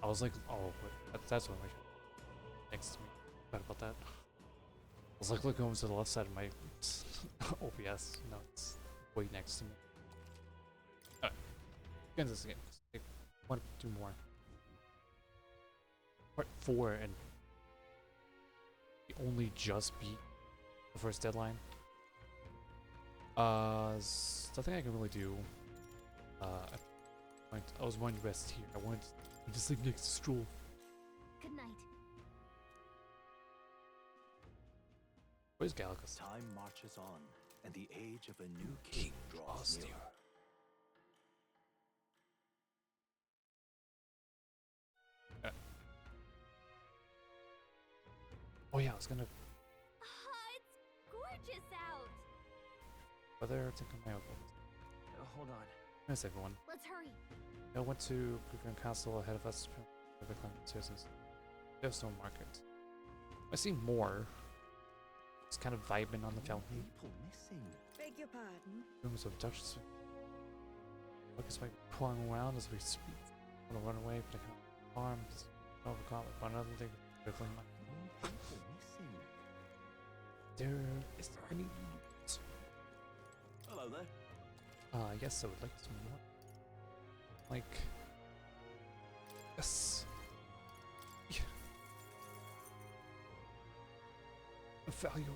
I was like, oh, wait, that's what my next to me. Bad about that. I was like looking over to the left side of my OBS. No, it's way next to me. Alright, get into this game. Like, one, two more. Part 4, and we only just beat the first deadline. Nothing I can really do. I was going to rest here. I wanted to just sleep next to Stroll. Good night. Where's Galacus? Time marches on, and the age of a new king draws nearer. Oh yeah, I was gonna. It's gorgeous out. Weather to come out. Hold on. Miss everyone. Let's hurry. I went to Griffin Castle ahead of us. Citizens. Stone Market. I see more. It's kind of vibing on the fountain. People missing. Beg your pardon? Rooms of Duchess. Look as like pulling around as we speak. I want to run away, but I can't. Arms. Overcome with one other thing. Rippling my. More people missing. Is there any? Hello there. Yes, I would like some more. Like. Yes. Yeah. Value.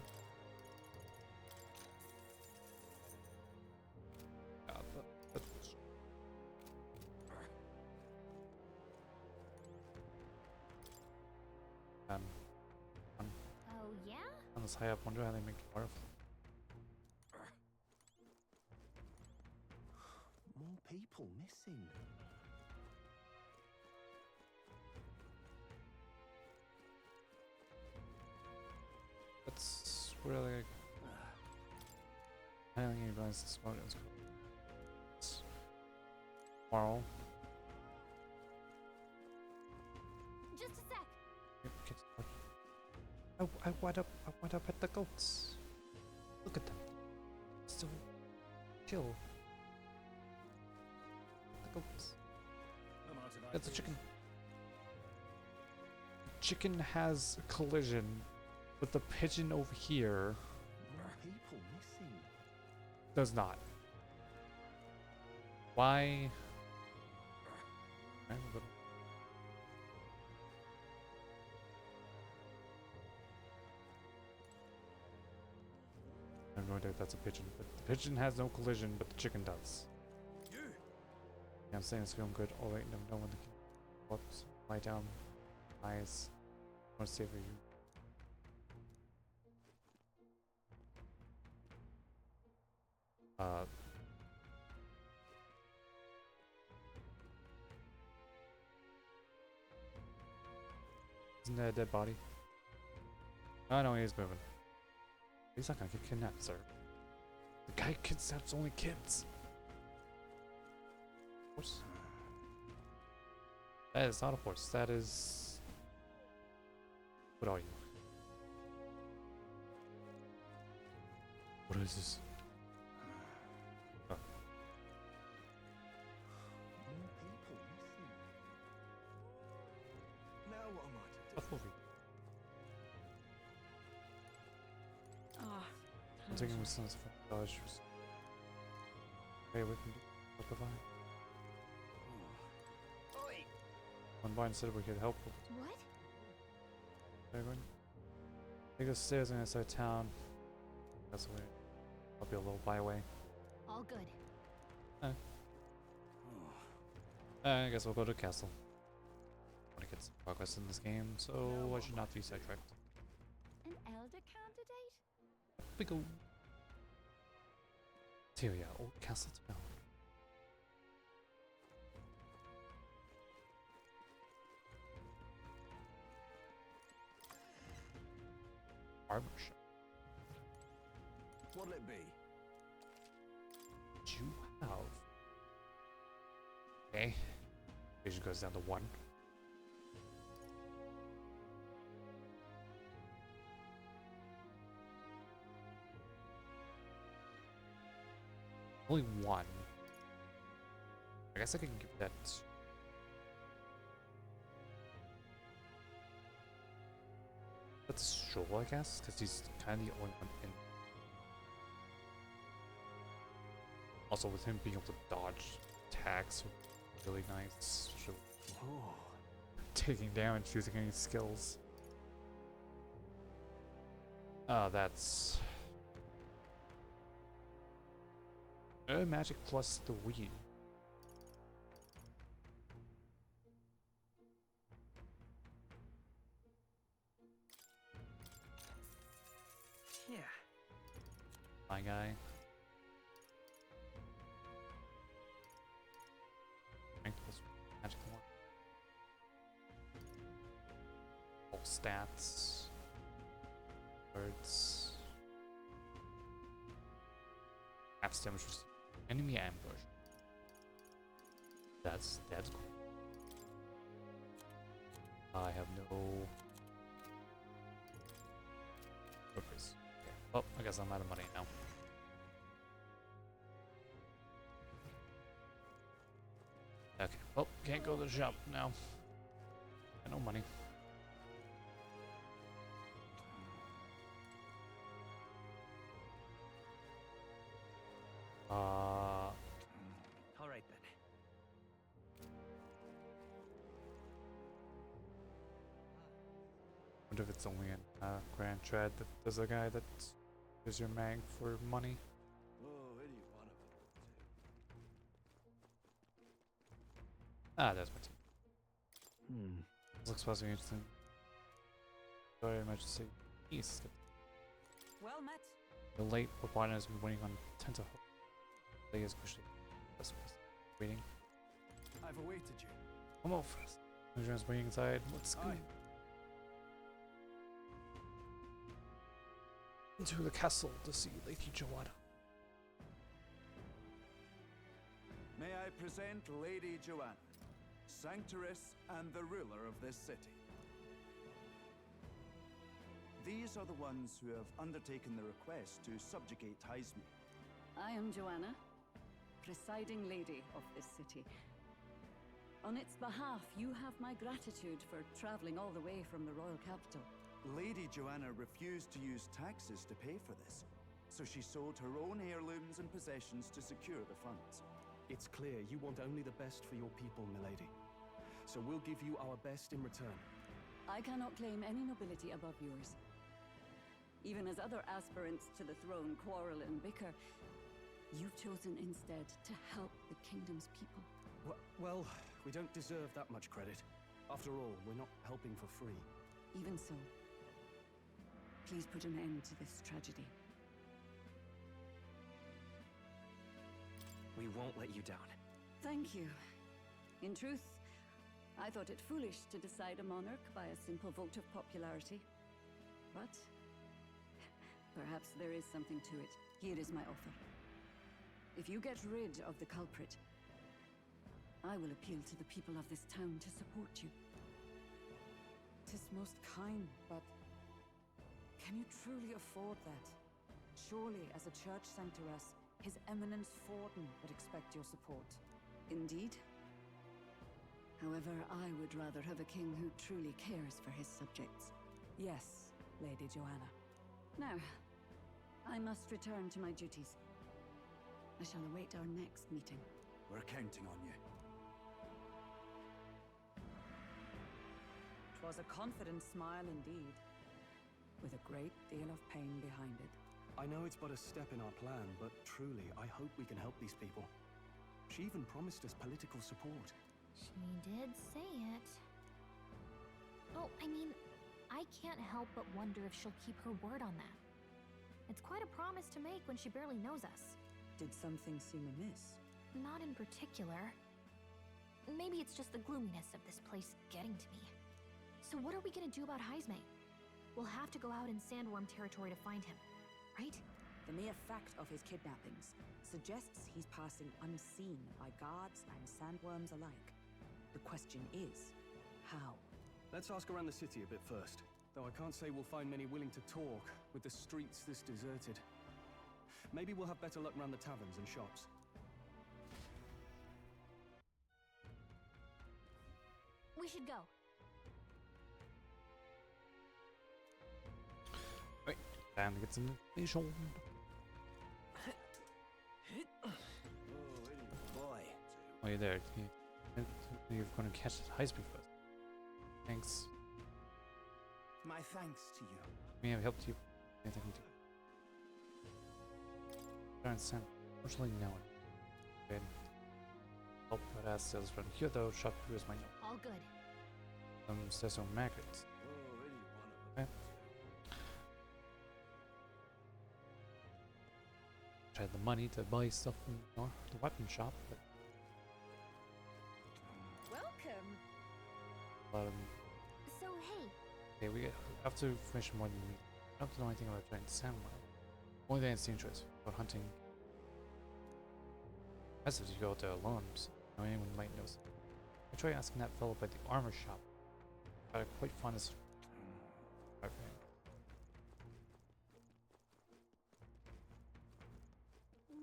Oh yeah? On this high up, wonder how they make water. More people missing. That's really. I don't think he runs this mode. It's tomorrow. Just a sec. I went up at the goats. Look at them. Still chill. The goats. That's a chicken. Chicken has a collision with the pigeon over here. More people missing. Does not. Why? Okay, we'll go. I have no idea if that's a pigeon, but the pigeon has no collision, but the chicken does. You. Yeah, I'm saying it's feeling good. Oh wait, no one can. Whoops. Lie down. Eyes. I want to savor you. Isn't that a dead body? Oh no, he's moving. He's not gonna get kidnapped, sir. The guy kidnaps only kids. Horse? That is not a horse. That is. What are you? What is this? Oh. More people missing. Now what am I to do? What movie? Ah, I'm taking my son's dodge. Hey, we can do provide. Oi! One blind said we could help. What? Everyone, take the stairs and inside town. That's the way. I'll be a little byway. All good. I guess we'll go to the castle. I want to get some progress in this game, so I should not be sidetracked. An elder candidate? We go. Tyria, old castle town. Armor shop. What'll it be? What you have? Okay. Vision goes down to 1. Only 1. I guess I can give that. That's Stroll, I guess, because he's kind of the only one in. Also, with him being able to dodge attacks, would be really nice. Especially taking damage using any skills. That's magic plus 3. Yeah. My guy. Strength plus magic 1. All stats. Words. Half damage. Enemy ambush. That's cool. I have no purpose. Okay. Oh, I guess I'm out of money now. Okay. Well, can't go to the shop now. Got no money. All right then. Wonder if it's only in Grand Tread that there's a guy that gives your mag for money. Oh, any one of them will Ah, that's my team. take. This looks possibly interesting. Sorry, emergency. East. Well met. The late partner has been waiting on Tenterhoof. They is pushing. Waiting. I've awaited you. Come over first. Everyone's waiting inside. Let's go. Aye. Into the castle to see Lady Joanna. May I present Lady Joanna, Sanctoress and the ruler of this city. These are the ones who have undertaken the request to subjugate Heisme. I am Joanna, presiding lady of this city. On its behalf, you have my gratitude for traveling all the way from the royal capital. Lady Joanna refused to use taxes to pay for this, so she sold her own heirlooms and possessions to secure the funds. It's clear you want only the best for your people, milady. So we'll give you our best in return. I cannot claim any nobility above yours. Even as other aspirants to the throne quarrel and bicker, you've chosen instead to help the kingdom's people. Well, we don't deserve that much credit. After all, we're not helping for free. Even so, please put an end to this tragedy. We won't let you down. Thank you. In truth, I thought it foolish to decide a monarch by a simple vote of popularity. But perhaps there is something to it. Here is my offer. If you get rid of the culprit, I will appeal to the people of this town to support you. 'Tis most kind, but can you truly afford that? Surely, as a church sanctoress, His Eminence Forden would expect your support. Indeed. However, I would rather have a king who truly cares for his subjects. Yes, Lady Joanna. Now, I must return to my duties. I shall await our next meeting. We're counting on you. 'Twas a confident smile indeed, with a great deal of pain behind it. I know it's but a step in our plan, but truly, I hope we can help these people. She even promised us political support. She did say it. Oh, I mean, I can't help but wonder if she'll keep her word on that. It's quite a promise to make when she barely knows us. Did something seem amiss? Not in particular. Maybe it's just the gloominess of this place getting to me. So what are we gonna do about Heisme? We'll have to go out in Sandworm territory to find him, right? The mere fact of his kidnappings suggests he's passing unseen by guards and sandworms alike. The question is, how? Let's ask around the city a bit first. Though I can't say we'll find many willing to talk, with the streets this deserted. Maybe we'll have better luck around the taverns and shops. We should go. Wait, time to get some information. Boy. Oh, you're there. You're going to catch the high speed first. Thanks. My thanks to you. May have helped you. Anything to Giant Sam. Unfortunately, no. Good. Help but as sales run here though, shopkeepers might know. All good. Says on maggots. Okay. Tried the money to buy stuff from the weapon shop, but Welcome. So, hey, okay, we have to information more than we I don't know anything about Giant Sam. Only thing that's dangerous about hunting. As if you go out there alone, so anyone might know something. I tried asking that fellow about the armor shop, but I quite find this.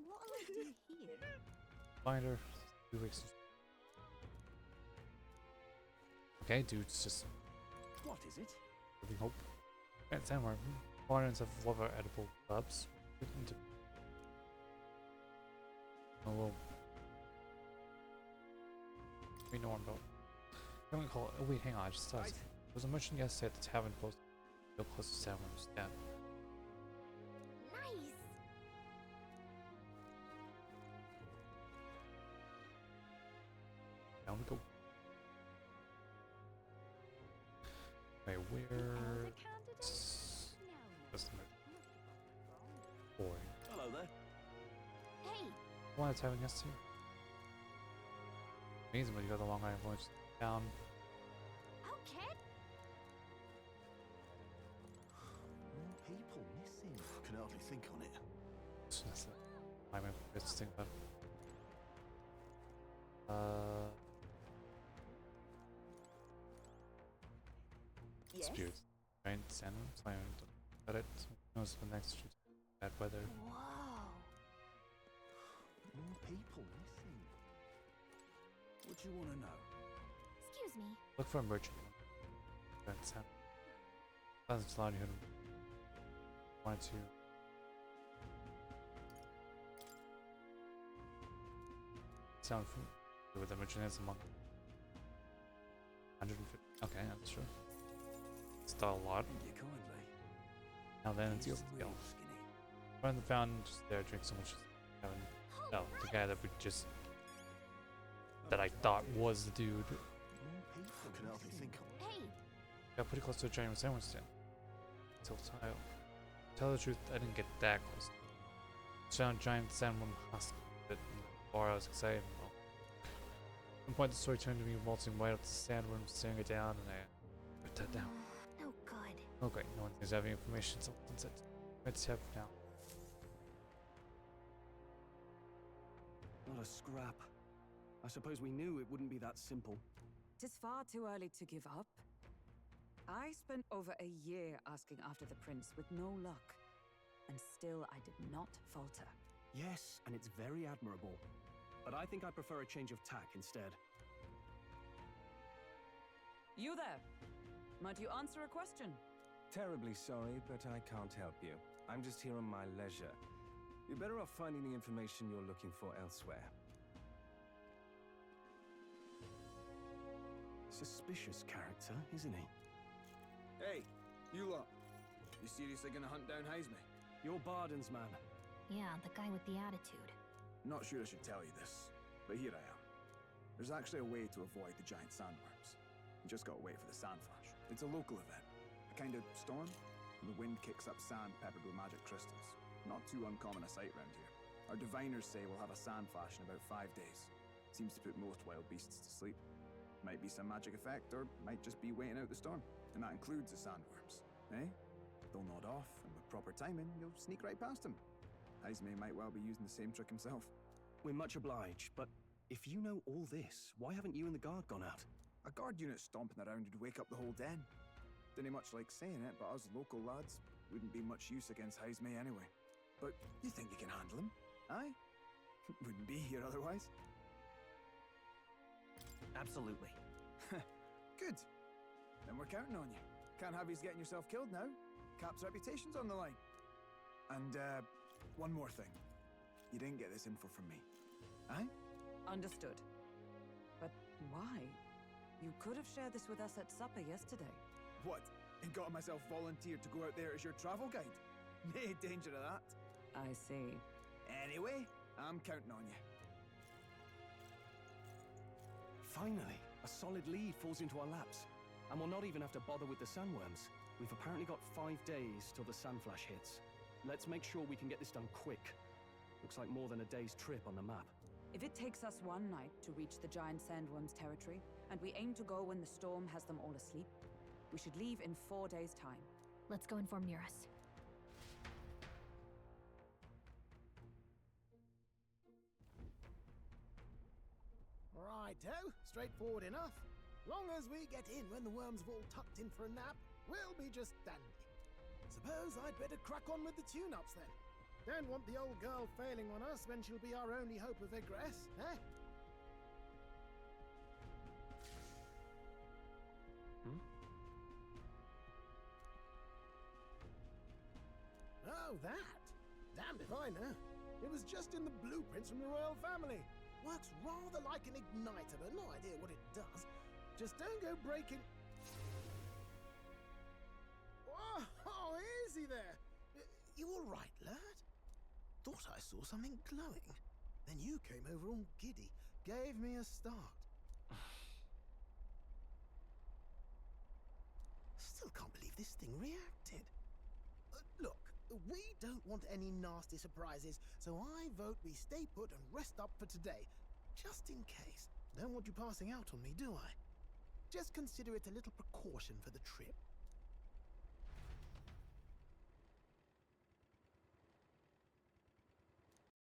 What will I do here? Binder, 2 weeks. Okay, dude's just What is it? living hope. Giant Sandworm. Foreigners have love our edible clubs. Oh well. We know about. I'm gonna call it. Oh wait, hang on. I just thought. There was a merchant yesterday at the tavern close. Real close to Sandworm's den. nice. Down we go. Wait, where? That's the boy. Hello there. Hey, The one that's having us too. Amazing when you got the long iron voice down. okay. More people missing. I can hardly think on it. That's it. I remember this thing about. Dispute. Giant Sandworms. I don't got it. Knows the next shoot. Bad weather. Whoa. More people missing. What do you want to know? Excuse me. Look for a merchant. Giant Sand. Doesn't allow you to. Wanted to. Sound with the merchant is among 150. Okay, that's true. Still a lot. You kindly. Now then, it's He's yours. real skinny. Run the fountain, just there, drink so much. No, the guy that we just. That I thought was the dude. More people. I can hardly think on it. Hey, Got pretty close to a giant sandwich stand. Till tile. Tell the truth, I didn't get that close. Found giant sandworm husk bit in the bar. I was excited. Well, at one point, the story turned to me waltzing right up the sandworm, staring it down, and I put that down. no good. Okay, no one is having information, so that's it. Let's have now. Not a scrap. I suppose we knew it wouldn't be that simple. Tis far too early to give up. I spent over a year asking after the prince with no luck. And still I did not falter. Yes, and it's very admirable. But I think I prefer a change of tack instead. You there! Might you answer a question? Terribly sorry, but I can't help you. I'm just here on my leisure. You're better off finding the information you're looking for elsewhere. Suspicious character, isn't he? Hey, you lot. You seriously gonna hunt down Heisme? You're Barden's man. Yeah, the guy with the attitude. Not sure I should tell you this, but here I am. There's actually a way to avoid the giant sandworms. You just gotta wait for the sandflash. It's a local event. A kind of storm. The wind kicks up sand peppered with magic crystals. Not too uncommon a sight round here. Our diviners say we'll have a sandflash in about 5 days. Seems to put most wild beasts to sleep. Might be some magic effect, or might just be waiting out the storm. And that includes the sandworms. Eh? They'll nod off, and with proper timing, you'll sneak right past them. Heisme might well be using the same trick himself. We're much obliged, but if you know all this, why haven't you and the guard gone out? A guard unit stomping around would wake up the whole den. Didn't much like saying it, but us local lads wouldn't be much use against Heisme anyway. But you think you can handle him? Aye? Wouldn't be here otherwise. Absolutely. Good. Then we're counting on you. Can't have you getting yourself killed now. Cap's reputation's on the line. And, one more thing. You didn't get this info from me. Aye? Understood. But why? You could have shared this with us at supper yesterday. What? And got myself volunteered to go out there as your travel guide? Nae danger of that. I see. Anyway, I'm counting on you. Finally, a solid lead falls into our laps. And we'll not even have to bother with the sandworms. We've apparently got 5 days till the sandflash hits. Let's make sure we can get this done quick. Looks like more than a day's trip on the map. If it takes us one night to reach the giant sandworm's territory, and we aim to go when the storm has them all asleep, we should leave in 4 days' time. Let's go inform Nearest. Righto, straightforward enough. Long as we get in when the worms have all tucked in for a nap, we'll be just dandy. Suppose I'd better crack on with the tune-ups then. Don't want the old girl failing on us when she'll be our only hope of egress, eh? Oh, that? Damned if I know. It was just in the blueprints from the royal family. Works rather like an igniter, but no idea what it does. Just don't go breaking... Oh, easy there. You all right, lad? Thought I saw something glowing. Then you came over all giddy, gave me a start. Still can't believe this thing reacted. Look, we don't want any nasty surprises, so I vote we stay put and rest up for today. Just in case. Don't want you passing out on me, do I? Just consider it a little precaution for the trip.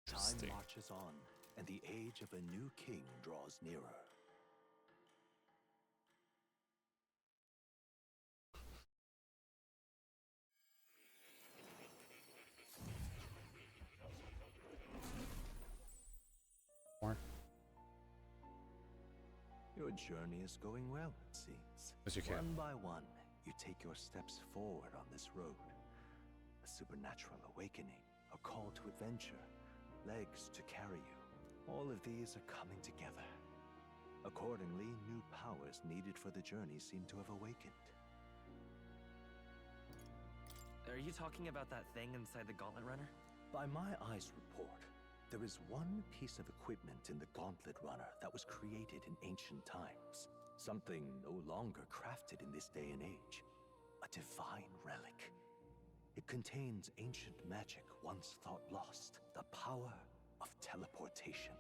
Time marches on, and the age of a new king draws nearer. More. Your journey is going well, it seems. As you can. One by one, you take your steps forward on this road. A supernatural awakening, a call to adventure, legs to carry you. All of these are coming together. Accordingly, new powers needed for the journey seem to have awakened. Are you talking about that thing inside the Gauntlet Runner? By my eyes report, there is one piece of equipment in the Gauntlet Runner that was created in ancient times. Something no longer crafted in this day and age. A divine relic. It contains ancient magic once thought lost. The power of teleportation.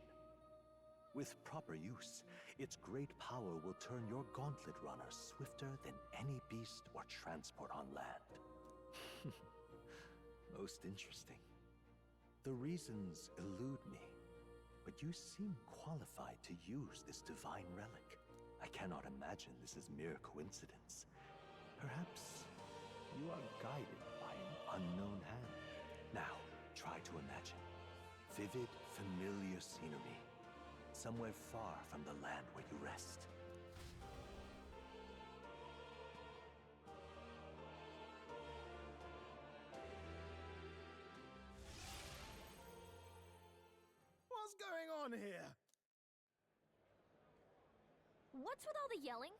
With proper use, its great power will turn your Gauntlet Runner swifter than any beast or transport on land. Most interesting. The reasons elude me, but you seem qualified to use this divine relic. I cannot imagine this is mere coincidence. Perhaps you are guided by an unknown hand. Now, try to imagine. Vivid, familiar scenery. Somewhere far from the land where you rest. What's going on here? What's with all the yelling?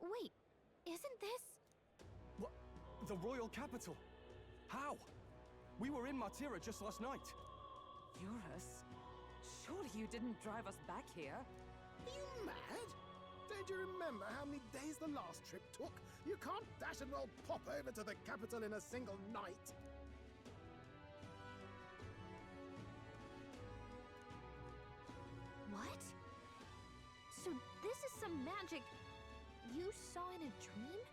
Wait, isn't this... What? The royal capital? How? We were in Martira just last night. Eurus? Surely you didn't drive us back here? Are you mad? Don't you remember how many days the last trip took? You can't dash and roll pop over to the capital in a single night. What? So this is some magic you saw in a dream?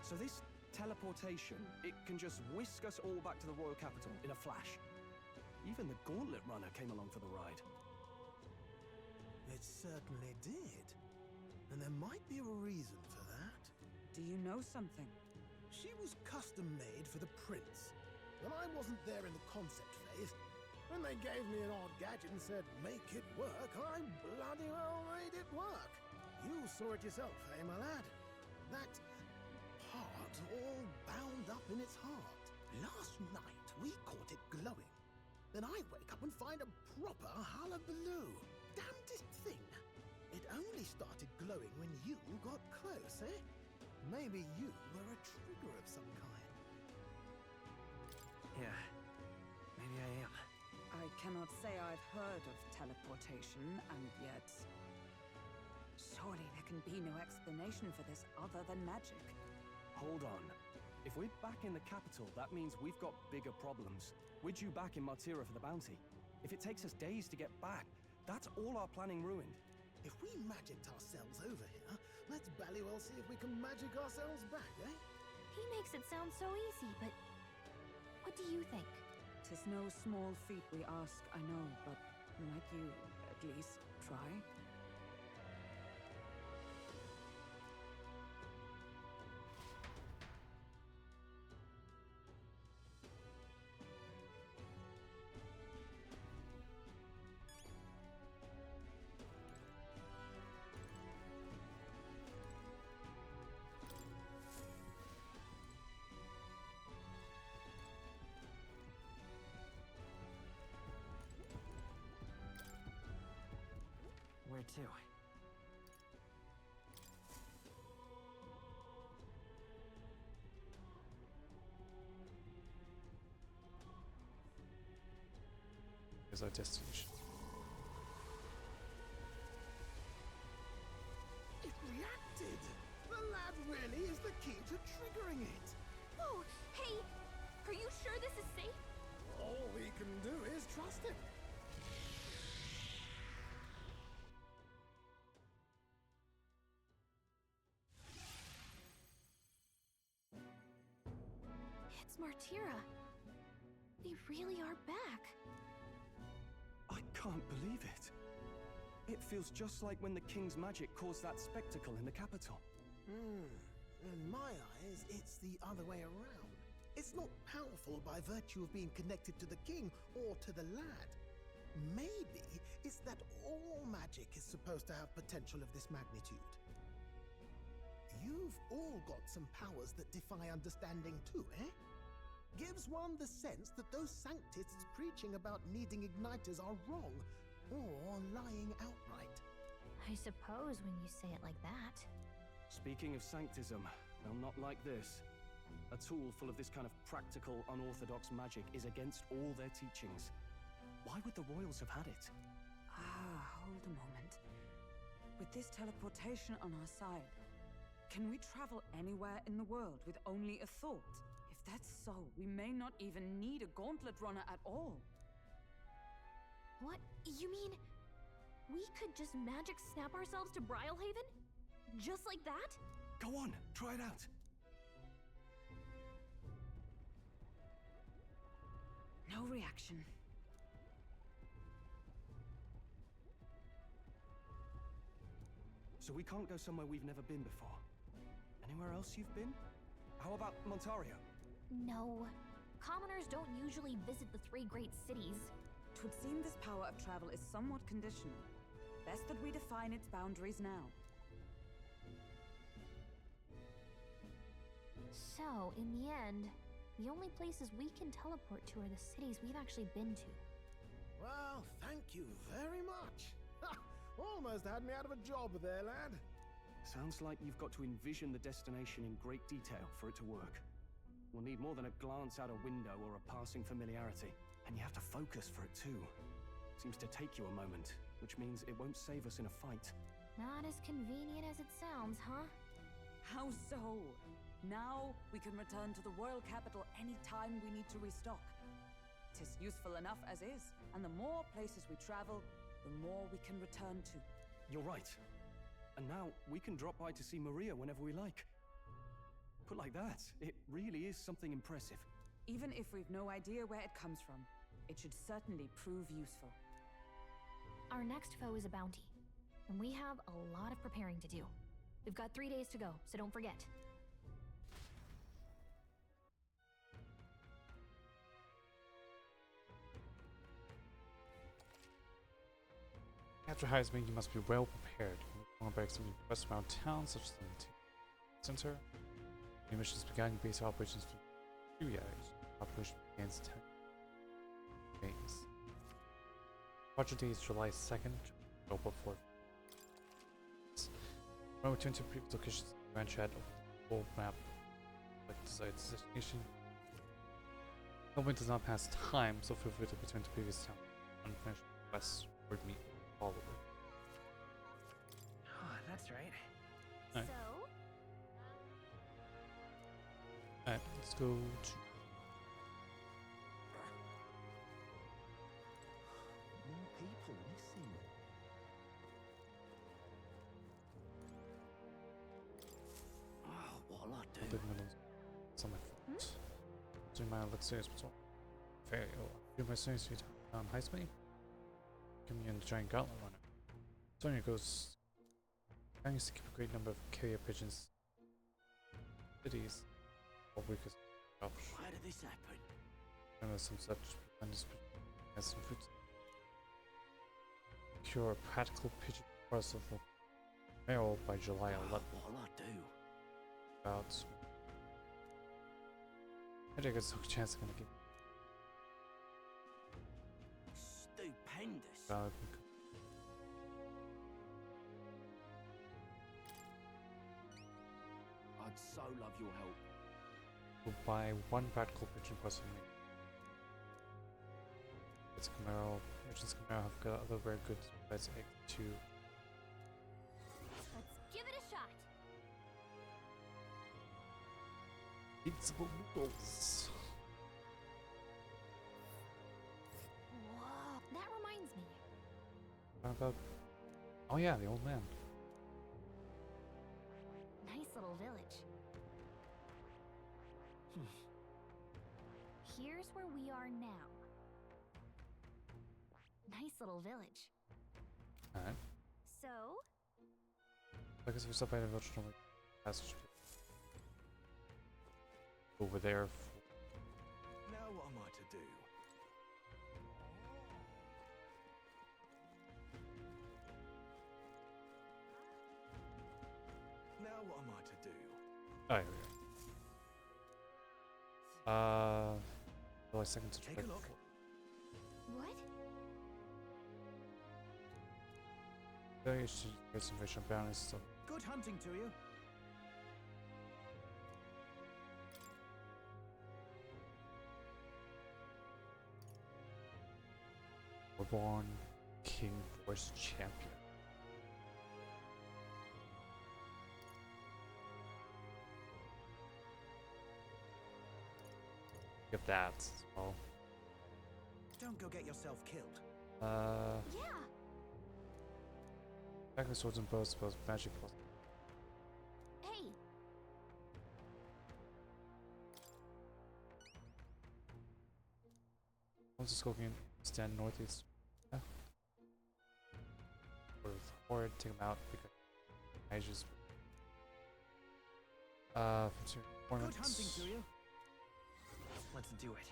So this teleportation, it can just whisk us all back to the royal capital in a flash. Even the Gauntlet Runner came along for the ride. It certainly did. And there might be a reason for that. Do you know something? She was custom-made for the prince. When I wasn't there in the concept phase, when they gave me an odd gadget and said, make it work, I bloody well made it work. You saw it yourself, eh, my lad? That part all bound up in its heart. Last night, we caught it glowing. Then I wake up and find a proper hullabaloo. Damnedest thing. It only started glowing when you got close, eh? Maybe you were a trigger of some kind. Yeah, maybe I am. I cannot say I've heard of teleportation, and yet... Surely there can be no explanation for this other than magic. Hold on. If we're back in the capital, that means we've got bigger problems. We're due back in Martira for the bounty. If it takes us days to get back, that's all our planning ruined. If we magicked ourselves over here, let's bally well see if we can magic ourselves back, eh? He makes it sound so easy, but what do you think? 'Tis no small feat we ask, I know, but might you at least try? Where to? Is our destination. It reacted! The lad really is the key to triggering it! Oh, hey! Are you sure this is safe? All we can do is trust him. It's Martira. They really are back. I can't believe it. It feels just like when the king's magic caused that spectacle in the capital. In my eyes, it's the other way around. It's not powerful by virtue of being connected to the king or to the lad. Maybe it's that all magic is supposed to have potential of this magnitude. You've all got some powers that defy understanding too, eh? Gives one the sense that those sanctists preaching about needing igniters are wrong, or lying outright. I suppose when you say it like that. Speaking of sanctism, well, not like this. A tool full of this kind of practical, unorthodox magic is against all their teachings. Why would the royals have had it? Hold a moment. With this teleportation on our side, can we travel anywhere in the world with only a thought? If that's so, we may not even need a gauntlet runner at all. What? You mean we could just magic snap ourselves to Brylehaven? Just like that? Go on, try it out. No reaction. So we can't go somewhere we've never been before. Anywhere else you've been? How about Montario? No. Commoners don't usually visit the three great cities. 'Twould seem this power of travel is somewhat conditional. Best that we define its boundaries now. So, in the end, the only places we can teleport to are the cities we've actually been to. Well, thank you very much. Ha! Almost had me out of a job there, lad. Sounds like you've got to envision the destination in great detail for it to work. We'll need more than a glance out a window or a passing familiarity. And you have to focus for it too. Seems to take you a moment, which means it won't save us in a fight. Not as convenient as it sounds, huh? How so? Now we can return to the royal capital any time we need to restock. 'Tis useful enough as is, and the more places we travel, the more we can return to. You're right. And now we can drop by to see Maria whenever we like. Put like that, it really is something impressive. Even if we've no idea where it comes from, it should certainly prove useful. Our next foe is a bounty, and we have a lot of preparing to do. We've got 3 days to go, so don't forget. After Heisman, you must be well prepared. More breaks in westbound town, such as the center. New missions began base operations for 2 years. Operation begins 10 days. Project date is July 2nd. Open for. When we return to previous locations, Grand Chat of the full map, like desired destination. Filming does not pass time, so feel free to return to previous town. Unfinished quests or meet follower. Oh, that's right. Alright. So, Alright, let's go to. More people missing. Oh, what'll I do? Big middles. It's on my foot. Doing my luxurious patrol. Very ill. Do my serious feet on high speed. Give me a giant gauntlet runner. Sonia goes. I used to keep a great number of carrier pigeons. Cities. All weakest. Why did this happen? And there's some such tremendous as some fruits. Cure a practical pigeon parcel for mail by July 11th. What'll I do? About. I think it's a chance I'm gonna give. Stupendous. About. I'd so love your help. We'll buy one practical pigeon parcel. It's Camaro. Merchants Camaro have got other rare goods besides egg too. let's give it a shot. Feasible noodles. Whoa, that reminds me. What about? Oh yeah, the old man. Nice little village. Here's where we are now. Nice little village. Alright. So, I guess if we stop by the village, normally passage over there. Now what am I to do? Now what am I to do? Oh, here we go. July 2nd to Take a look. what? Various reservation bounties. So Good hunting to you. Reborn King Force Champion. Get that as well. Don't go get yourself killed. Yeah. Back with swords and bows, spells, magic plus. Hey, Once the Scorpion stand northeast. Yeah. Or with Horde, take him out because I just. From Good hunting to you. Let's do it.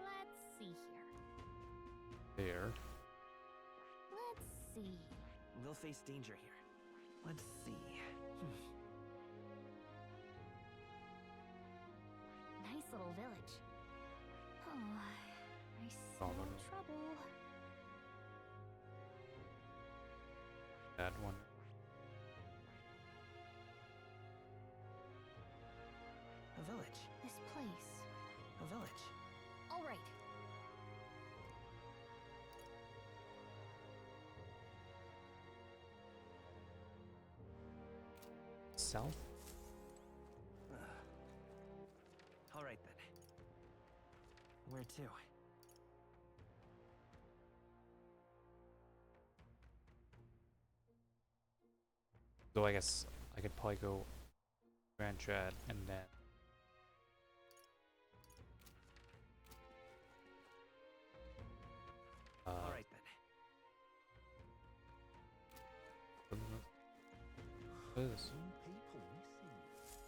let's see here. There. Let's see. We'll face danger here. Let's see. Nice little village. Oh, I Oh, smell no, no. trouble. That one. A village. This place. A village. All right. South? All right then. Where to? So I guess I could probably go Grand Trad and then. All right then. What is this? Some people missing.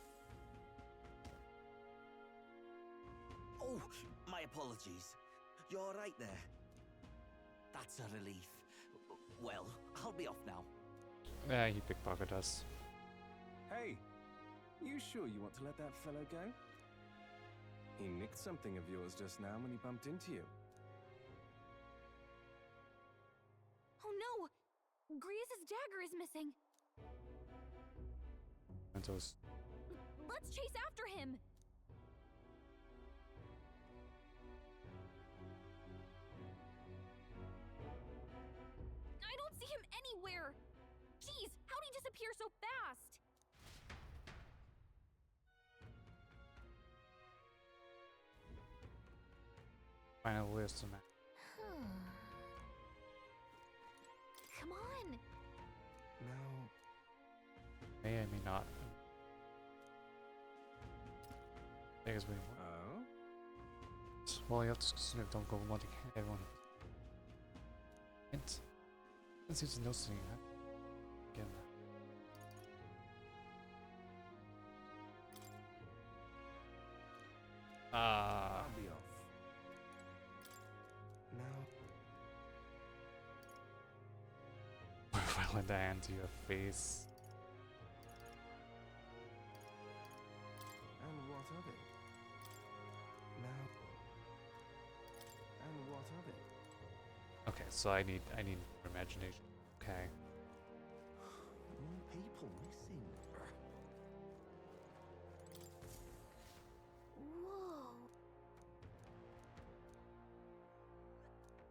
Oh, my apologies. You're all right there? That's a relief. Well, I'll be off now. Yeah, he pickpocketed us. Hey, you sure you want to let that fellow go? He nicked something of yours just now when he bumped into you. Oh no! Grievous' dagger is missing. Mentos. Let's chase after him. I don't see him anywhere. Jeez, how'd he disappear so fast? Final list of man. Come on. No. May I may not. I guess we. Oh? Well, you have to consider don't go wanting everyone. And seems to noticing that. Again. I'll be off. Now. If I let that hand to your face. And what of it? Now. And what of it? Okay, so I need more imagination. Okay. More people missing. Whoa.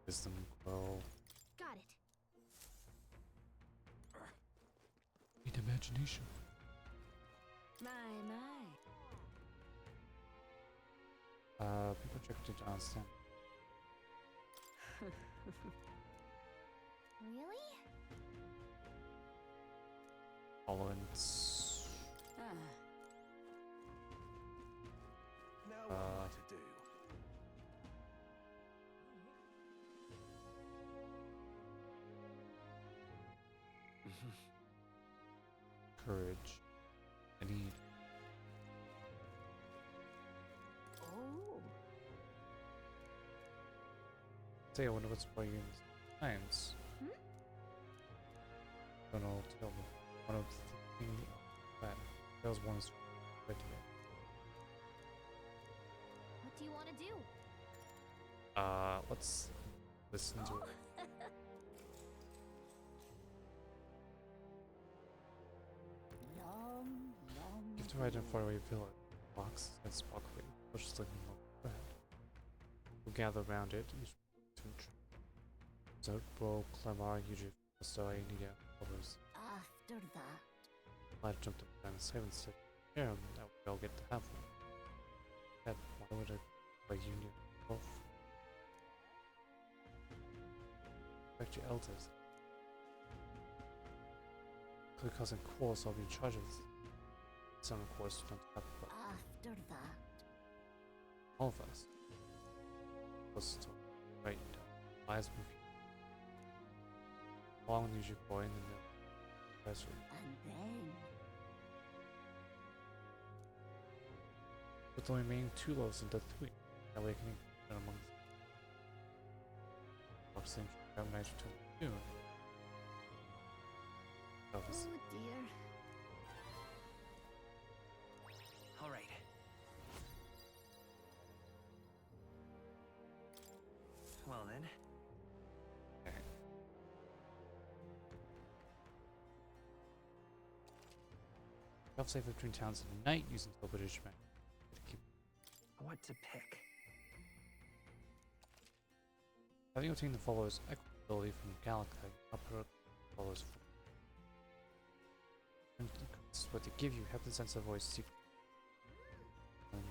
Wisdom grow. Got it. Need imagination. My. People check to Johnston. Really? Tolerance. Now what am I to do? Courage. I need. Oh. Say, I wonder what's for you in science. Don't know. Tell me. One of the things that tells one is right here. What do you want to do? Let's listen to it. You have to ride in faraway village. Box and sparkly. Pushes like a bread. We'll gather around it. So, bro, Clamar, usually so I need others. After that. I've jumped up and seven said, yeah, I'll get to have one. That why would I by union both? Back to your elders. Because in course I'll be in charge of some course don't have but After that. all of us. Was to right eyes movie. Long usually boy in the middle. Professor. And then. With only remaining 2 loaves and death 3. Awakening and among boxing have nice return to noon. Oh dear. All right. Well then. Okay. Help safe between towns in the night using the British map. What to pick? Having obtained the followers' equability from Galactic, upper followers. What they give you, have the sense of voice secret. What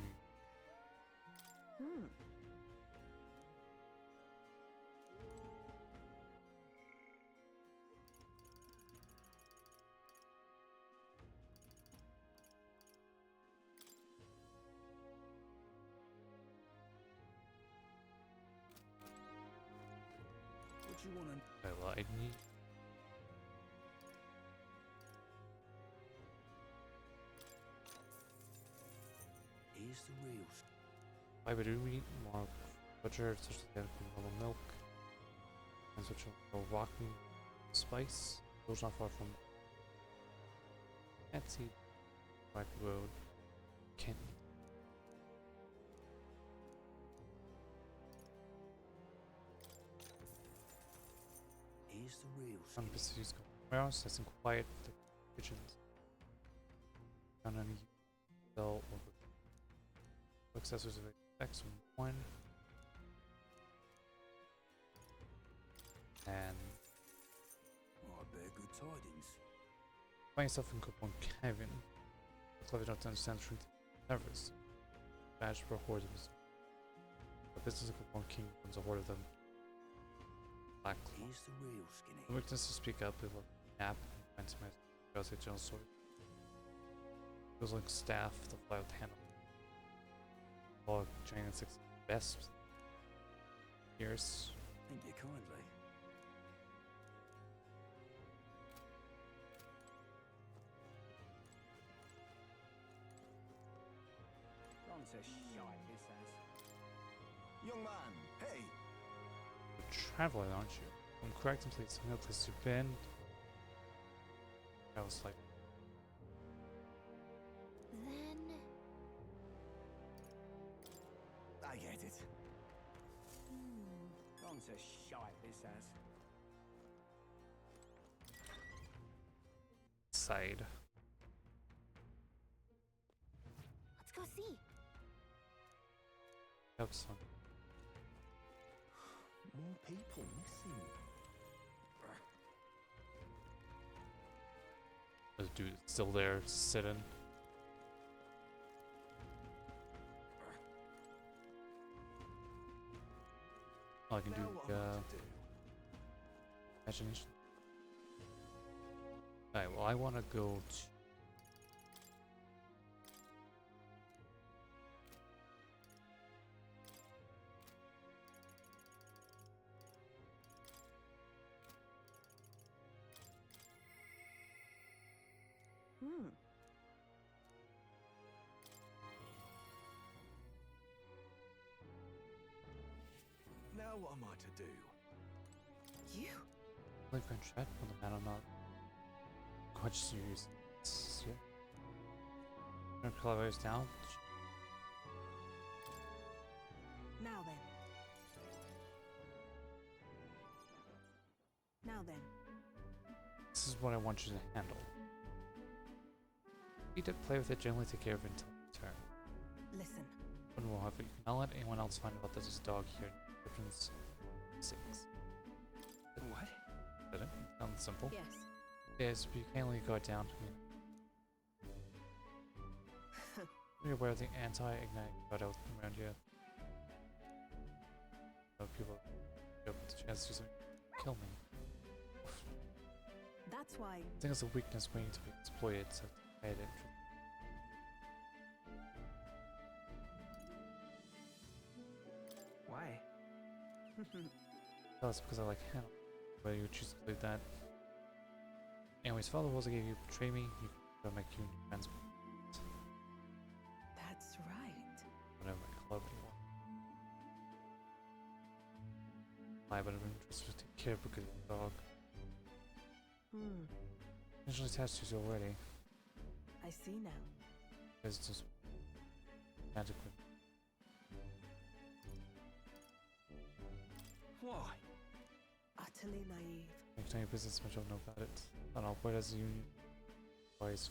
do you want to... I lied me. Here's the real Why would we need more Butcher, switch to the normal milk. And switch to rock meat, spice. Those not far from Etsy, Black Road, Kent. Here's the real Some businesses go warehouse, nice and quiet. The kitchens. Found any sell or accessories of X1. And I bear good tidings. find yourself in Coupon Kevin. Clever enough to understand the truth. Nervous. Badge for a horde of us. The business of Coupon King owns a horde of them. Black Claw. Here's the real skinny. The weakness to speak up, we will nap and find some girls at general sword. Feels like staff, the fly with handle. Log, giant 6 best. Years. Thank you kindly. Onto shite, he says. Young man, hey! A traveler, aren't you? I'm correct in place. No place you've been. I was like, Then... I get it. Onto shite, he says. side. Let's go see. That's fun. More people missing. The dude still there, sitting. Oh, I can do imagination. Alright, well I wanna go to Now what am I to do? You? like French chat on the man. I'm not quite serious. Yeah. Turn colors down. Now then. Now then. This is what I want you to handle. You to play with it, generally take care of it until your turn. Listen. When we'll have it, you cannot let anyone else find out there's a dog here. Difference 6. What? Did it? Sounds simple. Yes. Yes, but you can't leave guard down. I mean, be aware of the anti-ignite got out around here. So people have the chance to kill me. That's why. I think it's a weakness waiting to be exploited, so I had it. Why? That's because I like him. But you choose to believe that. Anyways, follow the rules I gave you. Betray me, you can make you friends. That's right. Whatever club you want. Lie, but I'm interested to take care of because of the dog. Initially attached to you already. I see now. It's just magically. Why? Utterly naive. You can tell your business much I don't know about it. I don't know, where does the union? Why is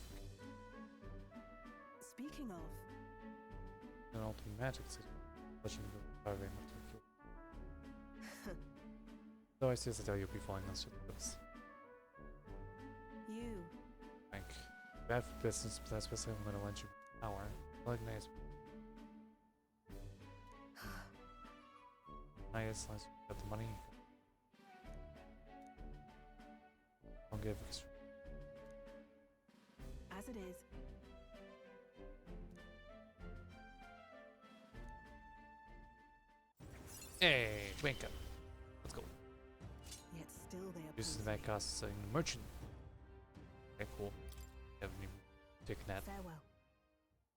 Speaking of, an ultimate magic system? Watching the fire very much like you. Though I seriously doubt you'll be following us with this. you. Like, bad for business, but that's basically I'm gonna lend you power. Like nice. Nice, nice. You got the money. Don't give extra. As it is. Hey, wake up. Let's go. Yet still they This is oppose the me. back cost saying merchant. Okay, cool. Haven't even taken that. Farewell.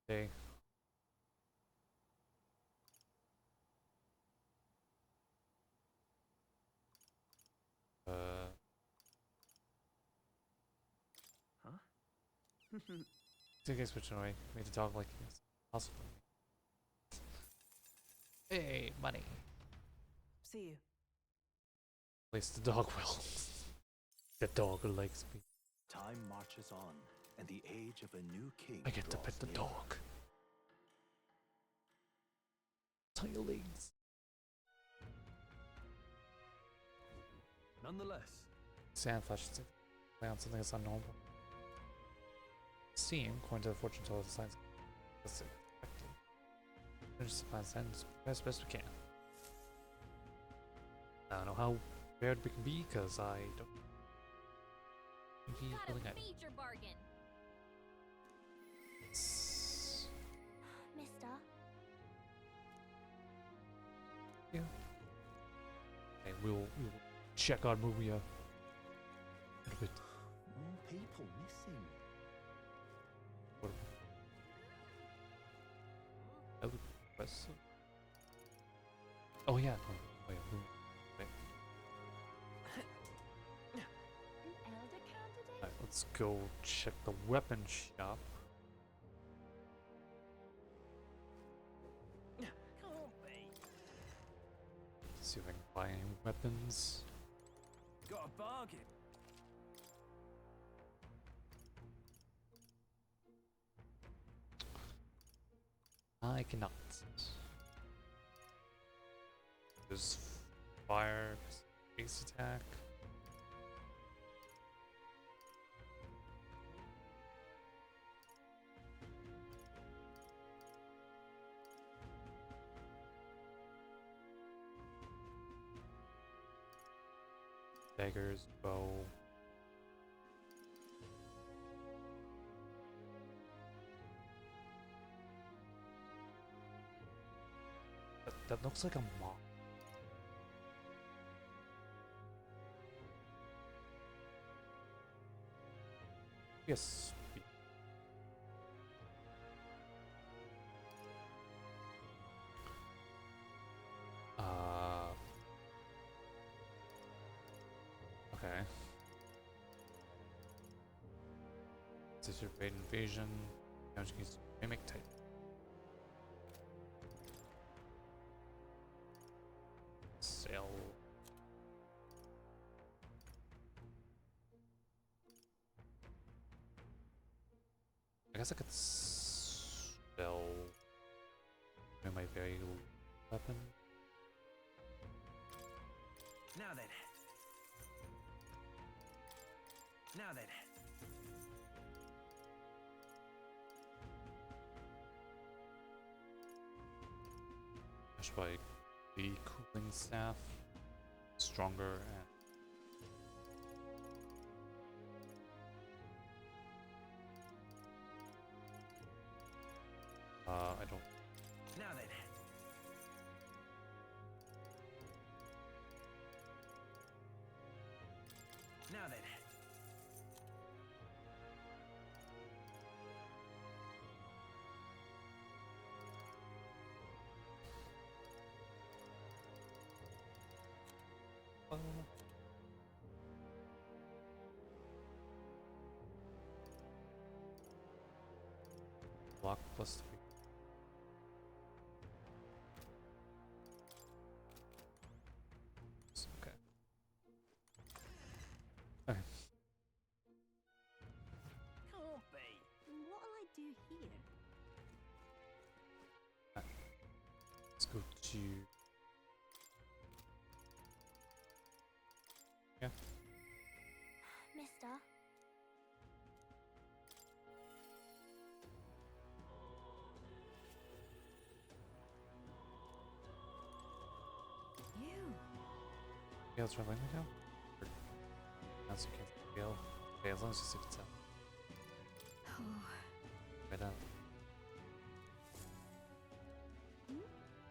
Okay. Take a switch away. Made the dog like this. Possible. Hey, money. See you. At least the dog will. The dog likes me. Time marches on, and the age of a new king I get to draws pet the near. dog. Tiny legs. Nonetheless, Sand flash to play on something that's unknowable. Seeing, according to the fortune teller, the signs. That's expected. Finish the plan send as best we can. I don't know how prepared we can be, because I don't think he's Gotta really beat your bargain. nice. Mister. Yeah. Okay, we'll check on Maria. A little bit. More people missing. What? I would press. Oh yeah. Oh yeah. Wait. An elder candidate? Alright, let's go check the weapon shop. See if I can buy any weapons. got a bargain. I cannot. There's fire, base attack. Daggers, bow. That looks like a moth. Yes. Okay. This is raid invasion. Damage against mimic type. Sell. I guess I could sell my very weapon. Now then. Now then. I should buy the cooling staff, stronger and I don't. Now then. Now then. Block +3. Okay. Okay. Can't be. What'll I do here? Let's go to. Yeah. Mister. You. Yeah, let's try landing now. That's okay. Gale. Okay, as long as you see it's out. Right out.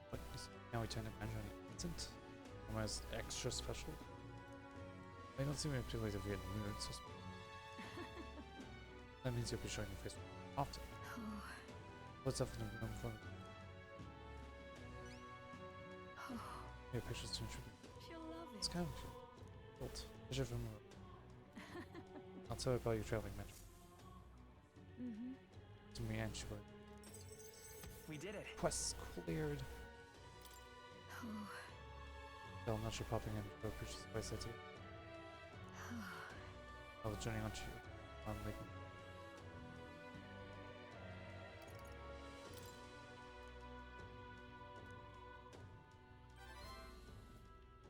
What is now we turn it manually instant? Almost extra special. They don't seem particularly to be in the mood, so that means you'll be showing your face often. What's up in the room for your pictures to contribute? She'll love it. It's kind of cute. Built. Picture from I'll tell you about your traveling mentor. to me actually. We did it. Quest cleared. Still not sure popping in for purchase by city. I was joining on you on like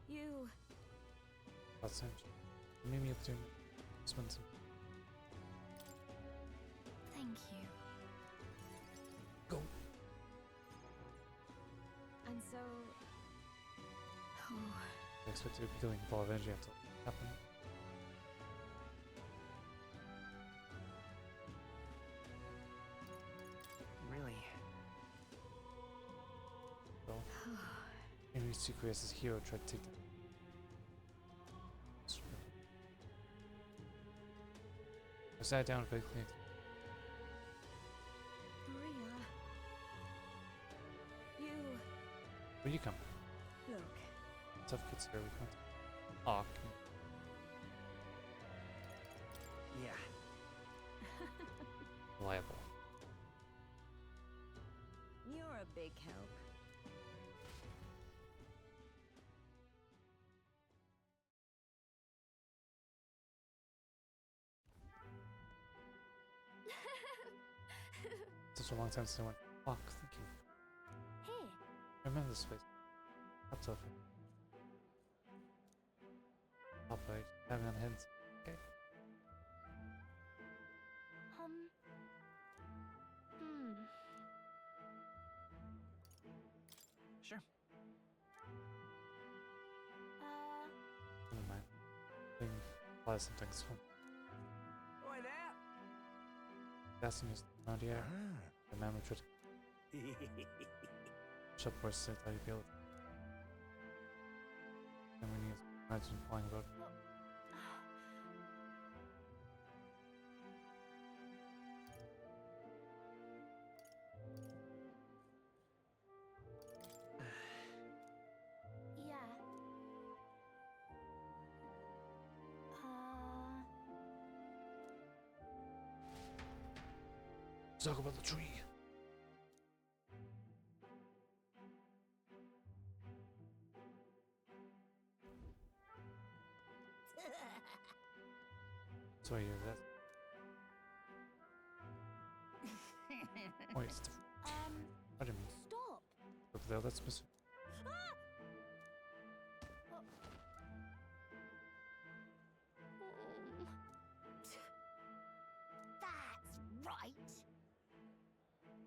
You. last time. Maybe up to spend some. Thank you. Go. And so... I expect to be killing ball of energy after happen. Really? Well, Henry's secret as his hero tried to take them. I sat down quickly. Maria. You. Where you come? Look. Tough kids here, we can't. Aw, Yeah. reliable. You're a big help. Such a long time since I went. Fuck, thank you. Hey, I remember this place. That's tough. Papa, having on hints. Okay. Sure. Never mind. I think apply something's fun. Oi there! That's news around here. The memory trick. Shop where sit how you feel it. And we need to imagine flying about. yeah. Talk about the tree. So I hear that. Wait, it's different. I didn't mean Stop! over there, that's missing. That's right!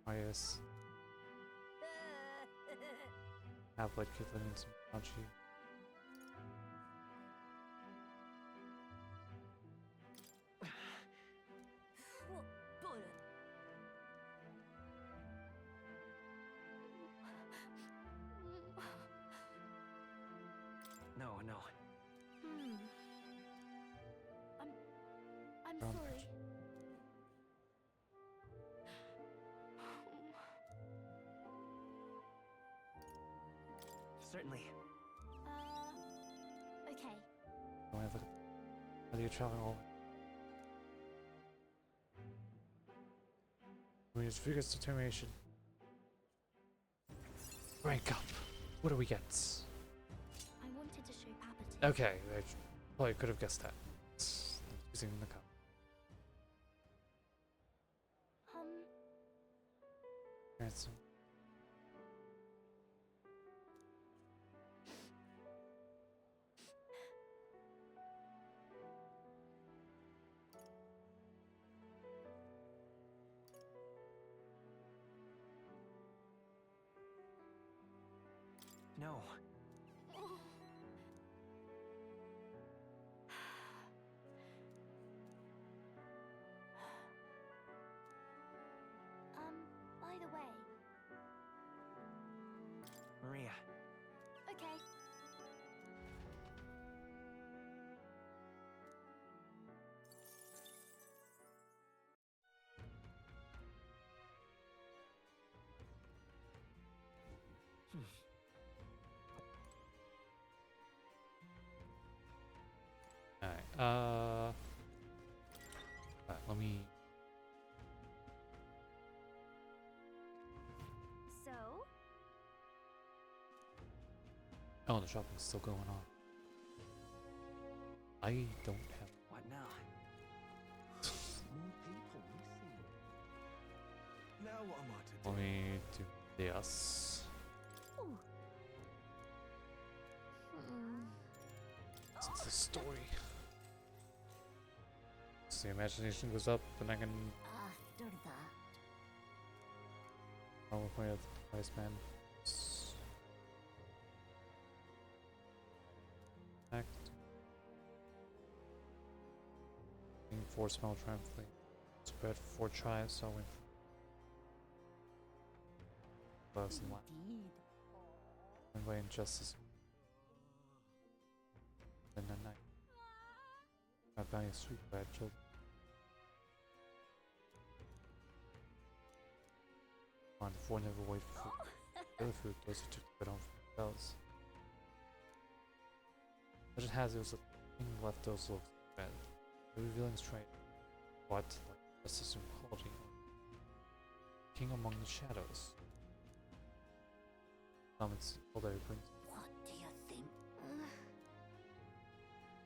Oh yes. Have like Caitlyn and some punchy. What bullet? No. I'm Wrong sorry. page. Certainly. Okay. When I look at whether you're traveling all we use vigorous determination. Rank up. What do we get? I wanted to show Papa too. Okay, I probably could have guessed that. Using the cup. Ransom. No. By the way. Maria. Okay. Alright, let me Oh, the shopping's still going on. I don't have. What now? More people missing. Now what am I to do? Let me do this. Ooh. Since the story. So the imagination goes up, and I can. After that. Oh, with Iceman. Act. Four smell triumphantly. Spread 4 tries, so we. Close and last. And by injustice. In the night. My body is sweet by children. On 4 never wait for food. The other food, those who took the bed home for themselves. Legend has it was a king left those looks bed. The revealing straight. What? Like justice and quality. King among the shadows. It's all that he brings. What do you think?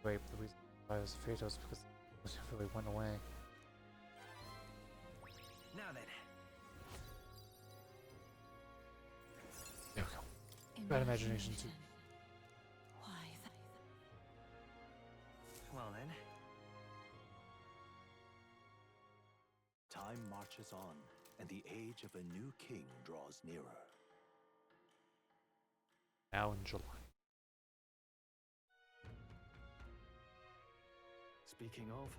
Rape, the reason why it was fate was because it really went away. Now then. There we go. Bad imagination too. Why? Well then. Time marches on, and the age of a new king draws nearer. Now in July. Speaking of,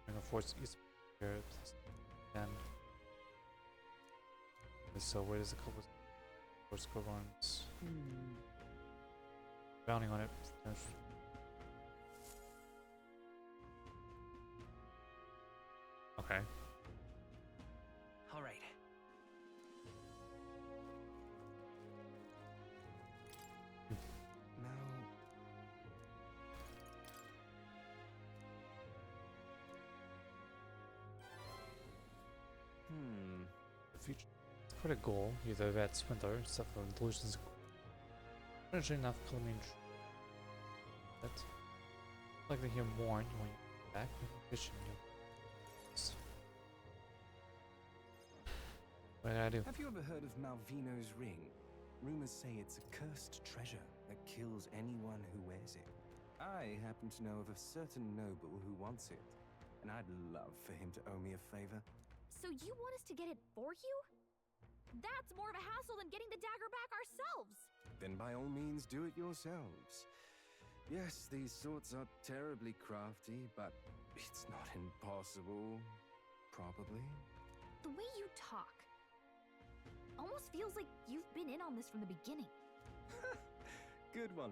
I'm gonna force East here and so where does the couple force go runs? Bounding on it. Okay. All right. now The future. It's quite a goal. Either that splinter, stuff of illusions. Strangely enough, Colombian. But I'd like to hear more when you get back. Vision. What did I do? Have you ever heard of Malvino's ring? Rumors say it's a cursed treasure that kills anyone who wears it. I happen to know of a certain noble who wants it, and I'd love for him to owe me a favor. So you want us to get it for you? That's more of a hassle than getting the dagger back ourselves! Then by all means do it yourselves. Yes, these swords are terribly crafty, but it's not impossible. Probably. The way you talk almost feels like you've been in on this from the beginning. Good one.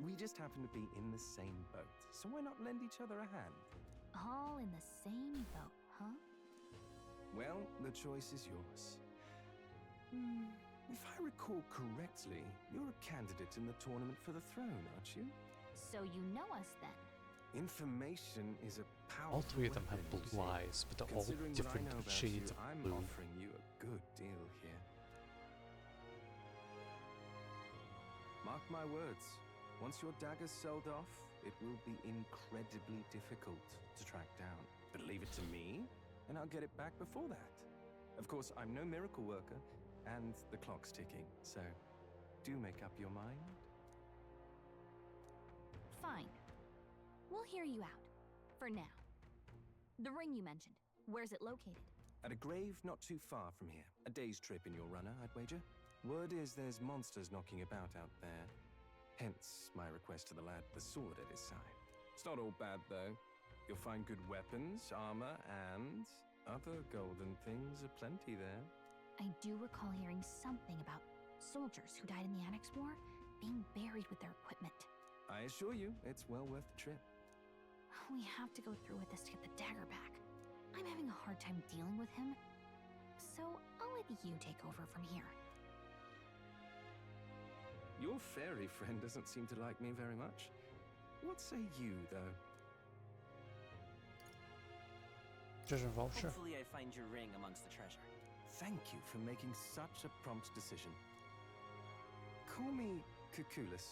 We just happen to be in the same boat, so why not lend each other a hand? All in the same boat, huh? Well, the choice is yours. If I recall correctly, you're a candidate in the tournament for the throne, aren't you? So you know us then. Information is a powerful All 3 of them have weapon, you blue see. eyes, but they're all Considering what I different know about shades you, of I'm blue. offering you a good deal here. Mark my words. Once your dagger's sold off, it will be incredibly difficult to track down. But leave it to me, and I'll get it back before that. Of course, I'm no miracle worker, and the clock's ticking, so do make up your mind. Fine. We'll hear you out. For now. The ring you mentioned, where's it located? At a grave not too far from here. A day's trip in your runner, I'd wager. Word is there's monsters knocking about out there. Hence my request to the lad with the sword at his side. It's not all bad, though. You'll find good weapons, armor, and other golden things aplenty there. I do recall hearing something about soldiers who died in the Annex War being buried with their equipment. I assure you, it's well worth the trip. We have to go through with this to get the dagger back. I'm having a hard time dealing with him. So I'll let you take over from here. Your fairy friend doesn't seem to like me very much. What say you, though? Treasure vault, sure. Hopefully I find your ring amongst the treasure. Thank you for making such a prompt decision. Call me Cuculus.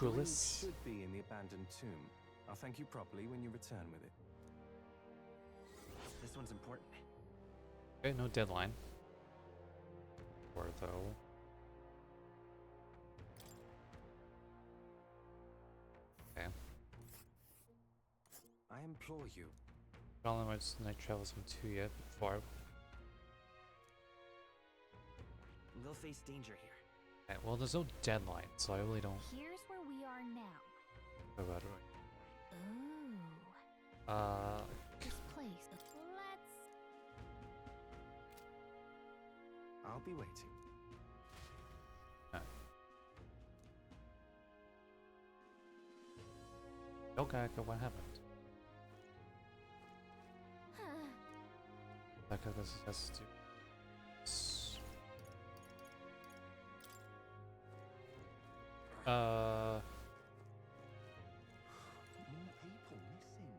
The ring Coolest. should be in the abandoned tomb. I'll thank you properly when you return with it. This one's important. Okay, no deadline. Or though. Okay. I implore you. I don't know how much night travels from 2 yet before. We'll face danger here. Okay, well, there's no deadline, so I really don't Here's where we are now. know about it. Ooh. This place. Let's. I'll be waiting. Okay, what happened? Okay, this has to. More people missing.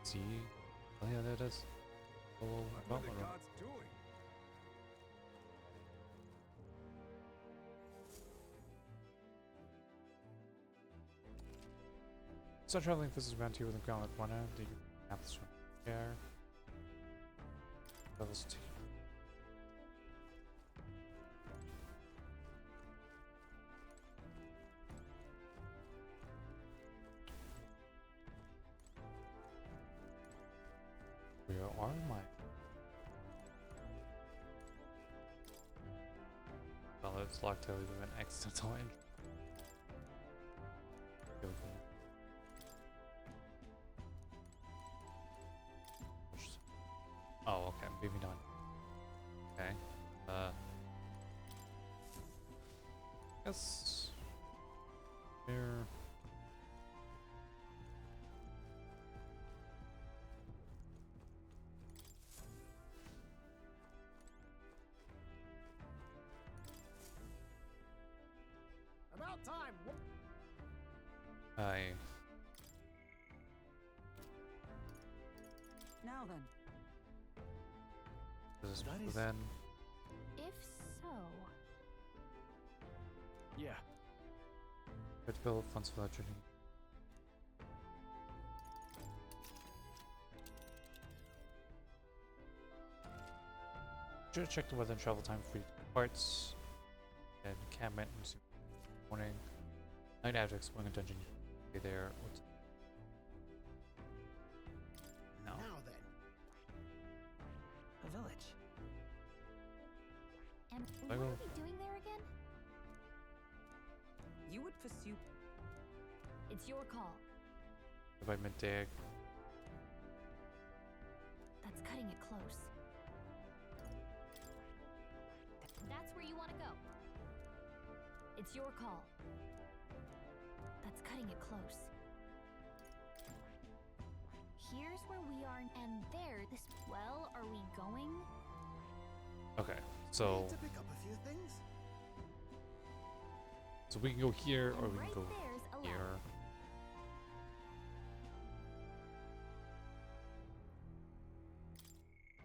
See? Oh yeah, there it is. Oh, What are the gods doing? Start traveling this is around here with the ground at one end, you can map this from there. Levels 2. Where are my? Well, it's locked out with an accidental entry. Oh, okay, maybe not. Okay. Yes. Here. About time. I. Now then. This That is- then. If so. Yeah. Red fill funds for that training. Should check the weather and travel time for parts. And encampment and morning. Night after exploring a dungeon. Okay, there. What's no. Now then. A village. And I what will- are we doing there again? You would pursue. It's your call. If I midday. That's cutting it close. That's where you want to go. It's your call. That's cutting it close. Here's where we are, and there, this. Well, are we going? Okay, so Need to pick up a few things. we can go here or And we right can go there's a here. ladder.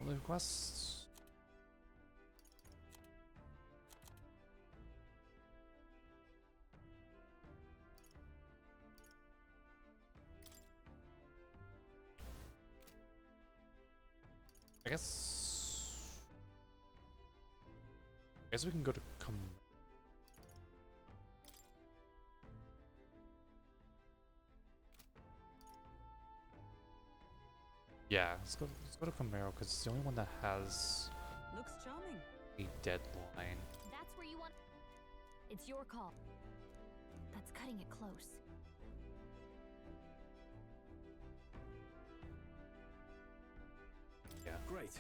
Only requests. I guess we can go to Yeah, let's go to Camaro because it's the only one that has Looks charming. a deadline. That's where you want. It's your call. That's cutting it close. Yeah. Great.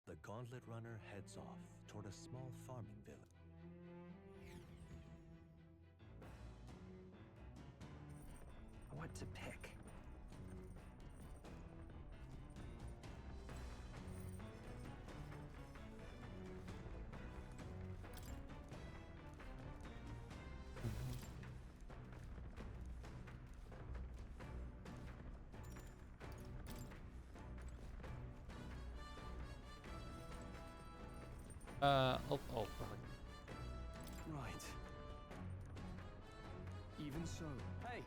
The Gauntlet Runner heads off toward a small farming village. What to pick? Oh, probably. Right. Even so. Hey!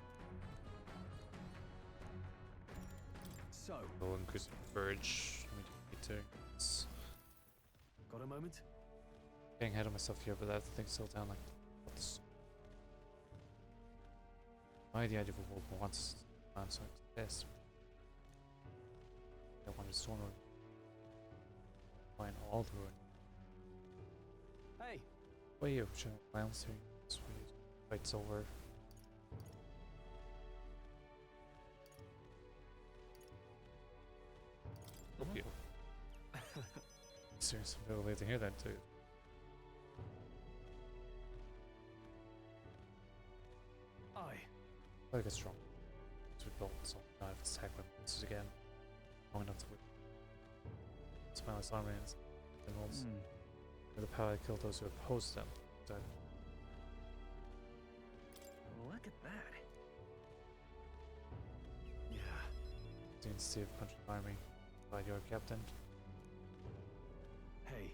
So, We'll increase courage. got a moment? Getting ahead of myself here, but I have to think still down like what's why the idea of a world wants answer this. I want to storm find all the ruin. Hey! What are you? Should I glance here? Sweet. Fight's over. Hope you. Seriously, I'm really glad to hear that too. I get strong. So we built some knives, attack weapons again. Long enough to whip. Smileless armies, animals. With the power to kill those who oppose them. Dead. Look at that. Yeah. The intensity of punching army by your captain. Hey.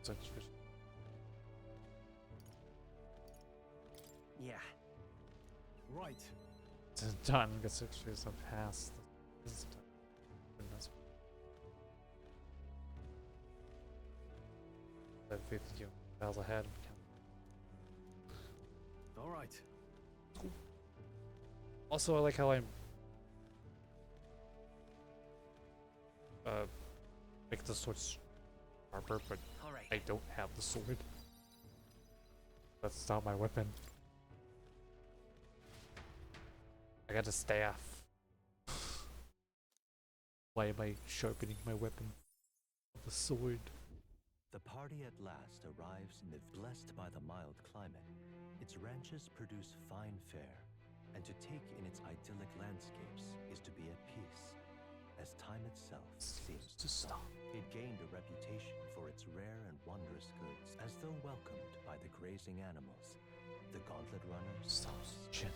Such vision. Yeah. Right. Done. Get 6 years of past. This is done. Goodness. I have faith in you. Battle ahead. Alright. Also, I like how I'm make the sword sharper, but I don't have the sword. That's not my weapon. I got a staff. Why am I sharpening my weapon? The sword. The party at last arrives in the blessed by the mild climate. Its ranches produce fine fare, and to take in its idyllic landscapes is to be at peace, as time itself seems to stop. It gained a reputation for its rare and wondrous goods, as though welcomed by the grazing animals. The gauntlet runners. Stop. Chin.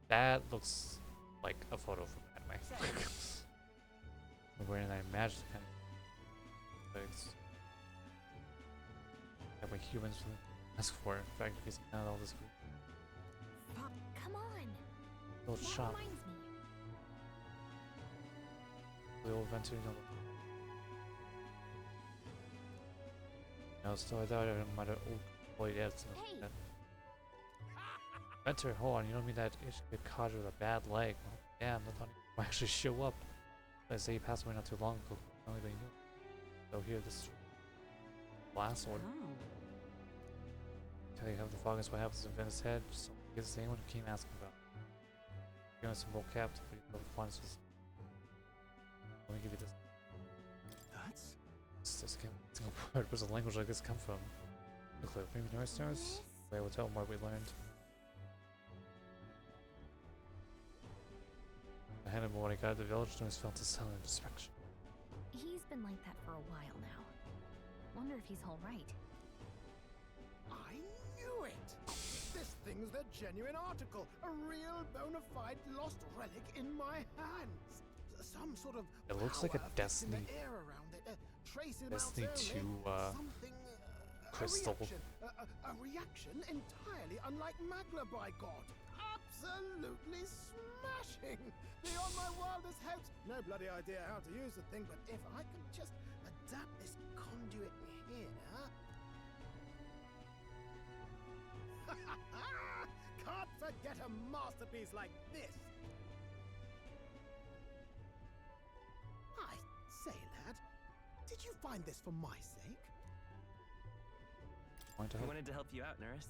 That looks like a photo from anime. Where I imagine kind of things that what humans ask for. In fact, because not all this Come on. little That shop. reminds me. We will eventually know. No, still I thought I might have avoided it. Hey. Venter, hold on, you don't mean that it should get caught with a bad leg. Well, yeah, I thought he might actually show up. I say he passed away not too long ago. Only they knew. So here, this last one. Tell you how the fog is what happens in Venice's head. So because anyone who came asking about. You know, some old caps, but you know the fun is just. Let me give you this. That's. This single word. Where's a language like this come from? Look like maybe Northstars? They will tell them what we learned. I handed him what I got at the village, and always felt a silent inspection. He's been like that for a while now. Wonder if he's alright. I knew it! This thing's the genuine article. A real bona fide lost relic in my hands. Some sort of It looks like a power effect in Destiny. the air around it. Trace Destiny amounts 2 only. Something, crystal. A reaction entirely unlike Magla, by God. Absolutely smashing! Beyond my wildest hopes. No bloody idea how to use the thing, but if I can just adapt this conduit here. Can't forget a masterpiece like this. I say, lad, did you find this for my sake? I wanted to help you out, Nurse.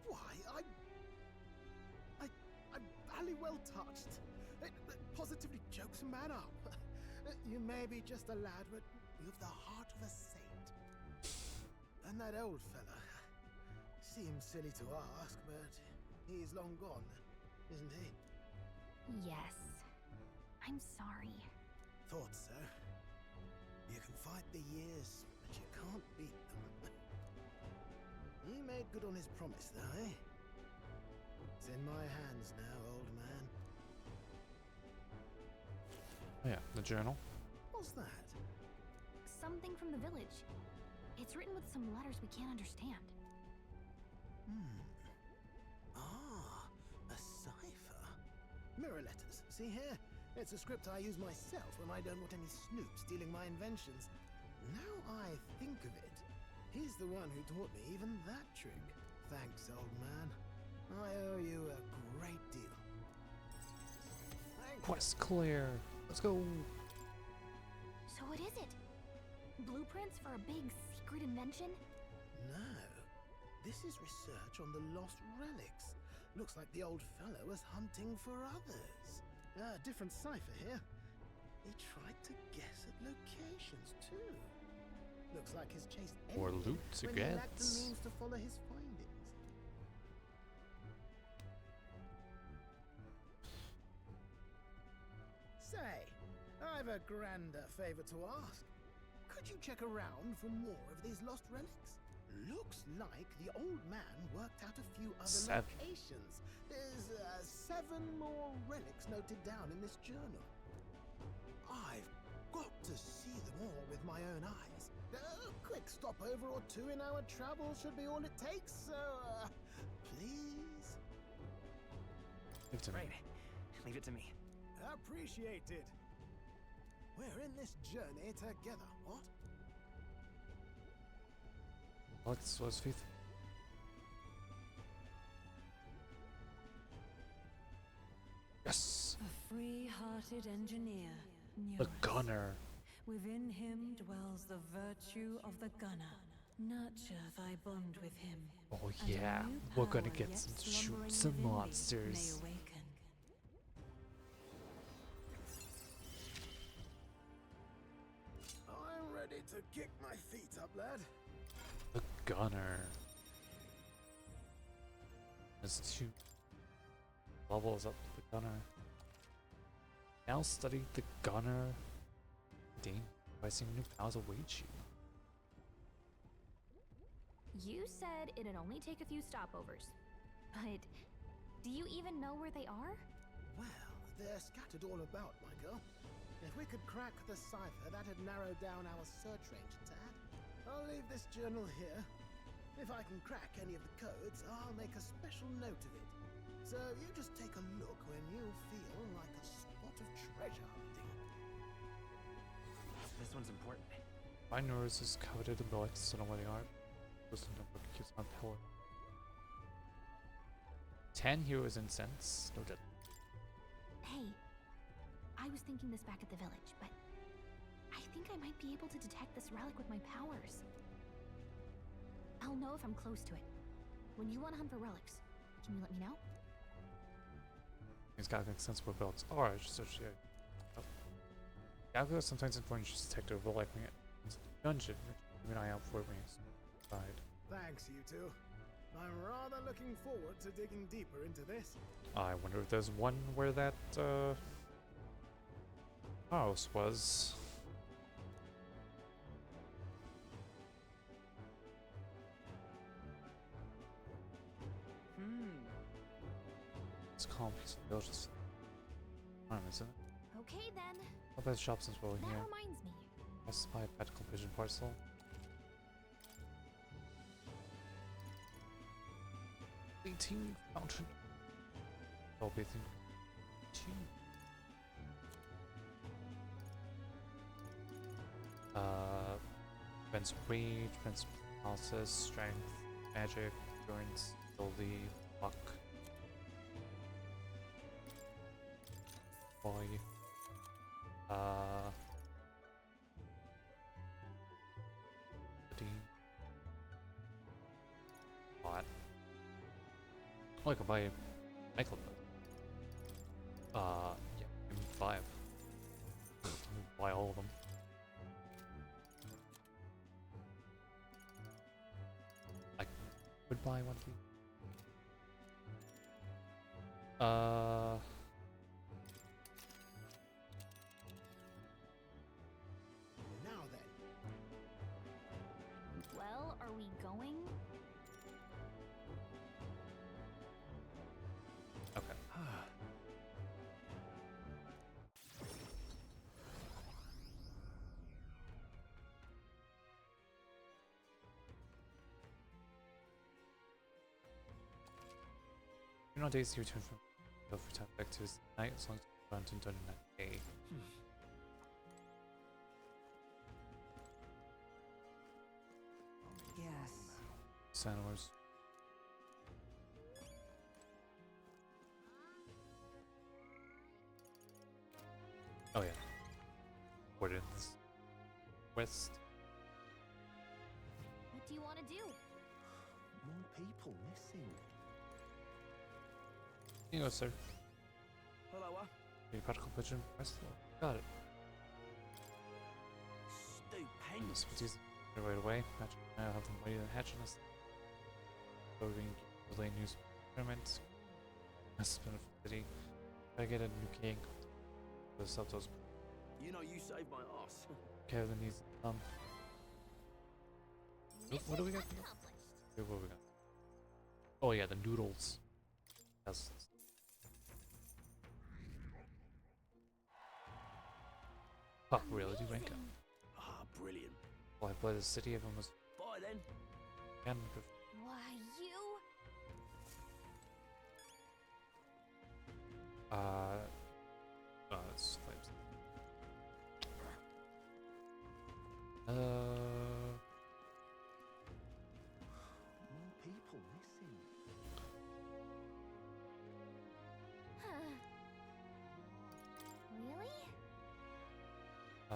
Why, I'm barely well touched. It positively jokes a man up. You may be just a lad, but you've the heart of a saint. And that old fella seems silly to ask, but he's long gone, isn't he? Yes. I'm sorry. Thought so. You can fight the years, but you can't beat them. He made good on his promise, though, eh? It's in my hands now, old man. Oh yeah, the journal. What's that? Something from the village. It's written with some letters we can't understand. Ah, a cipher. Mirror letters. See here? It's a script I use myself when I don't want any snoops stealing my inventions. Now I think of it, he's the one who taught me even that trick. Thanks, old man. I owe you a great deal. Quest clear. Let's go. So what is it? Blueprints for a big secret invention? No. This is research on the lost relics. Looks like the old fellow was hunting for others. Different cipher here. He tried to guess at locations too. Looks like his chase More ended loot to when he lacked the get. means to follow his findings. Say, I've a grander favor to ask. Could you check around for more of these lost relics? Looks like the old man worked out a few other locations. There's 7 more relics noted down in this journal. I've got to see them all with my own eyes. A quick stopover or 2 in our travels should be all it takes, so please? Give it to me. Right. Leave it to me. Appreciated. We're in this journey together, what? What's faith? Yes! A free-hearted engineer. The Nuis. gunner. Within him dwells the virtue of the gunner. Nurture thy bond with him. Oh and a yeah, new we're gonna power get yet some slumbering shoot some within thee monsters. may awaken. I'm ready to kick my feet up, lad. The gunner. There's 2 levels up to the gunner. Now study the gunner. Dang, pricing new powers await you. You said it'd only take a few stopovers. But do you even know where they are? Well, they're scattered all about, my girl. If we could crack the cipher, that'd narrow down our search range a tad. I'll leave this journal here. If I can crack any of the codes, I'll make a special note of it. So you just take a look when you feel like a spot of treasure hunting. This one's important. My nose is coveted in relics, so don't know where they are. Listen to book keeps on pillar. 10 heroes incense. No dead. Hey, I was thinking this back at the village, but I think I might be able to detect this relic with my powers. I'll know if I'm close to it. When you want to hunt for relics, can you let me know? It's gotta make sense where builds are. Just search the calculus sometimes important to detect a relic when it's a dungeon. Keep an eye out for it when it's inside. Thanks, you two. I'm rather looking forward to digging deeper into this. I wonder if there's one where that house was. It's calm piece of villages. Isn't it? Okay then. I'll bet shop since we're That here. reminds me. I'll spy a medical vision parcel. Bathing fountain. Oh, bathing. 2. Defense rage, defense analysis, strength, magic, endurance, ability, luck. Boy. What? Oh, I can buy a nightclub. Yeah, give me 5. Buy all of them. I would buy one of these. Now then. Well, are we going? Okay. no days to return from go for time back to his night as long as it's around and done in that day. Yes. Sandwars. Oh yeah. What in this west? What do you want to do? More people missing. Here you go, sir. Hello, Your particle pigeon press. Got it. Stupendous. Species right away. I'll have them waiting and hatching us. Voting relay news experiments. That's been a city. I get a new king. The subtitles. You know you saved my ass. Kevin needs what do we got? Here, what do we got? Oh yeah, the noodles. Yes. Oh, really? Do rank up? Ah, brilliant. Well, I play the city. Everyone was. Bye then. Again, Why, you? It's flames. More people missing. Huh. Really? Uh.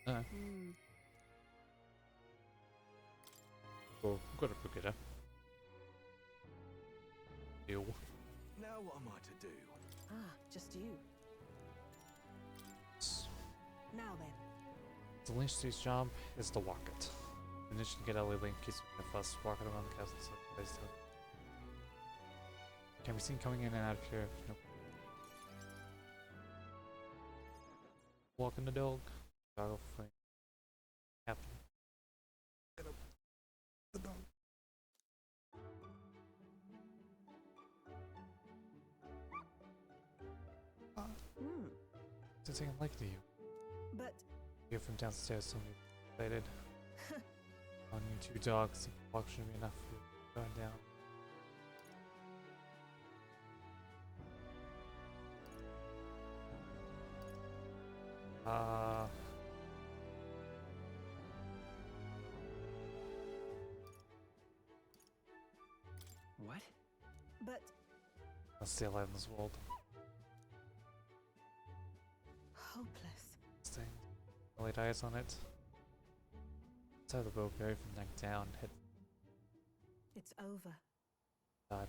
Huh. Hmm? Hmm. Well, I've got to book it up. Ew. Now what am I to do? Ah, just you. Now then. The Lynch Street's job is to walk it. And then she can get Ellie Link in case we can fuss walking around the castle so place to can be seen coming in and out of here. Nope. Walking the dog. Dog will fight. Happen. Get up. The dog. Hmm. It's taking a liking to you. But You're from downstairs, so we excited. On you two dogs, walk shouldn't be enough for you going down. What? but Let's stay alive in this world. hopeless. Staying. Laid eyes on it. Let's have the boat buried from neck down. Hit It's over. dive.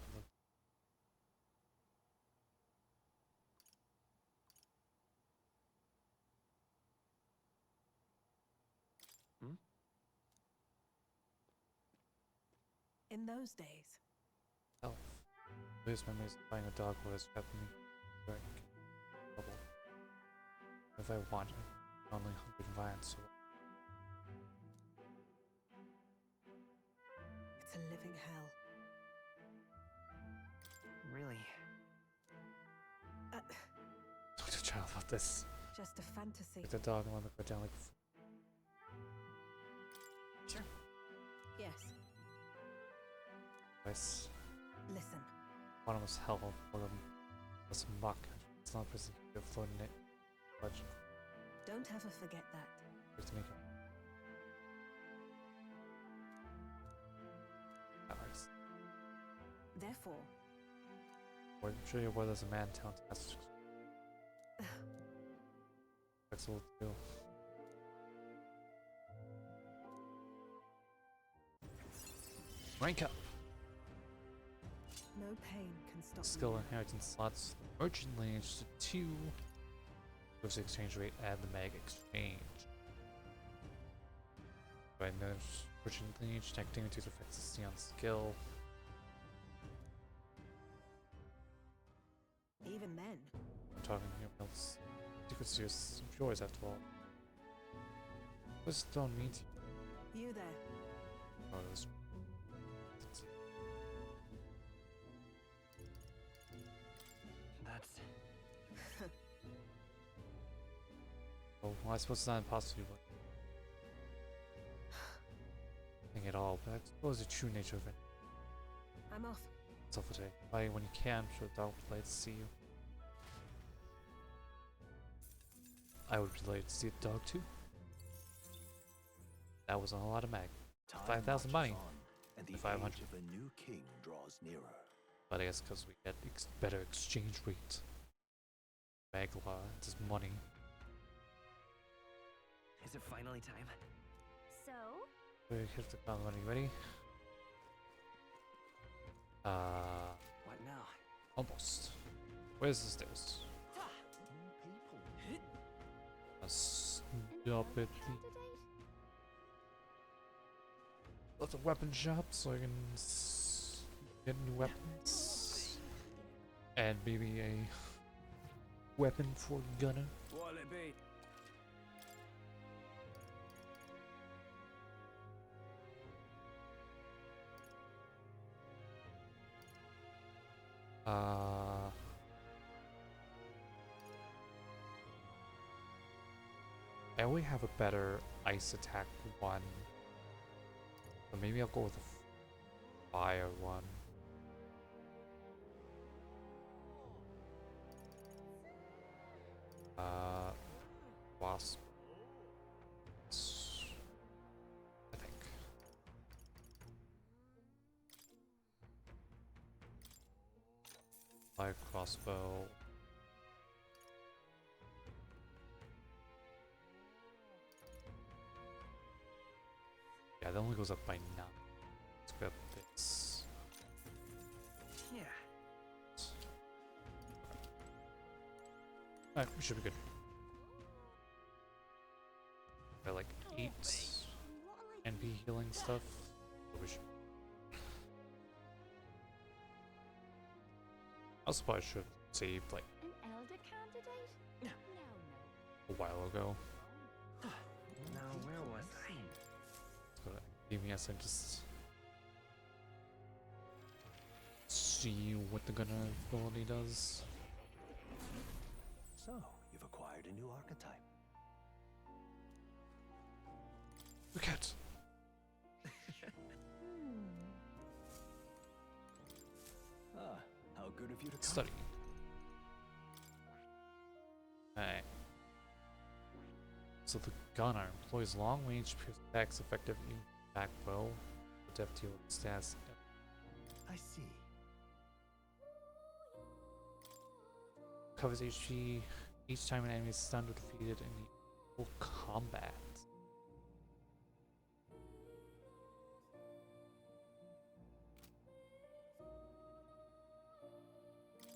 In those days. Elf. Lose memories of finding a dog was trapped me during trouble. If I wanted, only hungry and violent, so It's a living hell. Really? talk to a child about this. Just a fantasy. Like the dog and let me go down like Sure. Yes. twice. Listen. Bottomless hell for them. This muck. It's not a prison to float in it. Budge. Don't ever forget that. To make it. That works. Therefore, I'm sure your brother's a man talented as flexible too. Rank up! no pain can stop Skill me. inheritance slots. Merchant lineage to 2. With the exchange rate, add the mag exchange. Right, manage merchant lineage, activity to affect the on skill. Even then, I'm talking here else. Secrets to yours after all. What does stone mean to you? you there. Oh, it was That's... Oh, well, I suppose it's not impossible, but thing at all. But I suppose the true nature of it. I'm off. It's all for today. Bye when you can. I'm sure I'll be glad to see you. I would be delighted to see the dog too. That wasn't a lot of mag. 5,000 money. And the 500. age of a new king draws nearer. But I guess because we get better exchange rate. Magla, it's just money. Is it finally time? So? We have to find money. Ready? What now? Almost. Where's the stairs? Stop it. Let's a weapon shop so I can get new weapons. And maybe a weapon for Gunner. What'll it be? I only have a better ice attack one. But maybe I'll go with a fire one. Wasp. I think. Fire crossbow. Yeah, that only goes up by 9. Let's grab this. Yeah. Alright, we should be good. Got like 8 NP healing stuff. So we should. I also probably should have saved like An elder candidate? No, no. a while ago. Now, where was I? Let's go to DVS and just see what the gunner ability does. So, you've acquired a new archetype. Look at. Ah, how good of you to come. Study. Alright. So the gunner employs long-range attacks effective in back bow with depth deal stats. I see. Covers HP each time an enemy is stunned or defeated in equal combat.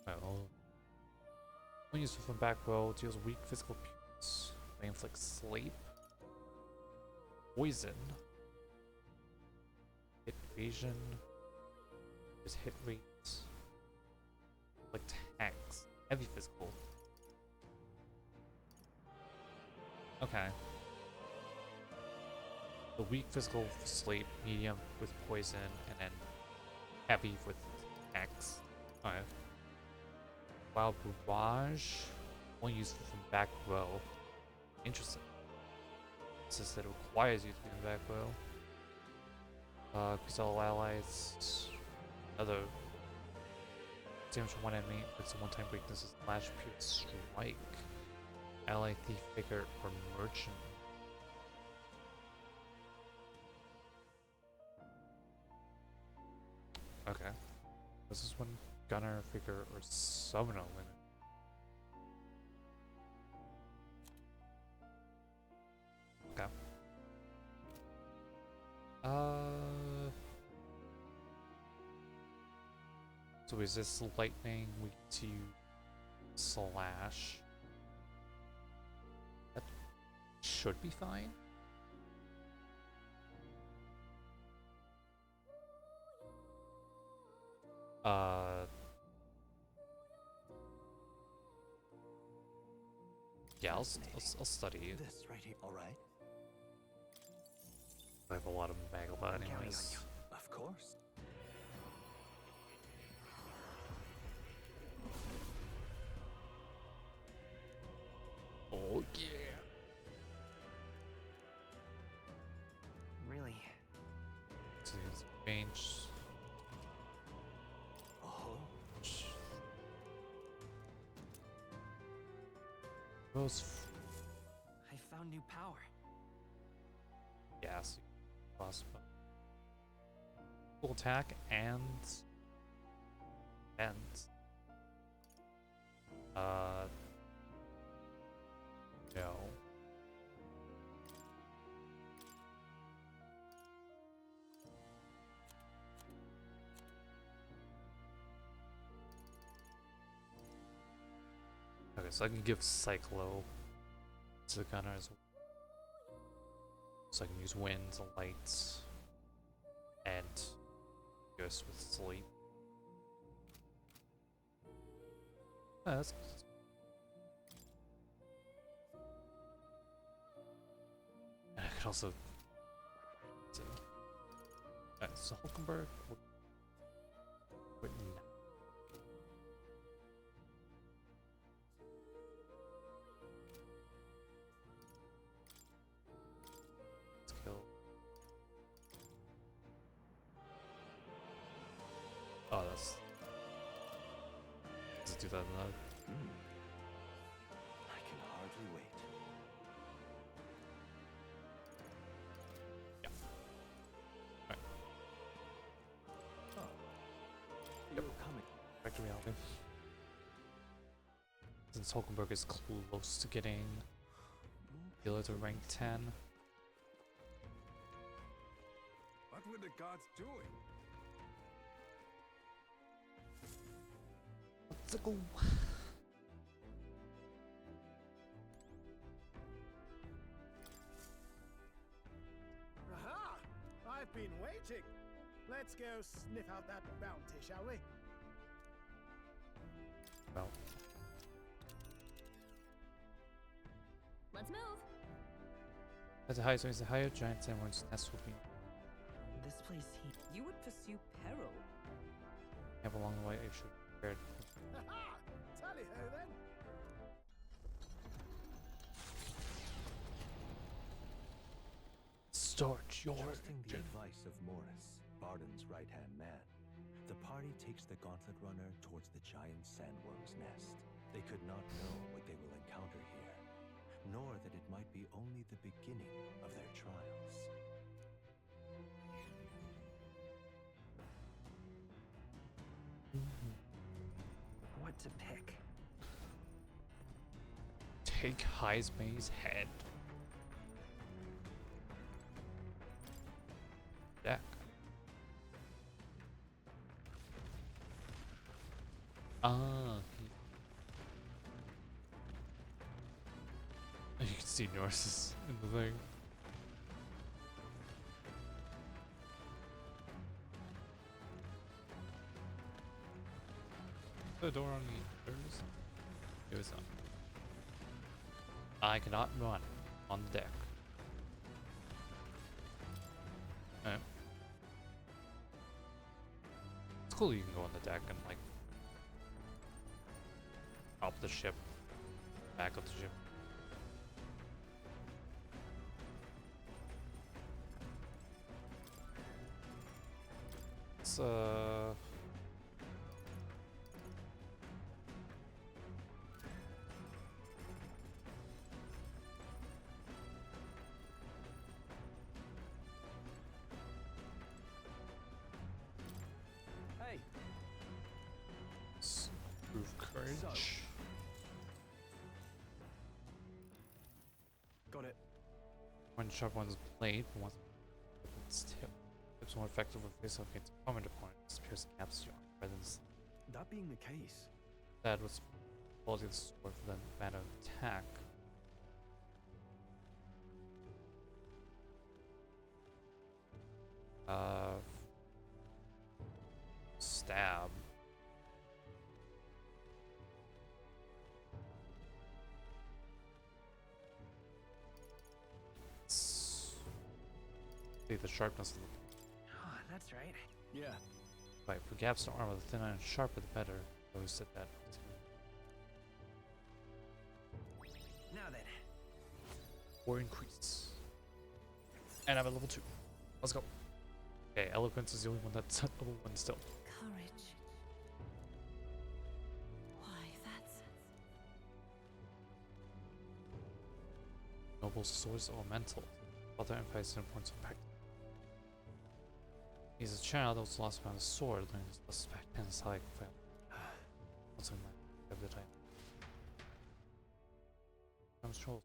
Well, when used from back row, deals weak physical appearance. They inflict sleep, poison, hit evasion, his hit rate, like tax, heavy physical. Okay. The weak physical sleep, medium with poison, and then heavy with tax. Alright. Wild Barrage, only used from back row. Interesting. It says that it requires you to be in the back row. Because all allies, another damage from one enemy, it's a one-time weakness is Flash Pure Strike. Ally, Thief, Figure, or Merchant. Okay. This is one Gunner, Figure, or Summoner limit. Okay. So is this lightning weak to slash? That should be fine. Yeah, I'll study it. This right here, all right? I have a lot of Magma anyways. Of course. Oh yeah. range. Oh, Those I found new power. gas plus full attack and no. Okay, so I can give Cyclo to the gunner as well. So I can use winds and lights and ghost with sleep. Oh, that's and I could also see. So Hulkenberg would not. Let's kill. Oh, that's. Let's do that another. I can hardly wait. Yep. You're coming. Back to reality. Since Hulkenberg is close to getting healer to rank 10. What were the gods doing? Let's go. Aha! I've been waiting. Let's go sniff out that bounty, shall we? Well, Let's move. as a high, so a higher giant sandworm's nest will be This place You would pursue peril? have along the way. I should be prepared. Aha! Tally ho then. Start your Trusting the advice of Morris, Barden's right-hand man, the party takes the Gauntlet Runner towards the giant sandworm's nest. They could not know what they will encounter here, nor that it might be only the beginning of their trials. what to pick. Take Heismay's head. Deck. Ah. You can see Norse's in the thing. The door on the others. It was on. I cannot run on the deck. Alright. It's cool you can go on the deck and like up the ship, back up the ship. It's Hey, prove courage. got it. One sharp one's blade, but one's its tip. It's more effective with face off against common opponents. Pierce caps your presence. That being the case, That was quality of the sword for the amount of attack. Stab. See the sharpness of the Oh, that's right. yeah. fight. For gaps to armor, the thin iron sharper the better. I always said that. Now then. Or increase. And I'm at level 2. Let's go. Okay, eloquence is the only one that's level 1 still. Courage. Why, that's... Noble swords elemental. Other empires and points of practice. He's a child that was lost by the sword, learning his suspect and his high fail. Also, my every time. Comes trolls.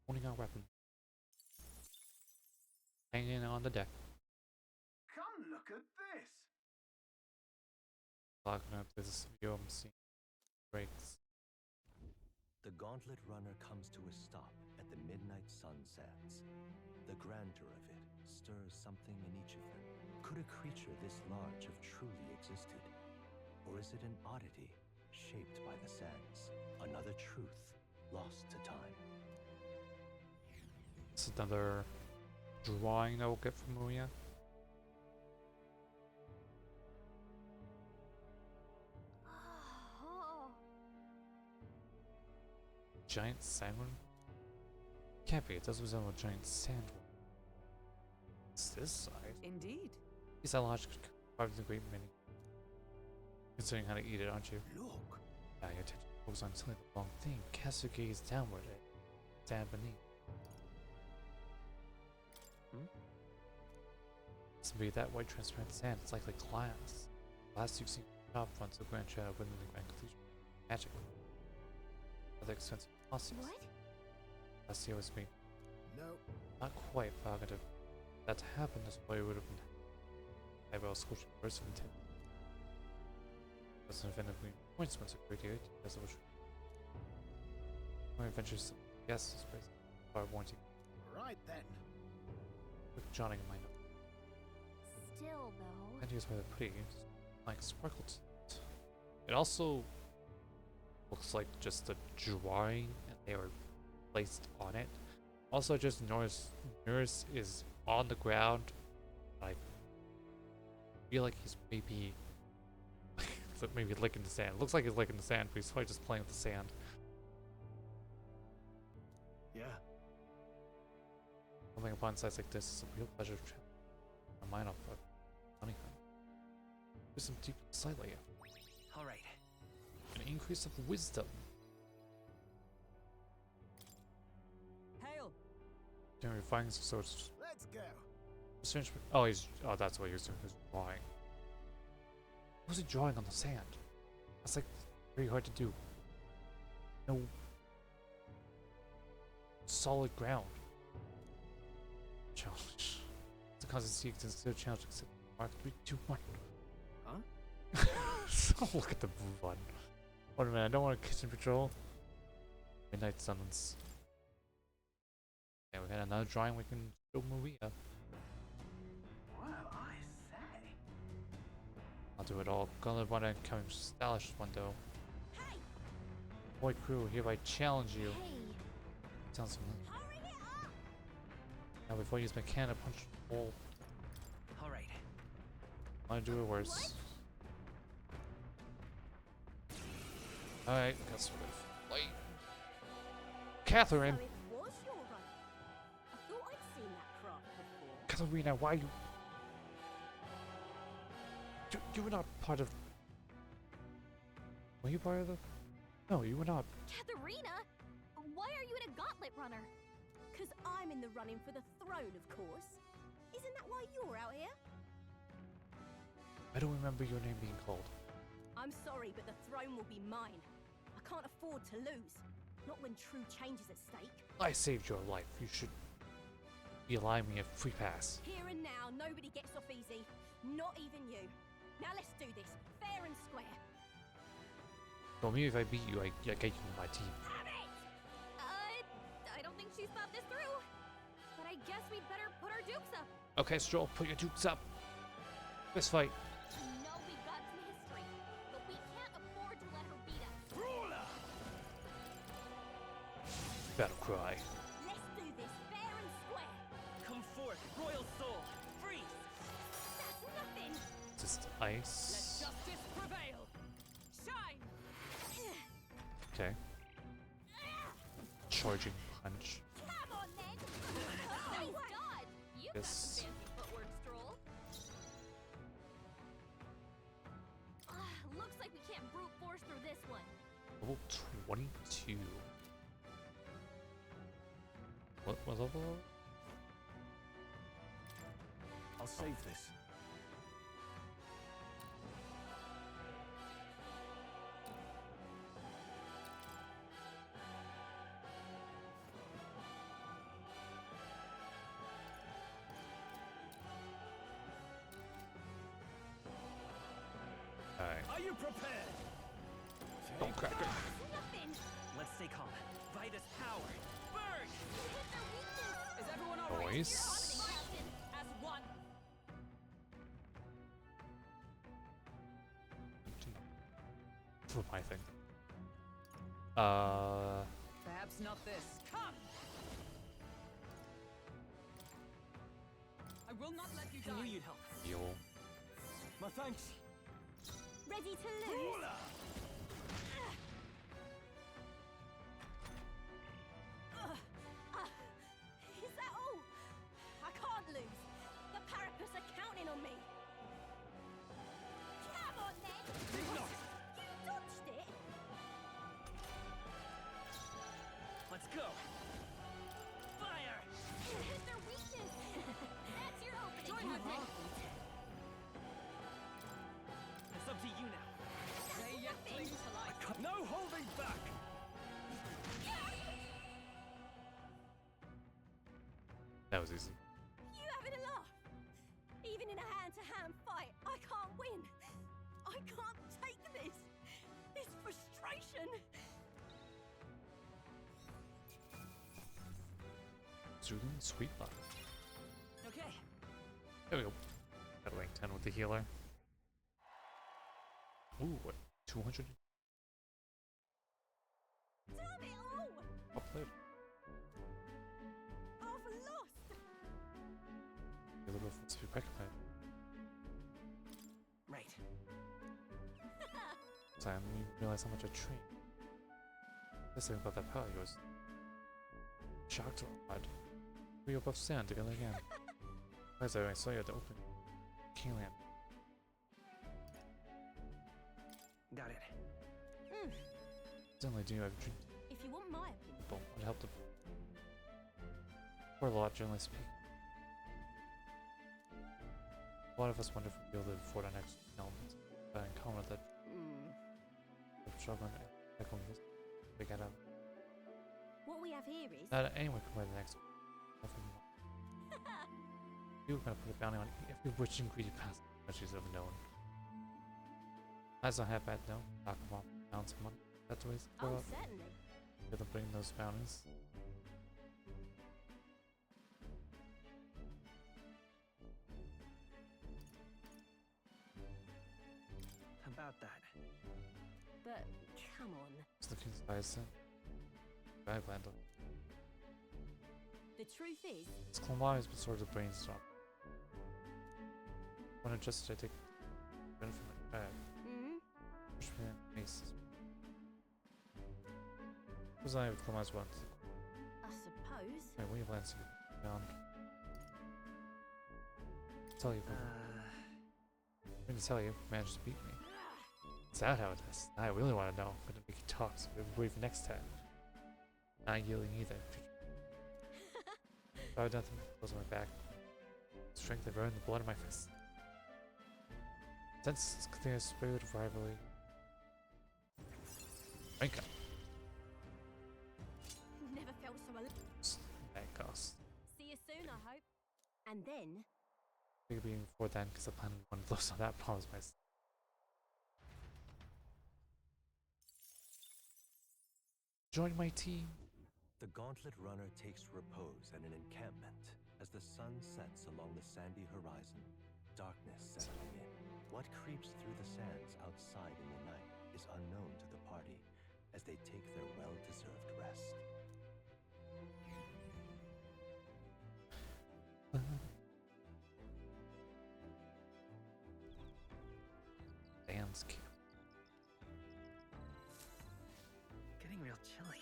Holding our weapon. Hanging on the deck. Come look at this! Locking up this video I'm seeing breaks. The gauntlet runner comes to a stop at the midnight sun sands. The grandeur of it stirs something in each of them. Could a creature this large have truly existed? Or is it an oddity shaped by the sands? Another truth lost to time. It's another drawing that we'll get from Maria. Giant sandworm? Can't be, it does resemble a giant sandworm. It's this size. Indeed. Is that large? Probably a great many. Considering how to eat it, aren't you? Look. Yeah, your attention focuses on telling the wrong thing. Cast your gaze downward at stand beneath. It's be that white transparent sand, it's likely glass. Glass you've seen top fronts of grand shadow within the grand conclusion. Magic. Other expensive fossils. What? Last year was me. No. Not quite, but if that happened, this way would have been eyebrow scorching burst of intent. As an event of green points once a great idea, as it was my adventures yes this place far warranty. Right then. Quick jotting in my note. Still, though. And here's where they're pretty like sparkle to it. It also looks like just a drawing and they were placed on it. Also just Nurse is on the ground. I feel like he's maybe licking the sand. Looks like he's licking the sand, but he's probably just playing with the sand. Yeah. Coming upon sites like this is a real pleasure to my mind off of money hunt. Do some deep slightly. Alright. An increase of wisdom. Hail! Can refine some sorts. Let's go. Oh, that's what he was doing. He was drawing. What was he drawing on the sand? That's like very hard to do. No solid ground. Challenge. It's a constant seek to consider challenge except mark 3, 2, 1. Huh? So look at the move on. Wait a minute, I don't want a kitchen patrol. Midnight summons. Yeah, we got another drawing we can show Maria. Well, I say. I'll do it all. Gonna want to come stylish one though. Hey! Boy crew, hereby challenge you. Hey! Sounds familiar. Hurry it up! Now before you use my cannon, punch the hole. Alright. I want to do it worse. What? Alright, guess what? Light. Catherine! So it was your run. I thought I'd seen that craft before. Katharina, why you... You were not part of... Were you part of the... No, you were not. Katharina? Why are you in a gauntlet runner? Because I'm in the running for the throne, of course. Isn't that why you're out here? I don't remember your name being called. I'm sorry, but the throne will be mine. I can't afford to lose. Not when true change is at stake. I saved your life. You should be allowing me a free pass. Here and now, nobody gets off easy. Not even you. Now let's do this, fair and square. Well, maybe if I beat you, I get you in my team. Damn it! I don't think she's thought this through. But I guess we'd better put our dukes up. Okay, Stroll, put your dukes up. Fist fight. I know we've got some history, but we can't afford to let her beat us. Battle cry. Let's do this fair and square. Come forth, royal soul! Freeze! That's nothing. Just Let ice. justice prevail! Shine! Okay. Charging punch. Come on then! Nice dodge! You've got Yes. some fancy footwork, Stroll. Level 22. What level? I'll save this. Alright. Are you prepared? Don't crack it. Nothing! Let's stay calm. Vitus power. Burn! Hit their weakness! Is everyone alright? Boys. Captain, as one! For my thing. Perhaps not this. Come! I will not let you I knew die. you'd help. Yo. My thanks. Ready to lose? Is that all? I can't lose. The Parapus are counting on me. Come on then! Think not. You dodged it! Let's go. Fire! Hit their weakness! That's your opening! Join my team. It's up to you now. They yet cling to life. No holding back. That was easy. You having a laugh? Even in a hand-to-hand fight, I can't win. I can't take this. This frustration. Soothing sweet luck. Okay. There we go. Got rank 10 with the healer. Ooh, what? 200? Damn it all! I'll play it. I've lost. A little bit of speed back play. Right. So I didn't even realize how much I trained. This thing about that power, he was shocked or odd. We above sand together again. As I saw you at the open Keyland. Got it. Certainly do have a dream. If you want my opinion, People would help them. Or a lot, generally speaking. A lot of us wonder if we'll be able to afford our next elements. But in common with that, struggling and echoing this, we got out. what we have here is... Not anyone can play the next one. Nothing more. You were gonna put a bounty on every rich ingredient past countries ever known. That's not half bad, no. Knock them off, bounce some money. That's the way to go Oh, up. certainly. Get them bring those bounties. About that. But, come on. Just looking at the I've landed. The truth is... It's Clombi's but sort of brainstorm. When adjusted, I take benefit from my bag. Push me in aces. Who's I with Clombi's once? I suppose. Wait, when you land down. Tell you, I'm going to tell you, managed to beat me. Is that how it is? I really want to know. I'm going to make you talk so we brave next time. Not yielding either. If I had nothing close on my back. Strength I've earned the blood of my fists. Sense its clear spirit of rivalry. Rank up. Never felt so alive. That cost. See you soon, I hope. And then... Figure being before then, because I plan on one close on that promise myself. Join my team. The Gauntlet Runner takes repose at an encampment as the sun sets along the sandy horizon, darkness settling in. What creeps through the sands outside in the night is unknown to the party as they take their well-deserved rest. Dan's camp. Getting real chilly.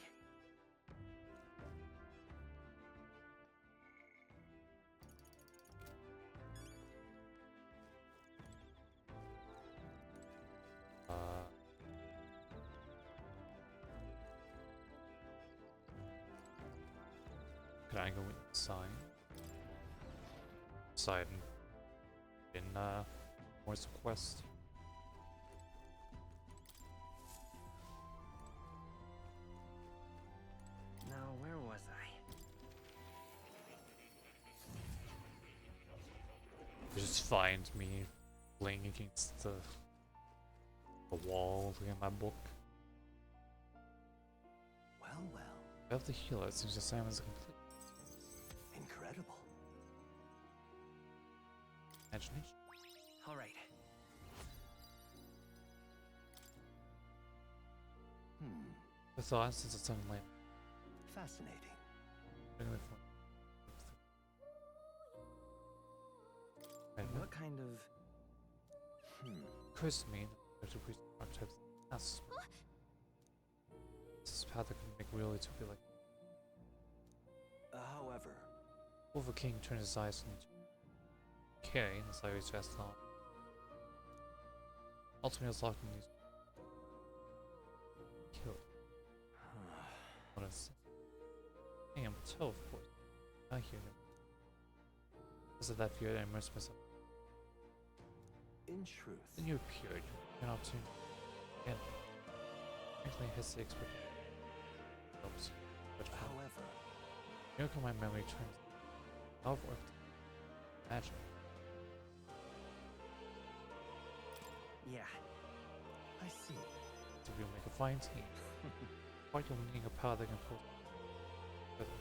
trying to go inside. Inside in Morse Quest. Now, where was I? You just find me laying against the wall looking at my book. Well, well. I have the healer, it seems the assignment is complete. Incredible. Imagination. All right. The thought since it's unlit. Fascinating. What kind of... Occurs to me that the archetypes as this is path that can make really to be like. However, Wolver King turned his eyes on Kay and the Cyrus fast on. Ultimately, was locked in these. Killed. What is it? I am so of course. I hear him. Is it that fear that I immersed myself? in truth, Then you appeared. An opportunity. Again. Frankly, I hesitate to helps. But however, miracle my memory turns out of work. Imagine. Yeah. I see. To be make a fine team. Quite you needing a power that can pull together.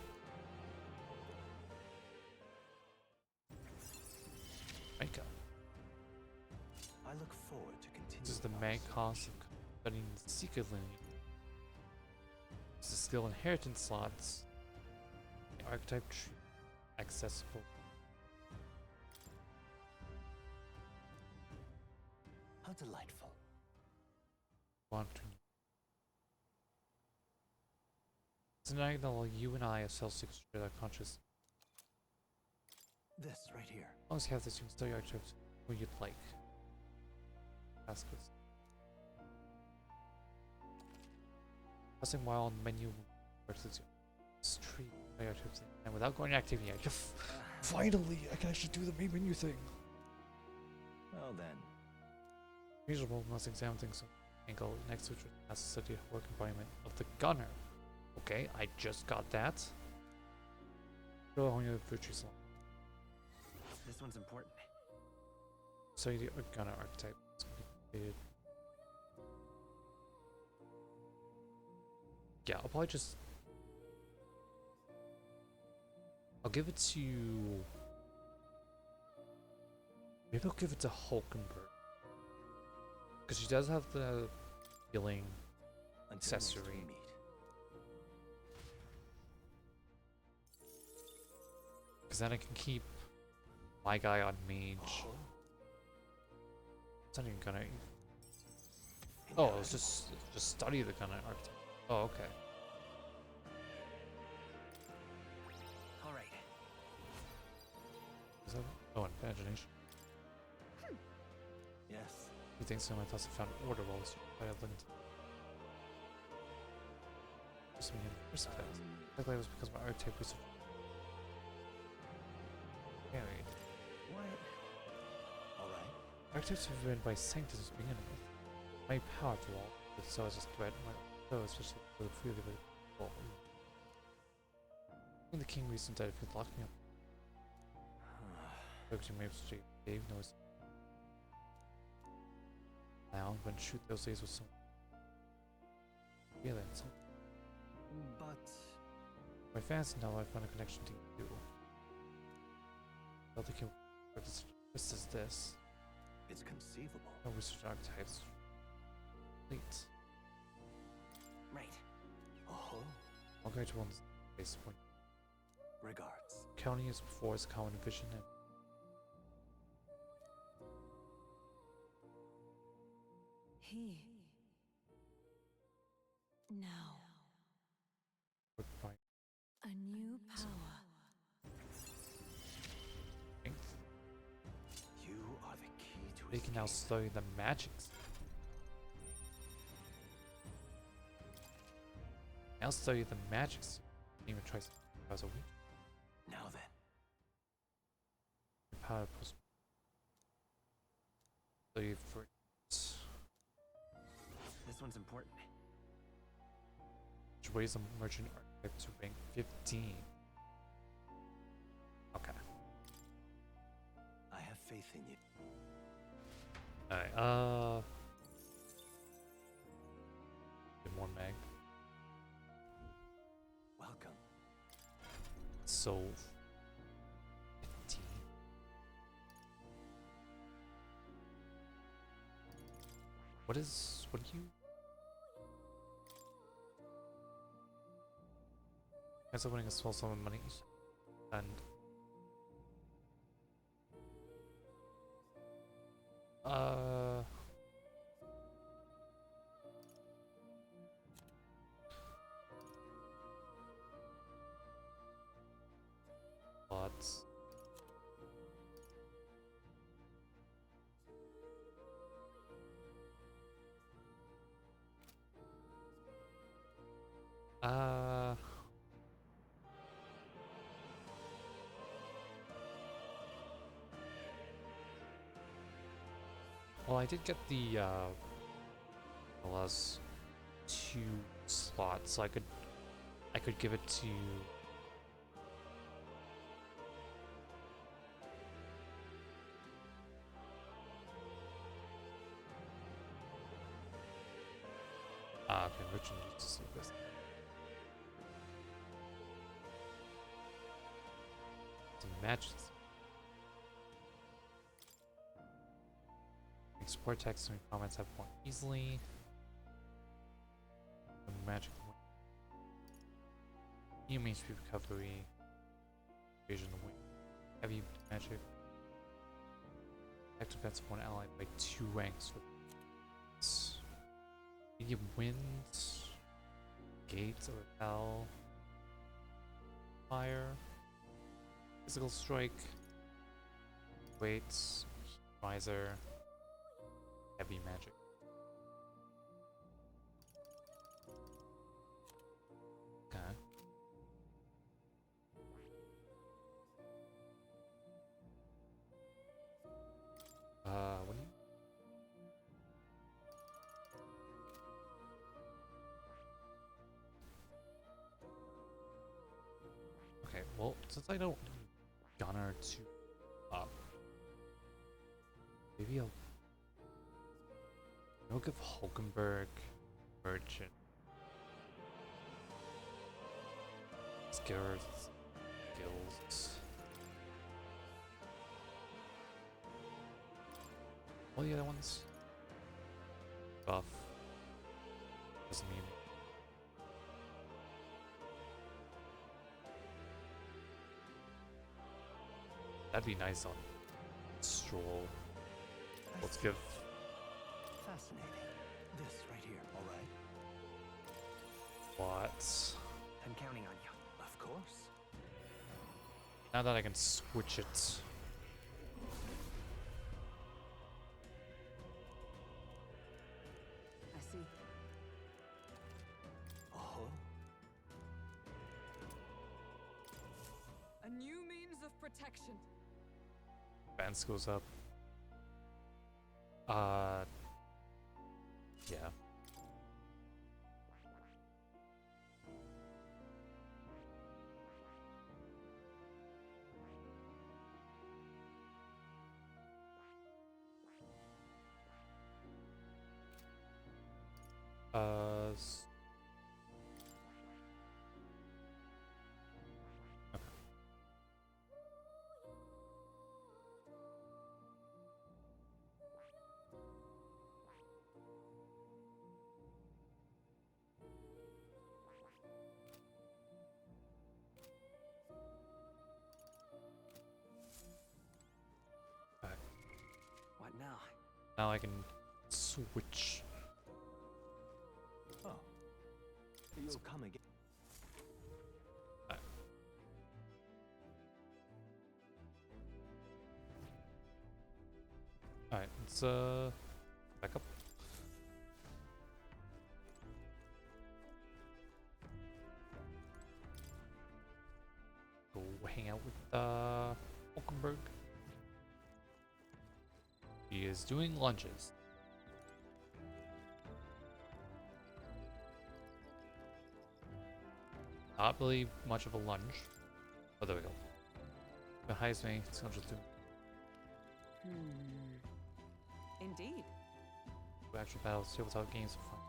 Make up. I look forward to continuing. This is the main concept of studying the secret lineage. It's the skill inheritance slots. The archetype tree. Accessible. How delightful. Wandering. Tonight, you and I ourselves secret our conscious. This right here. As long as you have this, you can study archetypes who you'd like. Ask us. Passing while on the menu versus street archetypes, and without going active yet. Finally, I can actually do the main menu thing. Well then. Reasonable must examine things angle next to as a study work environment of the gunner. Okay, I just got that. Go on your virtues. This one's important. So the gunner archetype is completed. Yeah, I'll probably just. I'll give it to. Maybe I'll give it to Hulkenberg. Because she does have the healing accessory. Because then I can keep my guy on mage. It's not even gonna. Oh, it's just study the gunner archetype. Oh, okay. All right. Is that? Oh, imagination. Yes. You think so? My thoughts have found order while I have looked. Just me in the first class. Likely it was because my archetype research. Carried. What? Alright. Archetypes have been by sanctums to begin with. My powerful all, but so as a threat, my foe, especially for the freely by the when the king recently died, if you lock me up. Spoke to Maple Street, Dave knows. Now, I'm going to shoot those days with some. Yeah, that's all. But My fans now I found a connection to you. I don't think you this is this. it's conceivable. No research archetypes. Complete. Right. Oh, I'll go to one's base point. regards. Counting is before its common vision and He. Now. goodbye. A new power. Strength. You are the key to They can now study the magics. Now study the magics. Even twice a week. Now then. Power plus 3 for This one's important. which raise a merchant archetype to rank 15. Okay. I have faith in you. Alright, get more mag. Welcome. So 15. What do you guys are winning a small sum of money and lots. Well, I did get the last 2 slots, so I could give it to okay, merchant needs to see this. Some matches. Export text and comments have more easily. The magic new main speed recovery. Evasion win. Heavy magic. Act defense of one ally by 2 ranks for medium winds. Gates or repel. Fire. Physical strike. Weights. Riser. Heavy magic. Okay. What do you? Okay, well, since I don't gunner to up, maybe I'll give Hulkenberg Merchant Skills. All the other ones buff doesn't mean that'd be nice on Stroll. Let's give Fascinating. This right here, all right? what? I'm counting on you. Of course. Now that I can switch it. I see. Oh. A new means of protection. Balance goes up. Yeah. What now? Now I can switch. Oh. You'll come again. Alright, let's back up. Go hang hang out with Hulkenberg. He is doing lunges. Not really much of a lunge. Oh, there we go. The highest rank, 602. Indeed. Actual battles, tabletop games are fun.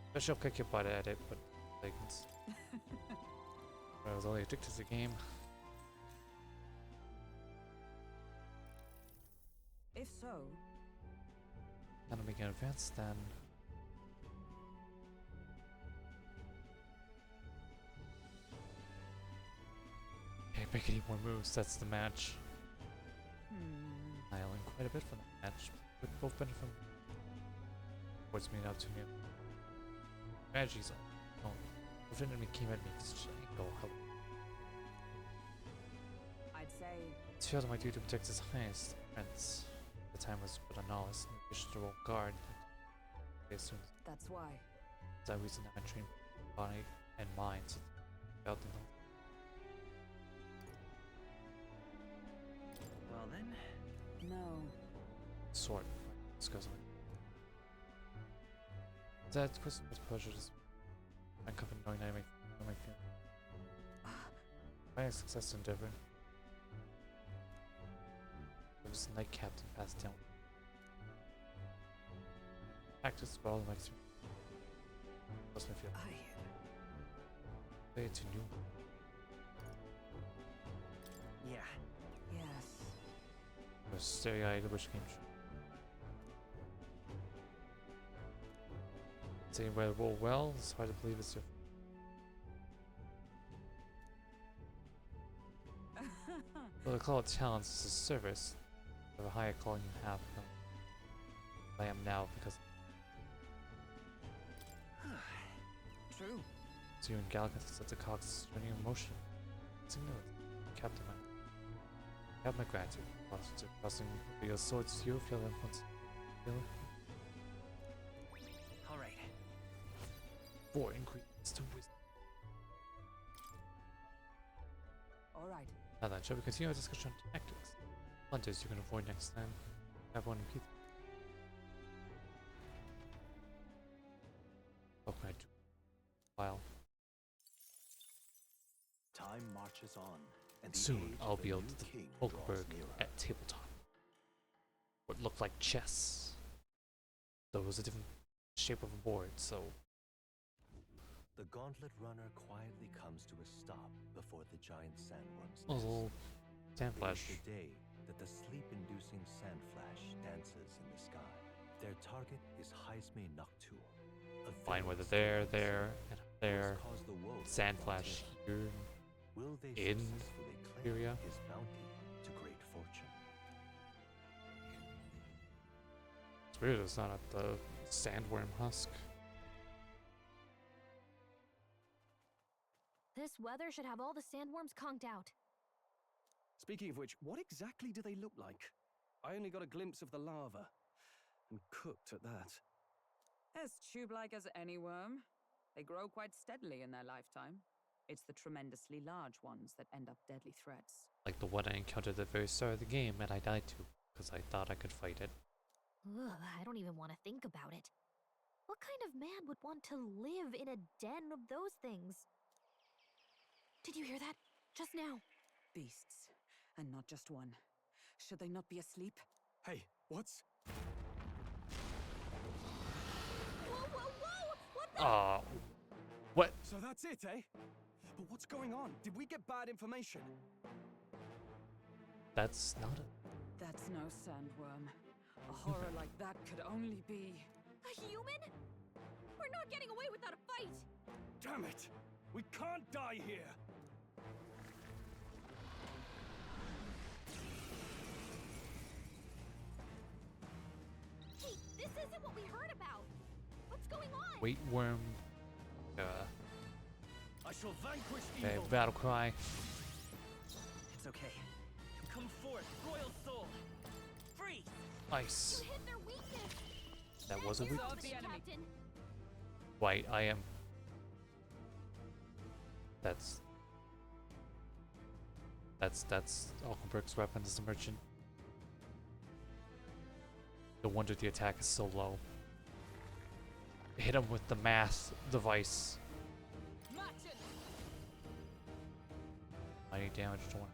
Especially I'll kick your butt at it, but like I was only addicted to the game. If so, Gonna make an advance then. Okay, make any more moves, that's the match. I learned quite a bit from the match. We both benefit from what's made out to me. Strategies on. If an enemy came at me, just go help. I'd say It's felt my duty to protect his highest friends. The time was but a novice, and we should roll guard. As soon that's why. as I reason I train body and mind to felt the Well then. No. sword. Discuss it. That question was prejudice. I'm confident knowing that I make feel. My success and different. It was Knight Captain passed down. Practice for all my experience. What's my feel? Play it to new. Yeah. Yes. It was stereo-eyed which game show. Saying where roll well, it's hard to believe it's your. Well, they call it talents as a service. Of a higher calling you have. I am now because. True. So you and Gallican set the cogs turning in motion. Signal it. Captain, I have my gratitude. Crossing your swords, you feel influence. Feel it? All right. 4 ingredients to wisdom. All right. Now then, shall we continue our discussion on tactics? Hunters you can avoid next time. Have one repeat. Okay, while. Time marches on, and the Soon age I'll of be a able new to king Hulkenberg draws nearer. at tabletop. What looked like chess. Though it was a different shape of a board, so. The gauntlet runner quietly comes to a stop before the giant sandworm's A little sand It flash. is the day that the sleep-inducing sand flash dances in the sky. Their target is Heisme Noctua. Find whether there, and there. Sand flash here. Will they In successfully claim area. his bounty to great fortune? It's weird it's not at the sandworm husk. This weather should have all the sandworms conked out. Speaking of which, what exactly do they look like? I only got a glimpse of the lava. And cooked at that. As tube-like as any worm. They grow quite steadily in their lifetime. It's the tremendously large ones that end up deadly threats. Like the one I encountered at the very start of the game and I died to, because I thought I could fight it. Ugh, I don't even want to think about it. What kind of man would want to live in a den of those things? Did you hear that? Just now. Beasts. And not just one. Should they not be asleep? Hey, what's... Whoa, whoa, whoa! What the? What? So that's it, eh? But what's going on? Did we get bad information? That's not a. That's no sandworm. A horror like that could only be... A human? We're not getting away without a fight! Damn it! We can't die here! Hey, this isn't what we heard about! What's going on? Weight worm. I shall vanquish Okay, evil. battle cry. It's okay. Come forth, royal soul. Freeze! Ice. You hit their weakness! That was a That's weak. all, Captain. Wait, I am. That's Alkenberg's weapon as a merchant. No wonder the attack is so low. Hit him with the math device. Mighty damage to one.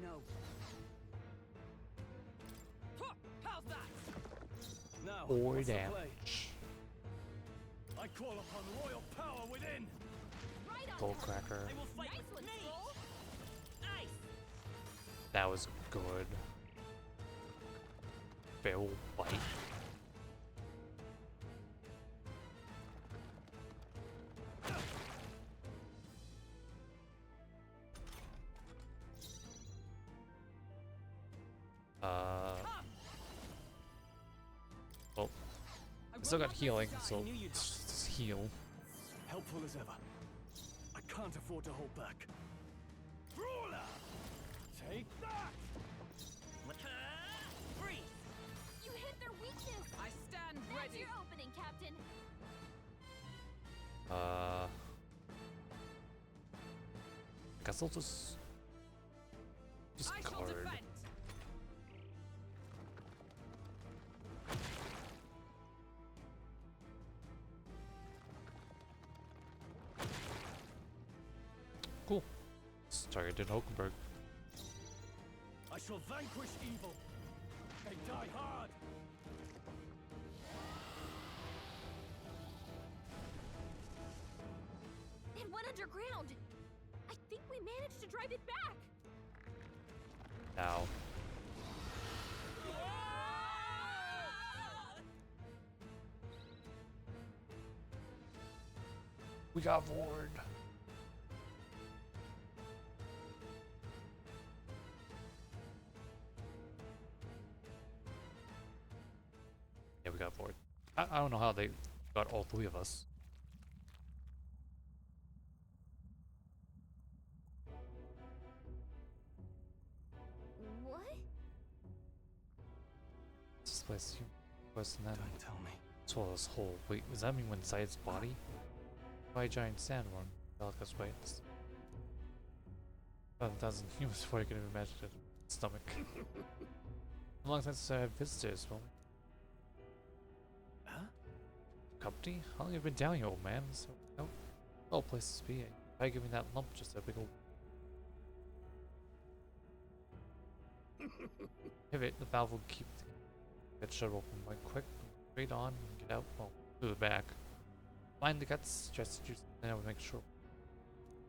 No. How's that? Now, Or what's the play? damage. I call upon royal power within. Bullcracker. Nice one, Troll. Nice. That was good. Bill White. Well, I still got healing, so just heal. Helpful as ever. I can't afford to hold back. Brawler! Take that! Freeze. You hit their weakness. I stand ready. That's your opening, Captain. Guess I'll just guard. Cool. Targeted Hulkenberg. I shall vanquish evil. They die hard. It went underground. I think we managed to drive it back. Now. We got Vord. Yeah, we got Vord. I don't know how they got all three of us. What? This place was then. Don't tell me. So this hole. Wait, does that mean when inside its body? By a giant sandworm. Delica's weights. 1,000 humans before you can even imagine it. Stomach. A long time since I had visitors, well. Huh? Company? How long have you been down here, old man? So, no places to be. Why give me that lump just a big old pivot, the valve will keep get shut open quite quick. Straight on and get out. Well, through the back. Find the guts, just juice, and I will make sure.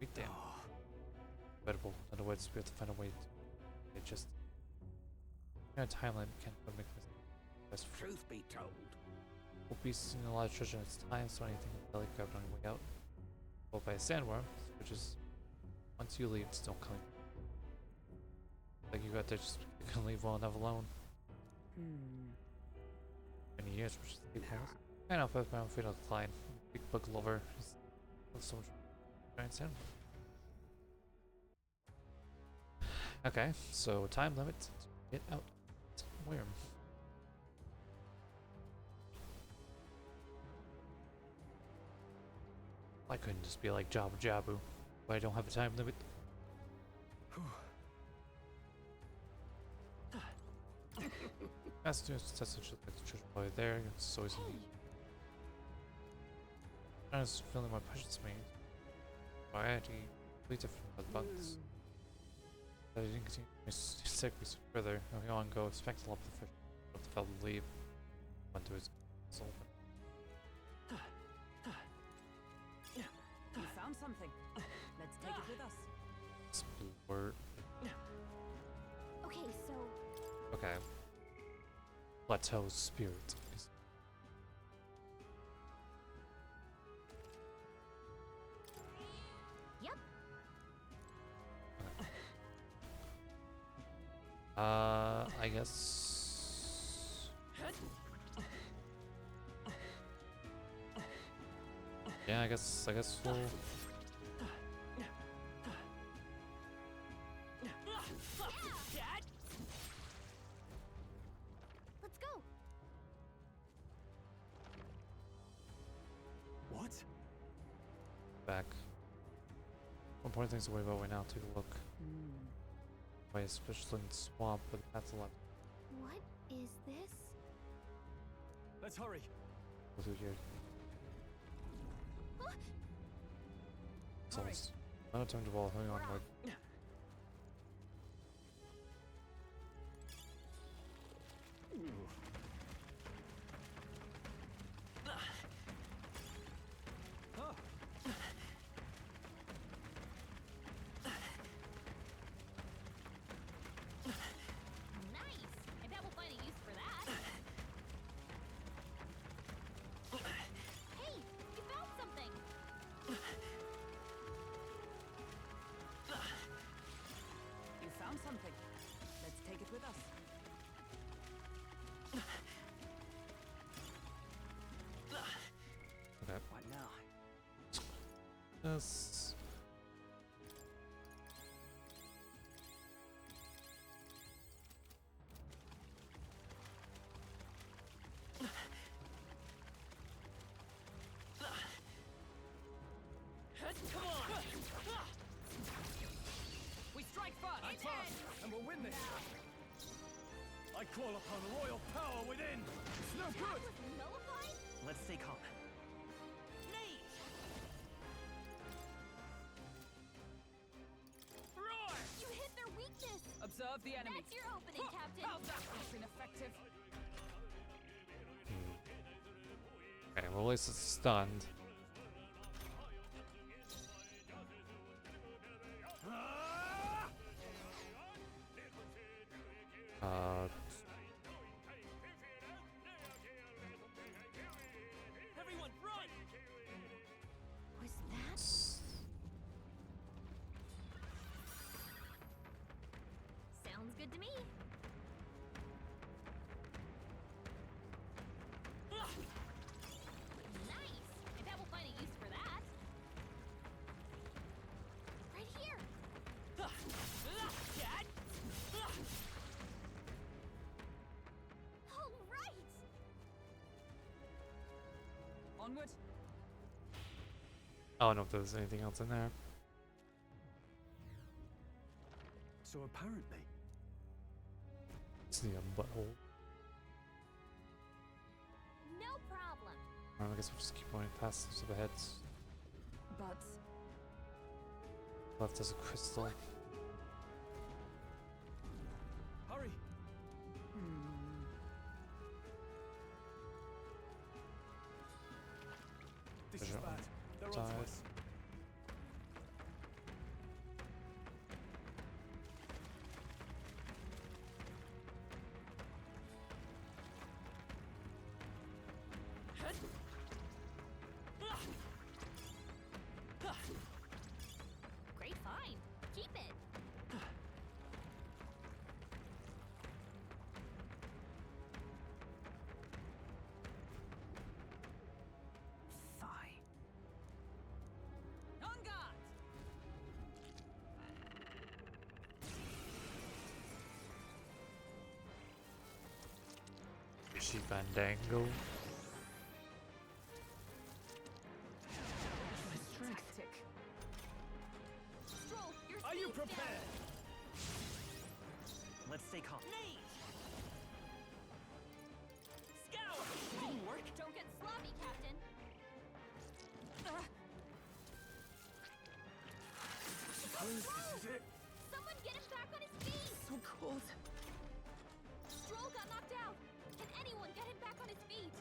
Right there. Incredible. Otherwise, we have to find a way to just. You know, Thailand can't make this. Best Truth be told. We'll be seeing a lot of treasure in its time, so anything with belly grabbed on your way out. Well, by a sandworm, which is once you leave, it's don't come. Like you got there, just you can leave well enough alone. Many years, which is the people. I know if I found fatal decline. Big bug lover. So much giant sandworm. Okay, so time limit. Get out. Worm. I couldn't just be like Jabu Jabu, but I don't have a time limit. That's just like the treasure probably there. It's always neat. I was feeling my precious me. Variety, completely different from the bugs. But I didn't continue my sick research further. Moving on, go expect a lot of the fish. Let the fellow leave. Went to his soul. You found something. Let's take it with us. Splurt. Okay, so Okay. Plateau spirit. yep. I guess. Yeah, I guess we'll. Let's go. What? back. One point things away about way now. Take a look. By a special swamp with the paths left. What is this? Let's hurry. Go through here. It's almost not a time to ball. Hang on, like. Nice! I bet we'll find a use for that. Hey, you found something! You found something. Let's take it with us. Okay. What now? Yes. Come on! We strike first! I'm fast, and we'll win this! I call upon royal power within! It's no good! Nullified? Let's stay calm. Roar! You hit their weakness! Observe the enemy. That's your opening, Captain! How's that? It's ineffective. Okay, well at least it's stunned. Everyone, run! Was that? Sounds good to me. Nice! I bet we'll find a use for that. Right here! All right! Onward. I don't know if there's anything else in there. So apparently, It's the butthole. No problem. I guess we'll just keep going past those heads. But Left as a crystal. hurry! This is There's bad. They're side. onto us. Great find. Keep it. fine. On guard. She Fandango. Tactic. Stroll, your Are you speed's down. prepared? Let's stay calm. Scour! Didn't work. Don't get sloppy, Captain. This is it. Someone get him back on his feet! So cold. Stroll got knocked out. Can anyone get him back on his feet?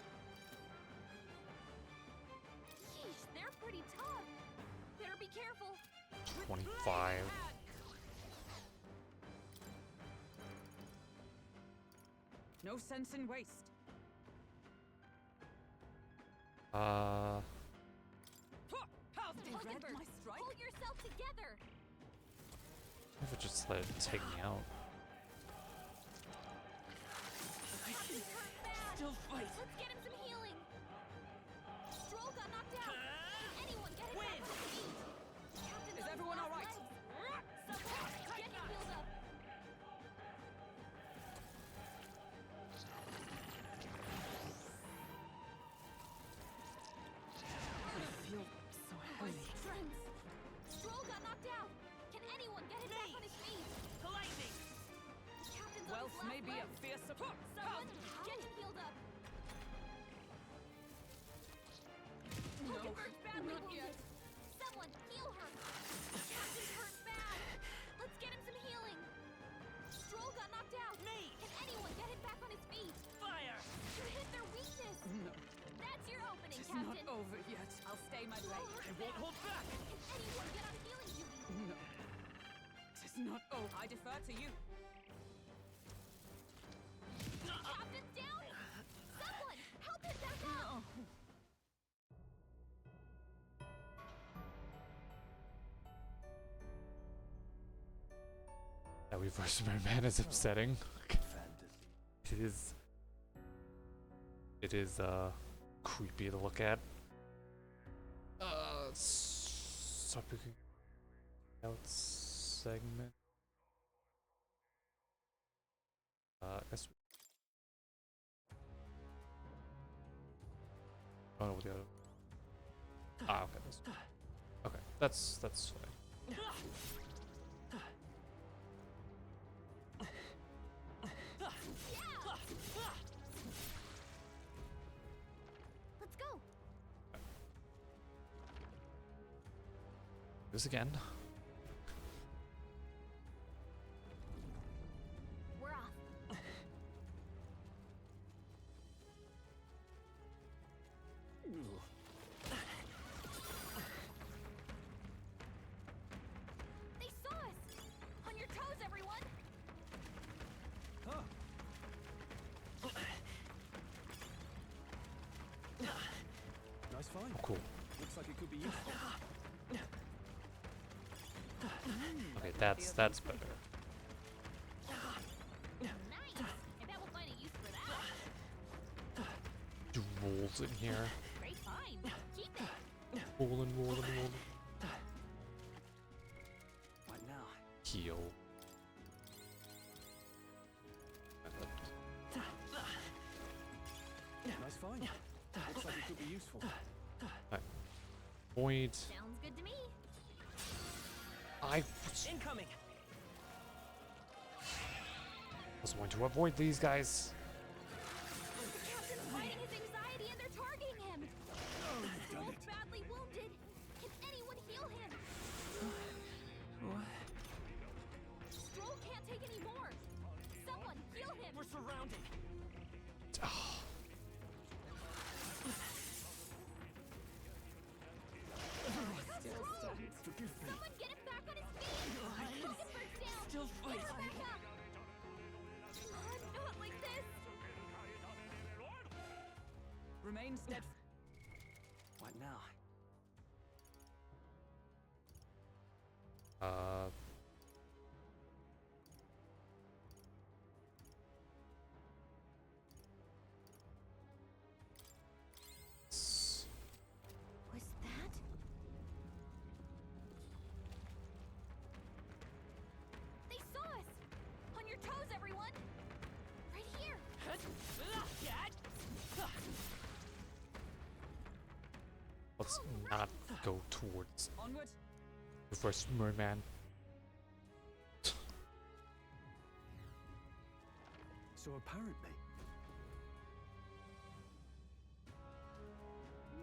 Yeesh, they're pretty tough. Better be careful. 25. No sense in waste. Hulkenberg, my strike? hold yourself together. If it just let it take me out. Captain's hurt bad. Still fight. Let's get him some healing. Stroll got knocked out. Can anyone get him back on his feet? Captain's Is on his everyone last all right? legs. Someone get him healed up. I feel so My heavy. strength Someone get him healed up. Hoganberg's badly wounded. Someone heal her. Captain's hurt bad. Let's get him some healing. Stroll got knocked out. Me! Can anyone get him back on his feet? Fire! You hit their weakness. No, That's your opening, it's Captain. not over yet. I'll stay my Stroll blade. hurt I won't bad. hold back! Can anyone get on healing duty? No, it's not over. I defer to you. Captain's down. Someone help him back up. That we versus Merman is upsetting. It is. It is creepy to look at. Stop looking out segment. I guess. Oh no, the other. Ah, okay, this. Okay, that's fine. Let's go. This again. We're off. They saw us. On your toes, everyone. Nice find. Oh, cool. Looks like it could be useful. Okay, that's better. Nice. I bet we'll find a use for that. Rolls in here. Great find. Keep it. Rolling. What now? Heal. Nice find. Looks like it could be useful. Void. Sounds good to me. I Incoming! was going to avoid these guys. The captain's fighting his anxiety and they're targeting him. Stroll's badly wounded. Can anyone heal him? Stroll can't take any more. Someone heal him. We're surrounded! Someone get him back on his feet. Hoganberg's down. Still Get fight. her back up. Not like this. Remain steadfast. What now? Was that? They saw us. On your toes, everyone. Right here. Let's not go towards Onward. the first merman. So apparently,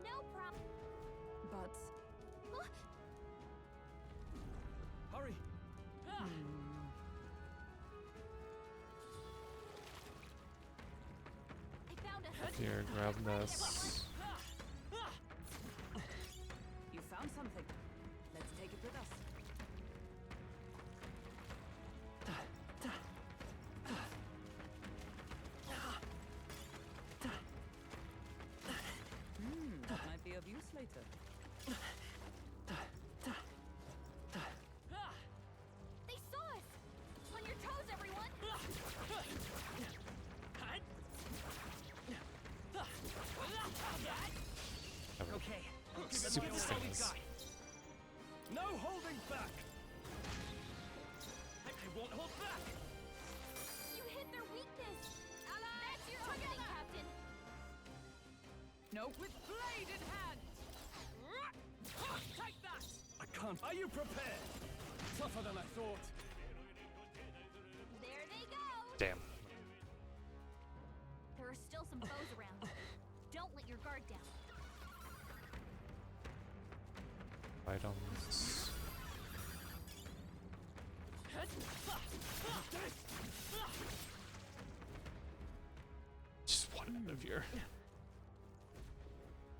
No problem. But hurry! I found us. Here, grab this. you found something. Let's take it with us. That might be of use later. They saw us. On your toes, everyone. Okay, let's Stupid get all these things. guys. No holding back! I won't hold back! You hit their weakness. That's your opening, Captain. No, with blade in hand. Take that! I can't. Are you prepared? Tougher than I thought. There they go. Damn. There are still some foes around. Don't let your guard down. Items. Just one out of here.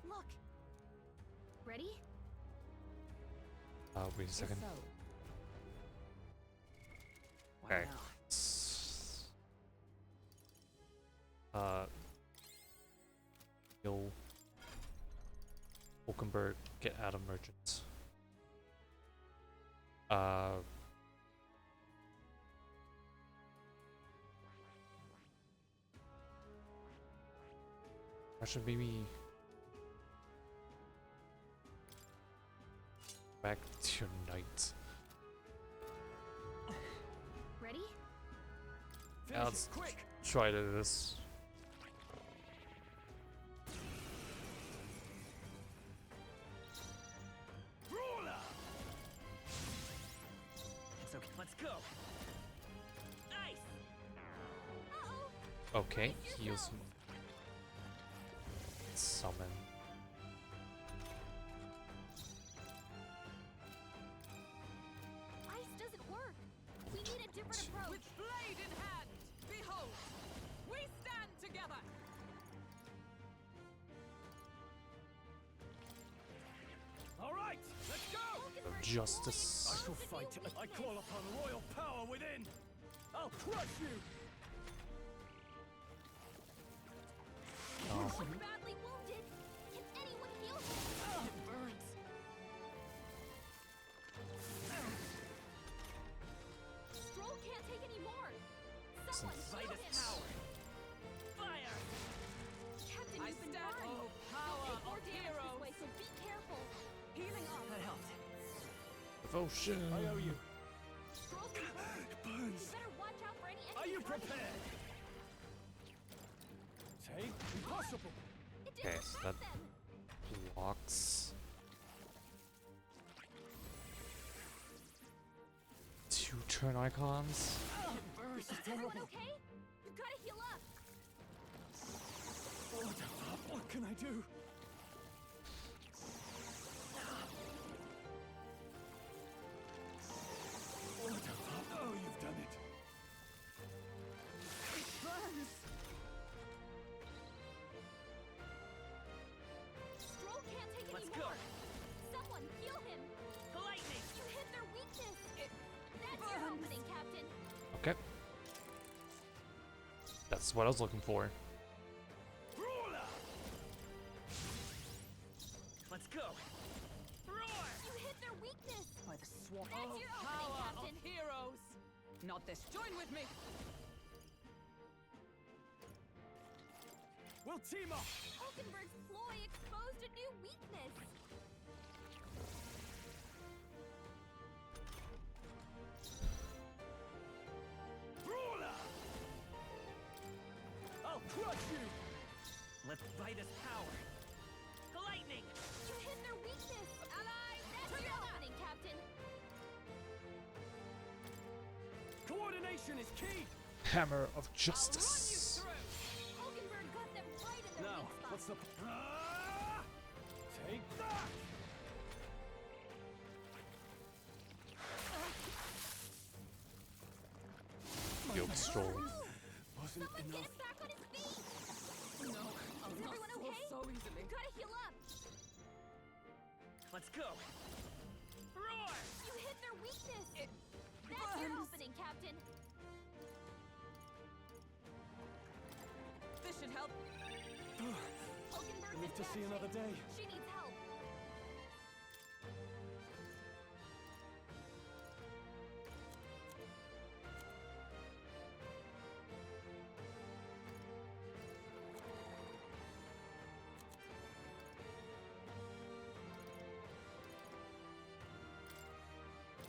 Look. Ready? Wait a second. Why Okay. not? Heal Hulkenberg, get Adam Merchant. I should maybe back to night. Ready? Yeah, let's try to do this. It's okay. Let's go. Nice. Uh-oh. Okay, heal some. Summon. Ice doesn't work. We need a different approach. With blade in hand, behold, we stand together. All right, let's go! Hulkenberg, Justice. I shall fight. I call upon royal power within. I'll crush you. Hulk badly wounded. Can anyone heal him? It burns. Stroll can't take any more. Someone heal him. Power. Fire. Captain, I you've been stand. burned. Oh, They'll power take more of damage heroes. this way, so be careful. Healing up. That helped. Devotion. I owe you. Stroll's been burned. Burns. You better watch out for any Are you enemies coming. prepared? Take impossible. It Okay, didn't so affect that them. blocks. Two turn icons. Is everyone okay? You gotta heal up. What can I do? Oh, you've done it. It burns. Stroll can't take Let's any go. more. Someone heal him. Lightning. You hit their weakness. That's your burns. opening, Captain. Okay. That's what I was looking for. Let's go. Roar. You hit their weakness. By the swamp. That's Oh, your opening, power Captain. of heroes. Not this. Join with me. We'll team up. Hulkenberg's ploy exposed a new weakness. I'll crush you. Let's fight his power. Lightning. You hit their weakness. Allies, that's your opening, Captain. Coordination is key. Hammer of Run you Justice. through. Hulkenberg got them right in their Now, weak spot. what's the... Take that! Yoke Stroll. Wasn't Someone get enough. him back on his feet. No, I'll Is not everyone fall okay? so easily. You gotta heal up. Let's go. Roar. You hit their weakness. It That's your burns. opening, Captain. This should help. Hulkenberg's Live in to bad see another shape. day. She needs help.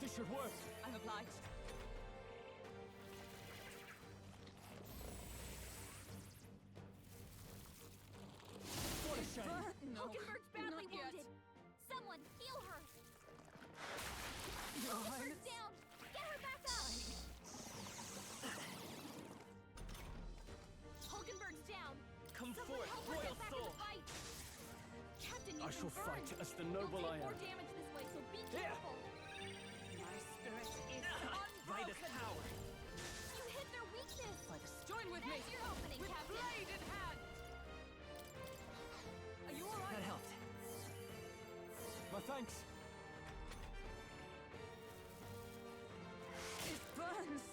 This should work. I'm obliged. What a shame. No, Hulkenberg's badly not yet. wounded. Someone heal her. Your Hulkenberg's Highness. down. Get her back up. Hulkenberg's down. forth, help her royal get back in soul! the fight. Captain, I you've shall been burned. fight as the You'll noble take I more am. damage this way, so be Here. careful. My spirit is Right as unbroken. power. You hit their weakness. By the join with me. That's your opening, With Captain. blade in hand. Are you all right? That helped. My thanks. It burns.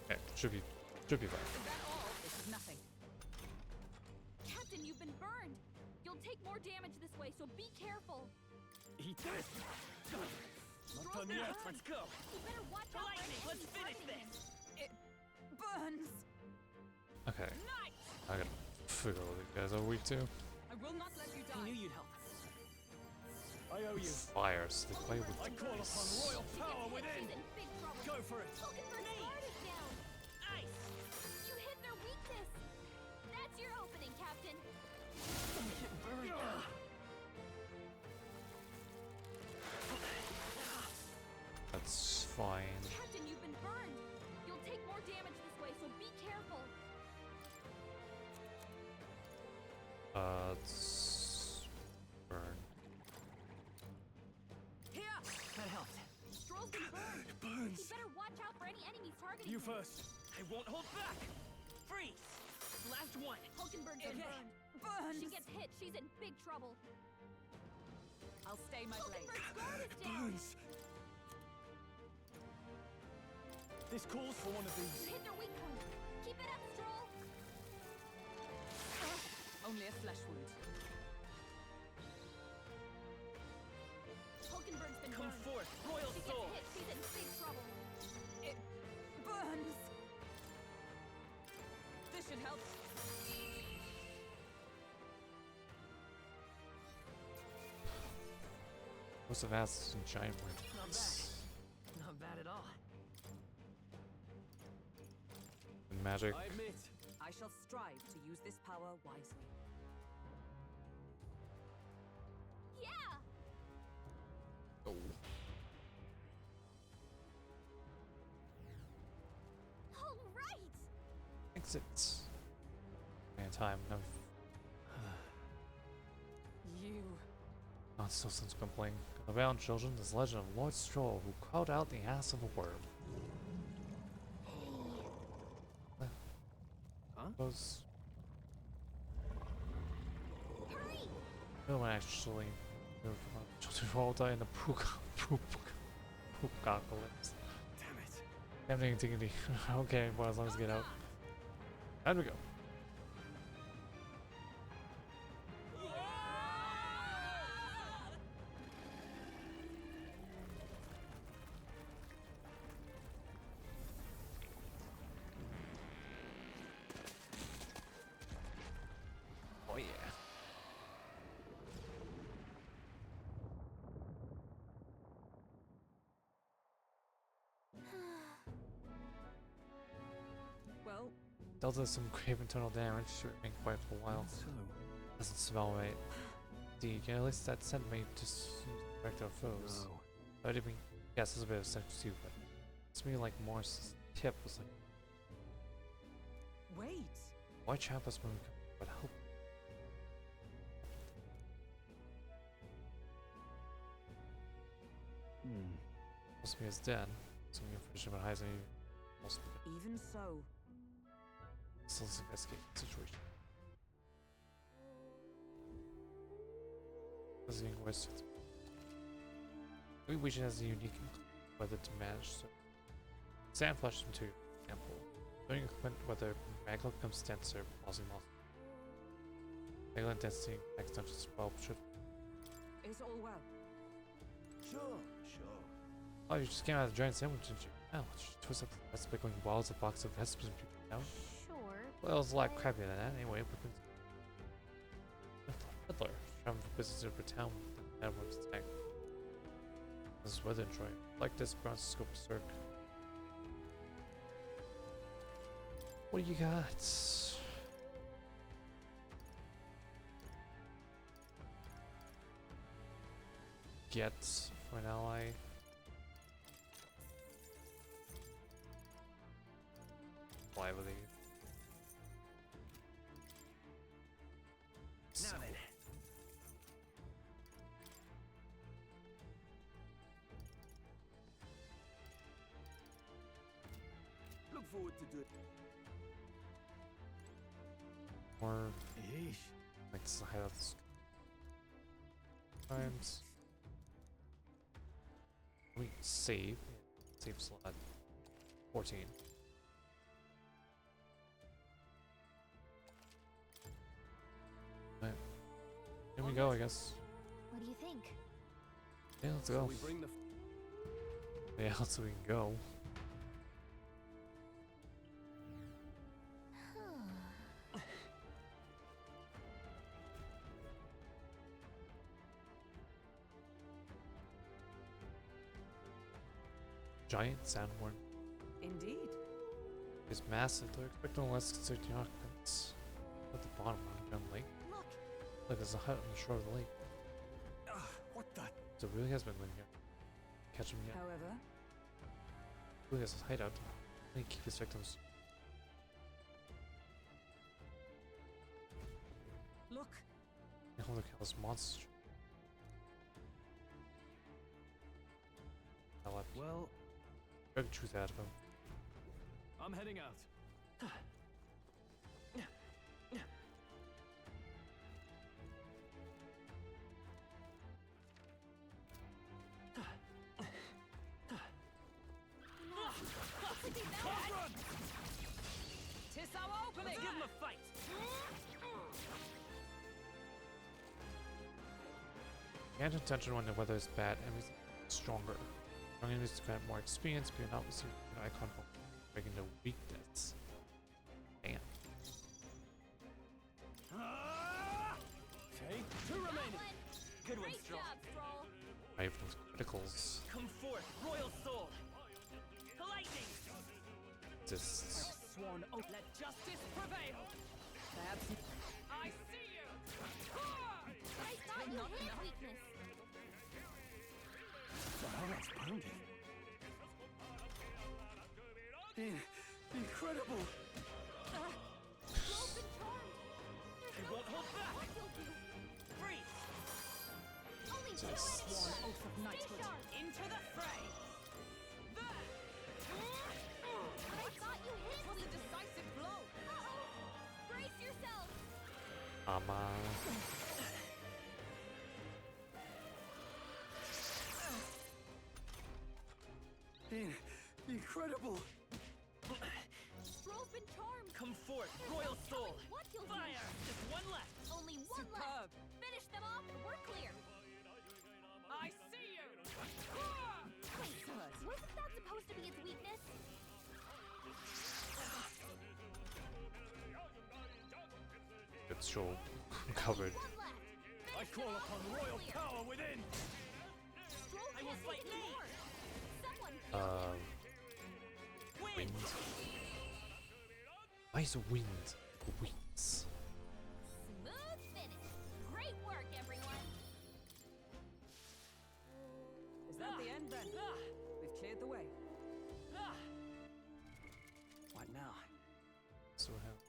Okay, should be fine. Is that all? This is nothing. Captain, you've been burned. You'll take more damage this way, so be careful. Eat this. Not Stroll's done been yet. burned. Let's go. You better watch out for Lightning, any let's enemies finish targeting this. him. It burns. Okay, Night. I gotta figure out what you guys are weak to. I will not let you die. I knew you'd help. I owe you. Fire, so they play with I call upon ice. royal She power gets hit, within. she's in big trouble. Go for it. Falkenberg's guard is down. Ice! You hit their weakness. That's your opening, Captain. That's fine. Captain, you've been burned. You'll take more damage this way, so be careful. Let's burn. Here. That helped. Stroll's been burned. It burns. You better watch out for any enemies targeting You him. first. I won't hold back! Freeze! Last one! Falkenberg's been Okay. burned. Burns. She gets hit. She's in big trouble. I'll stay my blade. Falkenberg's guard is down. Burns. This calls for one of You these. hit their weak point. Keep it up, Stroll. Only a flesh wound. Falkenberg's been Come burned. forth, royal She soul! gets hit. She's in big trouble. It burns. This should help. What's the vast and giant word? Not bad. Not bad at all. And magic. I admit. I shall strive to use this power wisely. Yeah. Oh. All right. Exit. Man, time. No. You. Not so since complaining. Around children, this legend of Lord Stroll who called out the ass of a worm. Huh? Those. Hurry. No one actually. Children all die in the poop-apocalypse. Damn it. Damn dignity. Okay, well, as long as we get out. How'd we go? Oh yeah. Well, Dealt us some grave internal damage to remain quiet for a while. So, Doesn't smell right. D, at least that sent me to direct our foes. no. I didn't even guess it's a bit of sense too, but it's me like Morse's tip was like, wait. why trap us when we could help? Most of me is dead. Some information about Heisen most of it. Even so, So let's investigate the situation. This is getting worse. We wish it has a unique weather to manage. So sand flushed into ample. Knowing whether magma becomes denser, causing loss. Magma density next to just 12 should. is all well. Sure, sure. Oh, you just came out of the giant sandwich, didn't you? Oh, just twist up the recipe going wild as a box of recipes and people down. Sure. Well, it was a lot crappier than that anyway. Hitler, traveling for business over town with the Edwards tank. This is weather enjoy. Like this ground scope circ. What do you got? Get for an ally. Fly with you. forward to doing. Or Eesh. like this hideouts times. We save. Save slot 14. Right. Here we go, I guess. What do you think? Yeah, let's So go. we bring the Yeah, so we can go. Giant sandworm Indeed. is massive. They're expecting less considered the occupants. At the bottom of the lake. Look, Look, there's a hut on the shore of the lake. what the? So it really has been going here. Catch him yet. However, Really has his hideout. They keep his victims. look. And look how this monster. I'll have Well, the truth out of him. I'm heading out. Tis our opening. Let's give him a fight. Can't attention when the weather is bad, enemies stronger. Strong enemies grant more experience, but you're not receiving an icon for breaking the weakness. Damn. Take two remaining. Good one, Great Stroll. job, Stroll. I have those criticals. Come forth, royal soul. Lightning. Just Sworn oath. Let justice prevail. Perhaps I see you. I thought you hid weakness. Wow, that's pounding. Incredible. Rope and charmed. You won't hold back. What you'll do. Freeze. Only two Just- enemies Sworn left. oath of Stay knighthood. sharp. Into the fray. But I thought you hid Was a weakness. decisive blow. Uh-oh. Brace yourself. Incredible. Rope and charmed. Come forth, There's royal no soul. telling what you'll Fire. do. Just one left. Only one Superb. left. Finish them off and we're clear. I see you. Wait, wasn't that supposed to be its weakness? it's so covered. One left. I Finish call them off upon and we're royal clear. power within. Stroll I will can't fight take me. anymore. Someone kill him. Wind. Why is wind winds? Smooth finish. Great work, everyone. Is that the end then? We've cleared the way. What now? So we have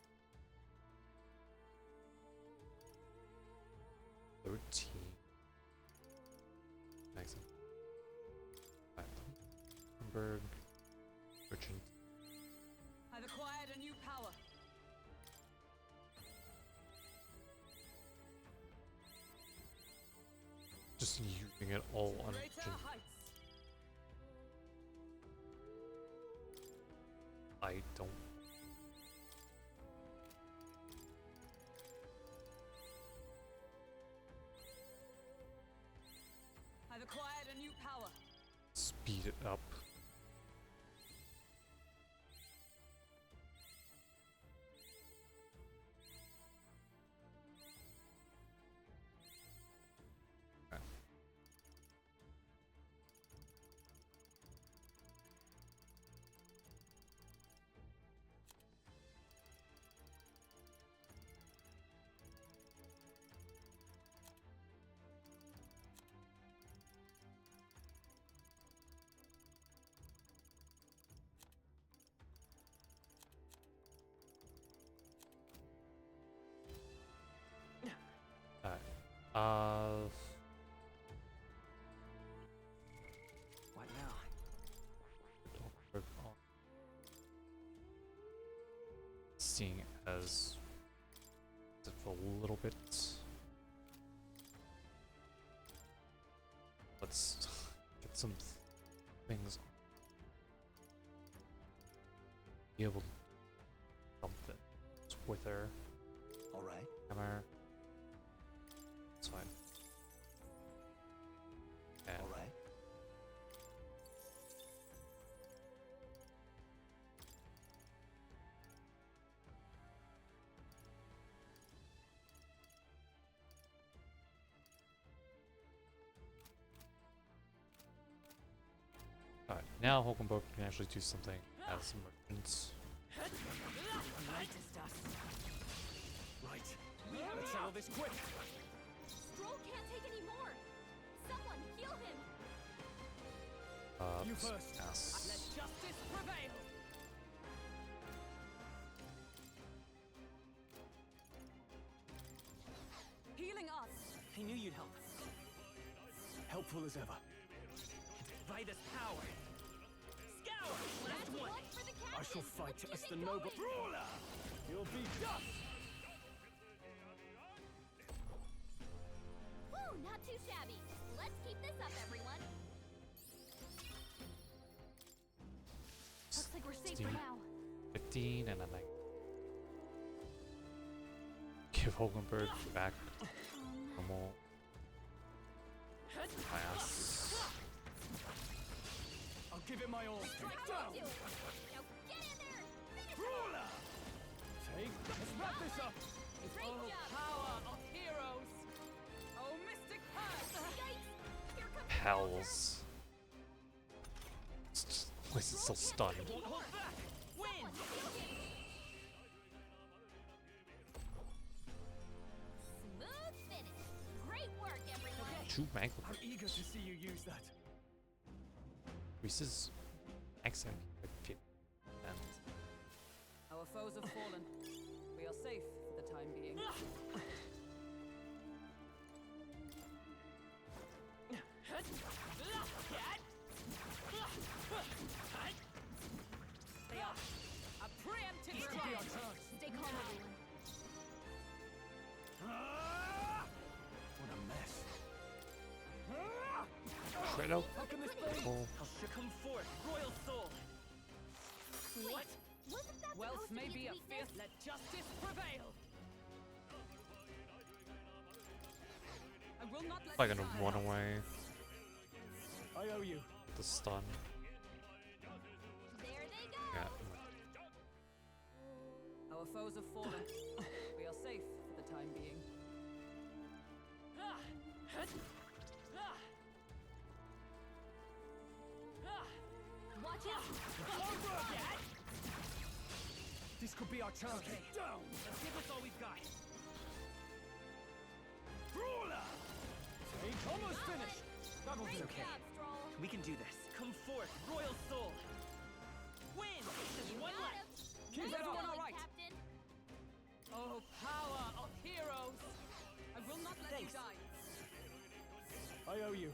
13. Excellent. Hamburg. Merchant. I've acquired a new power. Just using it all on Greater merchant. heights. I don't. I've acquired a new power. Speed it up. Okay. Alright. What now? Don't work on seeing as for a little bit. Let's get some things. Be able to something with her. All right. Hammer. It's fine. And All right. alright, now Hulkenberg can actually do something as merchants. Right. Let's settle this quick. Stroll can't take any more. Someone heal him. You first. Yes. Let justice prevail. Healing us. I knew you'd help. Helpful as ever. By this power. Scour! Last one! For the I shall captain. fight Let's as keep the it noble going. ruler. You'll be dust. Woo, not too shabby. Let's keep this up, everyone. Looks like we're safe 16, for now. 15, and then I give Hulkenberg back normal class. I'll give it my all. How Down. do you do it? Now get in there. Finish him. Ruler. Take. Let's wrap this up. Great Oh, job. power of heroes. Oh, mystic path. Yikes. Here comes Hells. It's just, at least it's still stunned. Won't hold back! Win! someone heal him. Smooth finish. Great work, everyone. True banquet. I'm eager to see you use that. Reese's accent. And Our foes have fallen. We are safe for the time being. They are a preemptive Could be strike. our chance. Stay calm, everyone. What a mess. Shredder. How can this be? Oh, I'll should come forth, royal soul! What? Wasn't that Wealth supposed to may be be his a weakness? fierce. Let justice prevail. I will not let probably you gonna die. run away. I owe you. The stun. There they go. Yeah. Our foes have fallen. We are safe for the time being. Watch out. This could be our chance. Okay. Down. Let's give us all we've got. Ruler. Take. Almost finished. That'll Great do. okay. job, Stroll. We can do this. Come forth, royal soul! Win! There's one Got left! him. Keep Nice that on. going, All right. Captain. Oh, power of heroes! I will not let Thanks. you die. I owe you.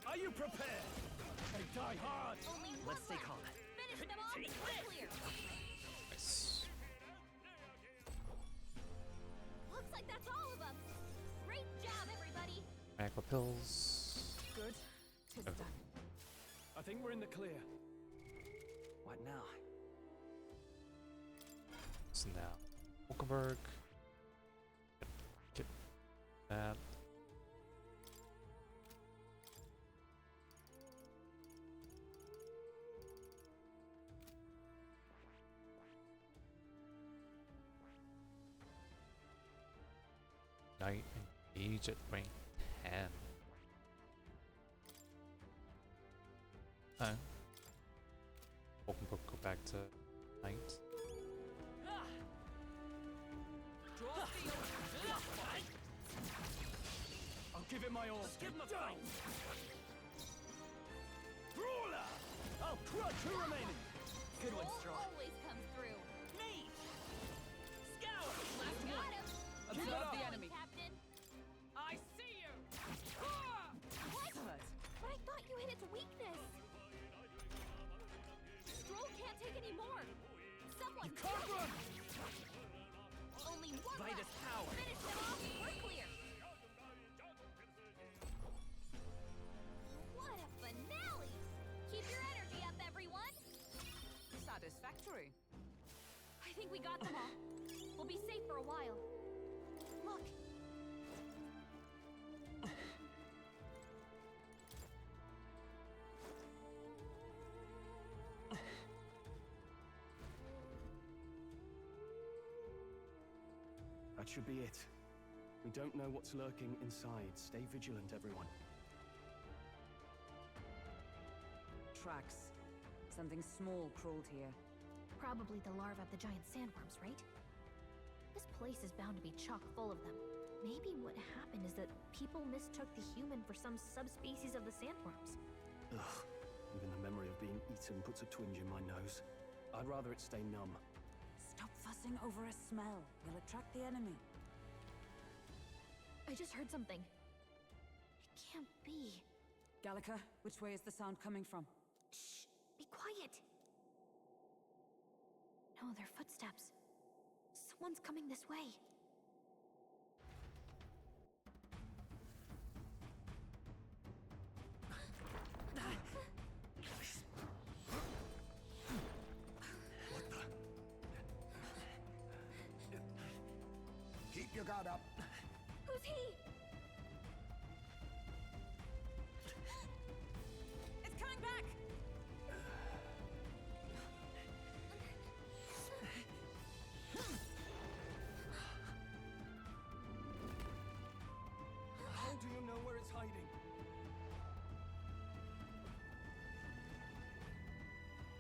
Are you prepared? They die hard. Only one Let's stay left. calm. Finish them off. We're clear. Nice. Looks like that's all of them. Great job, everybody. Aqua pills. Good. Tis Okay. done. I think we're in the clear. What now? So now, Hulkenberg. Get that. Knight engage at rank 10. Hulkenberg go back to Knight. Draw steel. I'll give it my all. Give him a fight! Ruler. I'll crush who remaining. Good one, Stroll Stroll. always comes through. Me! Scour! Last Last got one! him. Observe Nice the going, enemy. Captain. I see you! What? Hurt. But I thought you hit its weakness. one! You can't run! Only one Vitus left. power! Finish them off. We're clear. What a finale! Keep your energy up, everyone. Satisfactory. I think we got them all. We'll be safe for a while. Look. That should be it. We don't know what's lurking inside. Stay vigilant, everyone. Tracks. Something small crawled here. Probably the larvae of the giant sandworms, right? This place is bound to be chock full of them. Maybe what happened is that people mistook the human for some subspecies of the sandworms. Ugh. Even the memory of being eaten puts a twinge in my nose. I'd rather it stay numb. Stop fussing over a smell. You'll attract the enemy. I just heard something. It can't be. Gallica, which way is the sound coming from? Shh! Be quiet! No, they're footsteps. Someone's coming this way. Keep your guard up. Who's he? It's coming back! How do you know where it's hiding?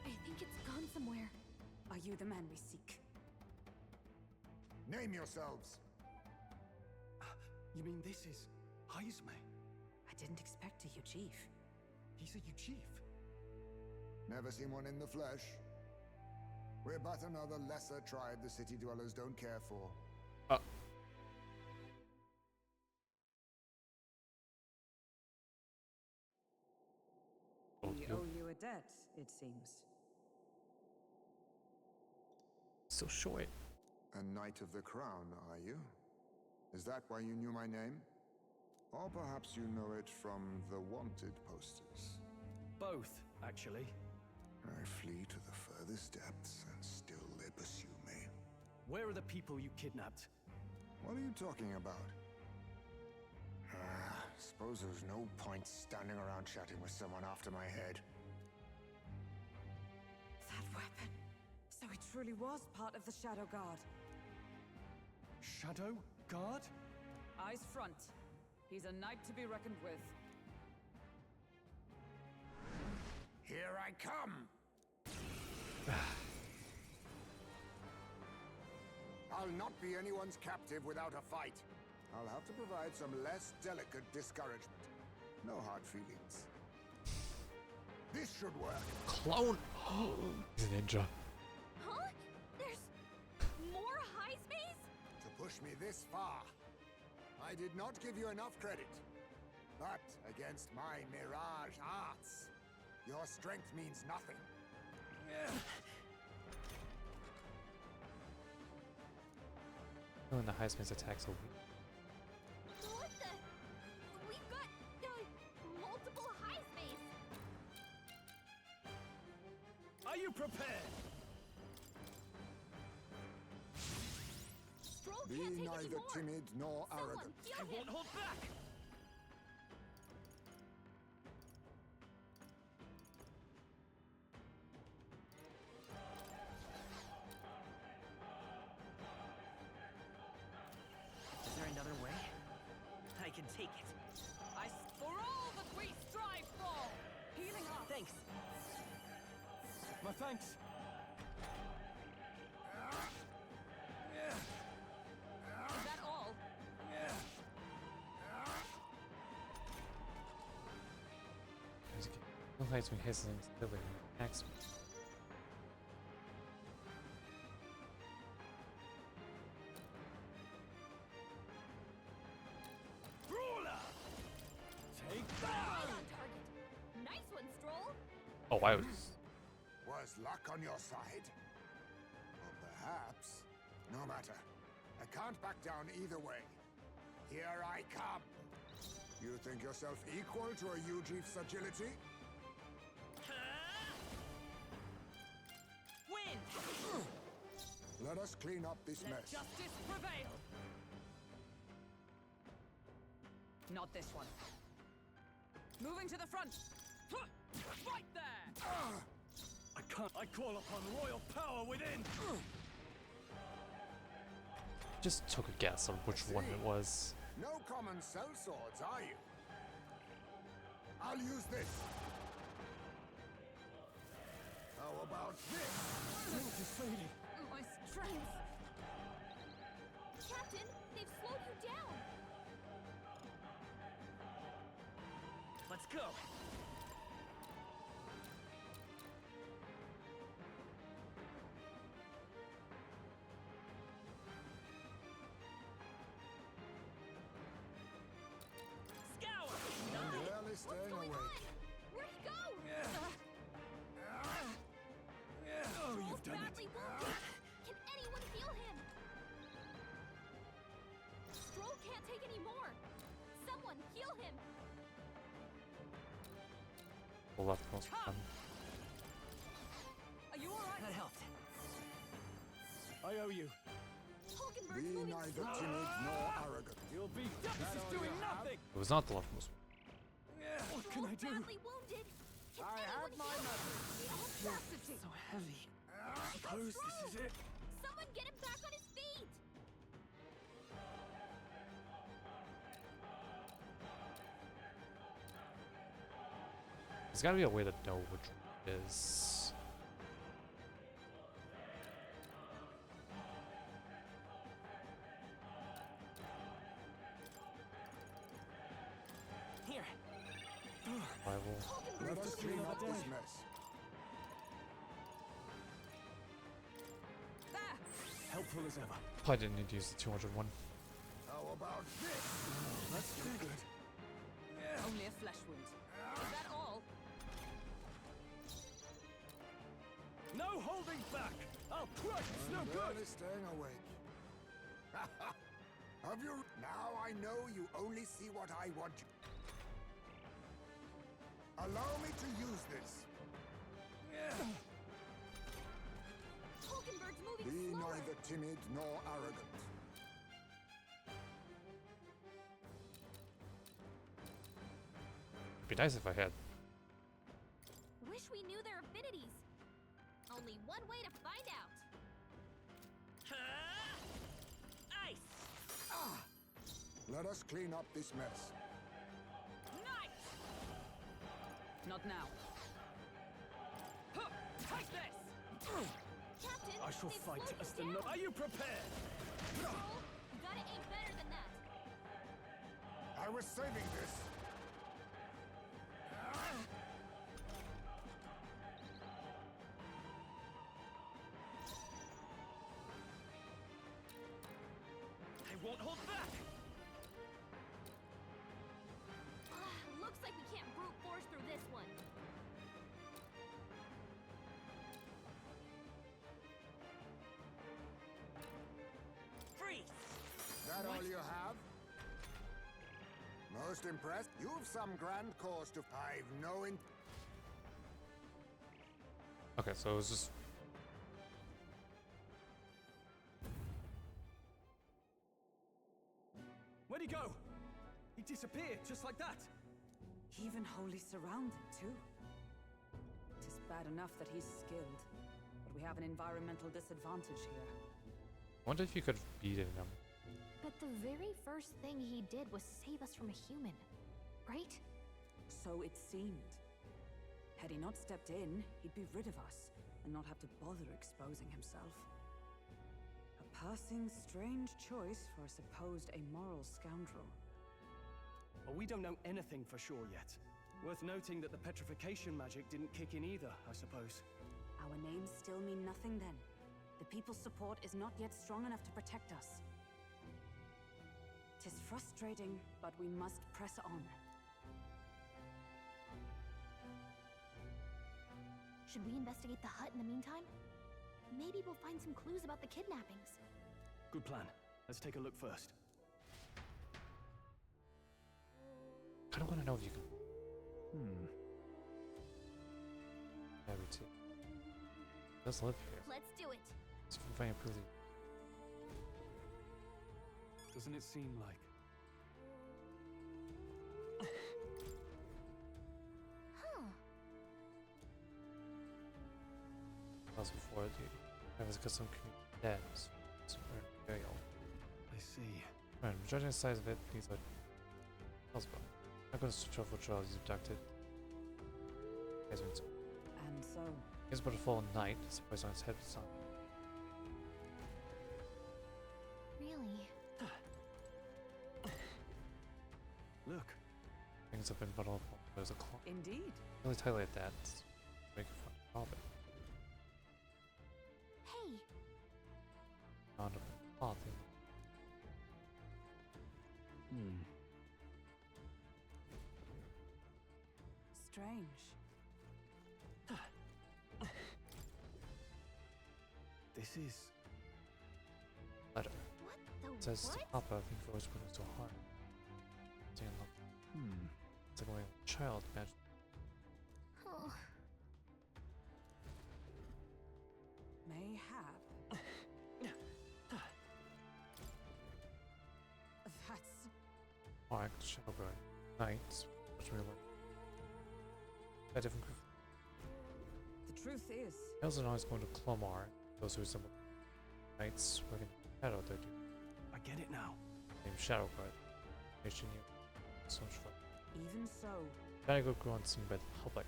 I think it's gone somewhere. Are you the man we seek? Name yourselves. You mean this is Heisme? I didn't expect a Uchief. He's a Uchief. Never seen one in the flesh. We're but another lesser tribe the city dwellers don't care for. We owe you a debt, it seems. So short. A Knight of the Crown, are you? Is that why you knew my name? Or perhaps you know it from the wanted posters? Both, actually. I flee to the furthest depths, and still they pursue me. Where are the people you kidnapped? What are you talking about? Suppose there's no point standing around chatting with someone after my head. That weapon. So it truly was part of the Shadow Guard. Shadow Guard? Eyes front. He's a knight to be reckoned with. Here I come! I'll not be anyone's captive without a fight. I'll have to provide some less delicate discouragement. No hard feelings. This should work. Clone! He's a ninja. Huh? There's more Heismes? To push me this far, I did not give you enough credit. But against my mirage arts, your strength means nothing. When the Heisman's attacks will What the? We've got multiple Heismes. Are you prepared? Stroll Be can't take neither anymore. timid nor Someone arrogant. kill I him. won't hold back! Is there another way? I can take it. For all that we strive for! Healing up! Thanks. My thanks. Is that all? no Heisman hissing silly attacks me. Brawler! Take that! Right on target. Nice one, Stroll. Oh, I was. Was luck on your side? Or perhaps. No matter. I can't back down either way. Here I come. You think yourself equal to a Ujief's agility? Win! Let us clean up this Let mess. justice prevail! Not this one. Moving to the front! Right there! I can't. I call upon royal power within! Just took a guess on which one it was. No common sellswords, are you? I'll use this. How about this? My strength! Captain, they've slowed you down. Let's go! Scour! I'm barely staying awake. Where'd he go? Oh, you've done badly it. wounded. Can anyone heal him? Stroll can't take any more. Someone heal him. The leftmost one. Are you alright? That helped. I owe you. Hulkenberg's Be moving neither slow. timid nor arrogant. You'll be. This is doing nothing. It was not the leftmost one. What can I do? Badly wounded. Can I have anyone my heal him? message. The audacity. So heavy. Suppose this is it. Someone get him back on his feet. There's gotta be a way to know which one it is. Here. Rival. Let us clean up this mess. There! Helpful as ever. Probably didn't need to use the 200 one. How about this? That's still good. Only a flesh wound. Is that all? No holding back. I'll crush. It's no I'm good. barely staying awake. Have you? Now I know you only see what I want you. Allow me to use this. Hulkenberg's moving Be slower. neither timid nor arrogant. It'd be nice if I had. Wish we knew their affinities. Only one way to find out. Ice! Let us clean up this mess. Night! Not now. Huh, take this! Captain, I shall they've fight slowed as you the. down. Are you prepared? Stroll, you gotta aim better than that. I was saving this. I won't hold back! Looks like we can't brute force through this one. Freeze! That all you have? Most impressed? You've some grand cause to. I've no in. Okay, so it was just. Where'd he go? He disappeared just like that. Even wholly surrounded, too. Tis bad enough that he's skilled, but we have an environmental disadvantage here. Wonder if you could have beaten him. But the very first thing he did was save us from a human, right? So it seemed. Had he not stepped in, he'd be rid of us, and not have to bother exposing himself. A passing strange choice for a supposed amoral scoundrel. Well, we don't know anything for sure yet. Worth noting that the petrification magic didn't kick in either, I suppose. Our names still mean nothing then. The people's support is not yet strong enough to protect us. 'Tis frustrating, but we must press on. Should we investigate the hut in the meantime? Maybe we'll find some clues about the kidnappings. Good plan. Let's take a look first. I kind of want to know if you can. Yeah, me too. Does live here. Let's do it. So if we find a really. Doesn't it seem like... Huh. As before, I was got some deaths. Some burial. I see. Right, judging the size of it, these are. Possible. I'm gonna switch off what Charles is abducted. And so. He's about to fall at night, suppose on his head with sun. Really? Look. Things have been vulnerable. There's a claw. Indeed. Really tightly at that. It's make a fun of it. Hey. Found a claw thing. Strange. This is... Letter. What the It says what? Papa, I think for always put it so hard. It's like a child, imagine. Oh. Mayhap. That's... Mark, Shadow Boy. Knights. What's really like? A different group. The truth is... He also knows going to Clomar. Those who resemble knights working shadow they do. I get it now. Named Shadow Guard. Nation you. So much fun. Even so... Trying to go grown seen by the public.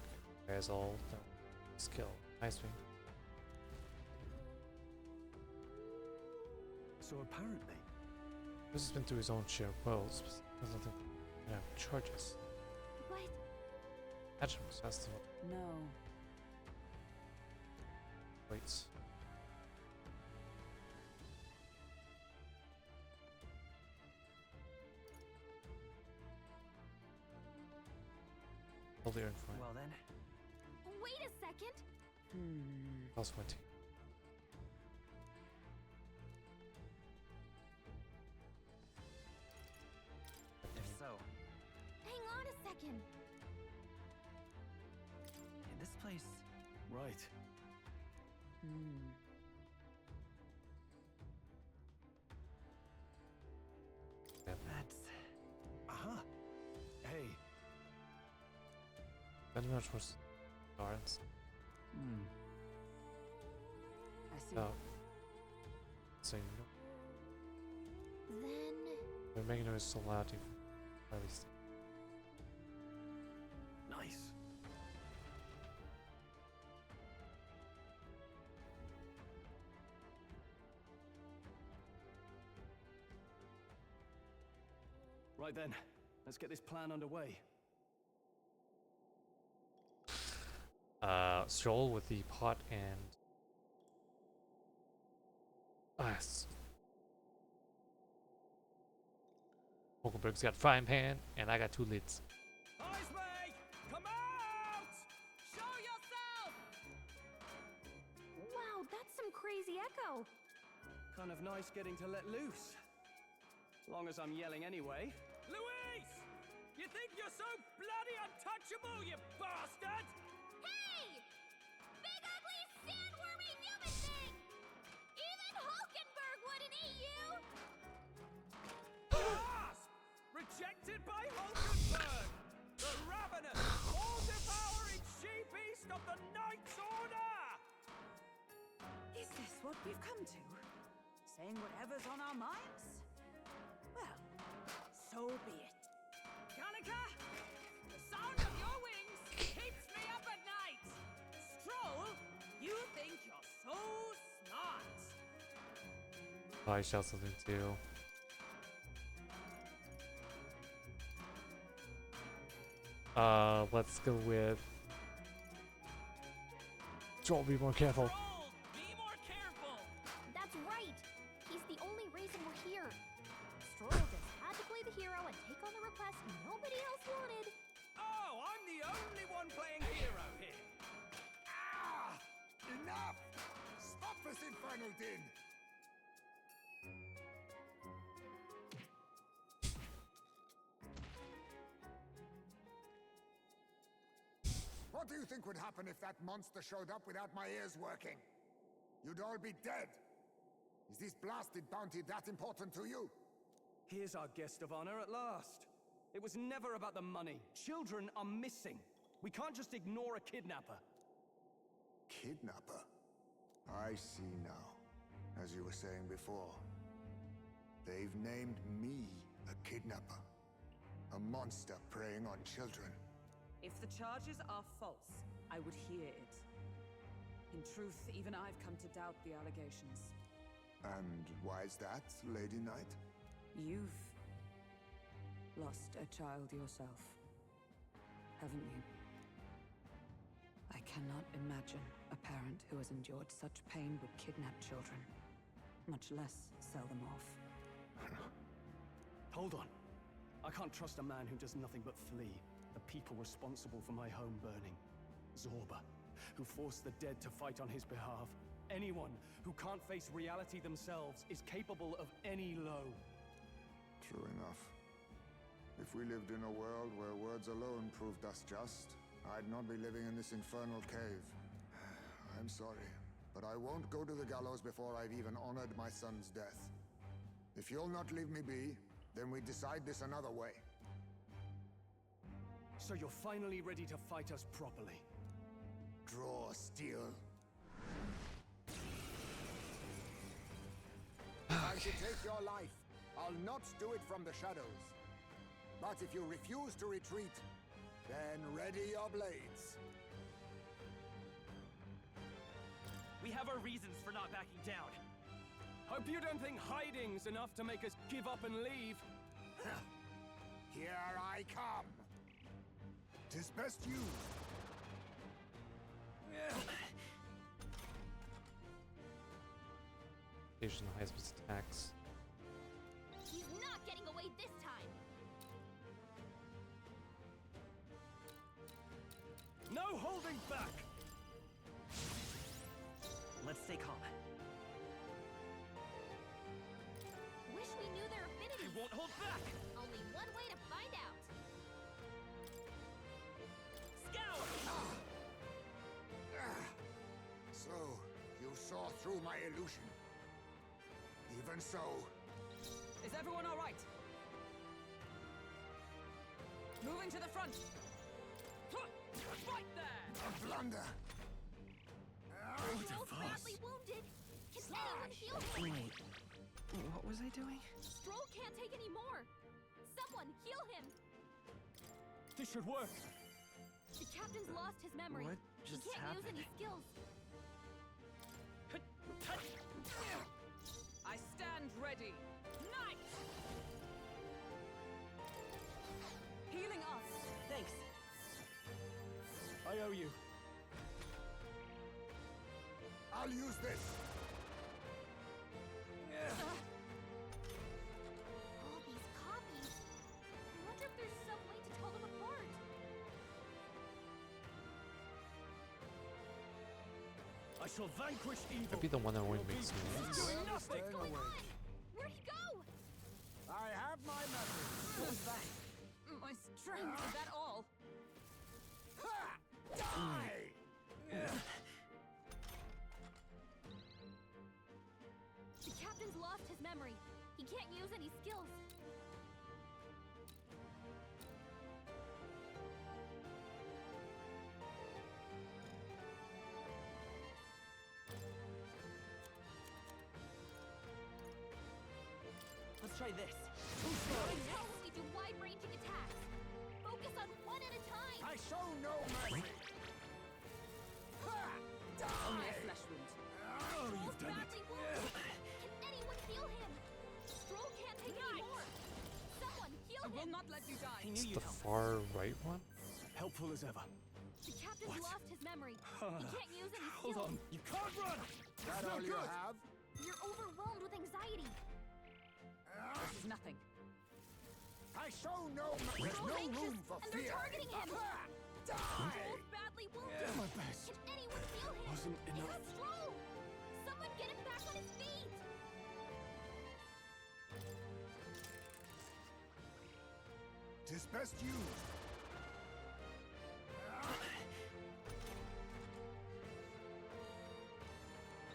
Guys all the skill. Nice thing. So apparently... This has been through his own share of woes. There's nothing, charges. But... Attributes, that's the No. weights. Earlier in front. Well then. Wait a second. Plus 20. If so, Hang on a second. in this place, Right. that's... Aha! Hey. Then much was guards. I see. Oh. Saying no. Then... They're making noise so loud you at least. Nice. Right then, let's get this plan underway. Stroll with the pot and Huckleberg's got frying pan and I got 2 lids. Heismay! Come out! Show yourself! Wow, that's some crazy echo. Kind of nice getting to let loose. Long as I'm yelling anyway. Louise! You think you're so bloody untouchable, you bastard? Hey! Big ugly sandwormy human thing! Even Hulkenberg wouldn't eat you! Gasp! Rejected by Hulkenberg! The ravenous, all-devouring she-beast of the Knight's Order! Is this what we've come to? Saying whatever's on our minds? Well, so be it. Kanika! The sound of your wings keeps me up at night! Stroll, you think you're so smart! I shall something too. Let's go with Joel, be more careful. Stroll, be more careful! That's right! He's the only reason we're here. Stroll just had to play the hero and take on the request nobody else wanted. Oh, I'm the only one playing hero here! Ah! Enough! Stop this infernal din! What do you think would happen if that monster showed up without my ears working? You'd all be dead. Is this blasted bounty that important to you? Here's our guest of honor at last. It was never about the money. Children are missing. We can't just ignore a kidnapper. Kidnapper? I see now. As you were saying before, they've named me a kidnapper. A monster preying on children. If the charges are false, I would hear it. In truth, even I've come to doubt the allegations. And why is that, Lady Knight? You've lost a child yourself, haven't you? I cannot imagine a parent who has endured such pain would kidnap children, much less sell them off. Hold on. I can't trust a man who does nothing but flee. The people responsible for my home burning. Zorba, who forced the dead to fight on his behalf. Anyone who can't face reality themselves is capable of any low. True enough. If we lived in a world where words alone proved us just, I'd not be living in this infernal cave. I'm sorry, but I won't go to the gallows before I've even honored my son's death. If you'll not leave me be, then we decide this another way. So you're finally ready to fight us properly? Draw steel. I should take your life. I'll not do it from the shadows. But if you refuse to retreat, then ready your blades. We have our reasons for not backing down. Hope you don't think hiding's enough to make us give up and leave. Here I come. 'Tis best you. Asian highest attacks. He's not getting away this time. No holding back! Let's stay calm. Wish we knew their affinities. We won't hold back! Only one way to find out. Scour! So, you saw through my illusion. Even so... Is everyone all right? Moving to the front! Right there! A blunder! Stroll's badly wounded. Can anyone heal him? Wait, what was I doing? Stroll can't take any more. Someone heal him. This should work. The captain's lost his memory. What just he can't happened? use any skills. I stand ready. Knight! Healing us. Thanks. I owe you. I'll use this! All these copies. I wonder if there's some way to tell them apart. I shall vanquish evil. Could be the one that only makes noise. Doing nothing. What's going on? Where'd he go? I have my memory. What was that? My strength, is that all? Ha! Die! The captain's lost his memory. He can't use any skills. Let's try this. How will we do wide-ranging attacks? Focus on one at a time. I show no mercy! Ha! Only a Die! flesh wound. Oh, you've done it. Badly wounded. Can anyone heal him? Stroll can't take any more. Someone heal I will him. not let you die. I knew It's you'd the help. far right one? Helpful as ever. The captain's lost his memory. He can't use any Hold skills. on. You can't run! That no all you good. have? You're overwhelmed with anxiety. This is nothing. I show no mercy! There's no room for and they're fear! targeting him. Ha! Die! Stroll's badly wounded. My best. Can anyone heal him? Wasn't It's enough. Stroll. Someone get him 'Tis best used.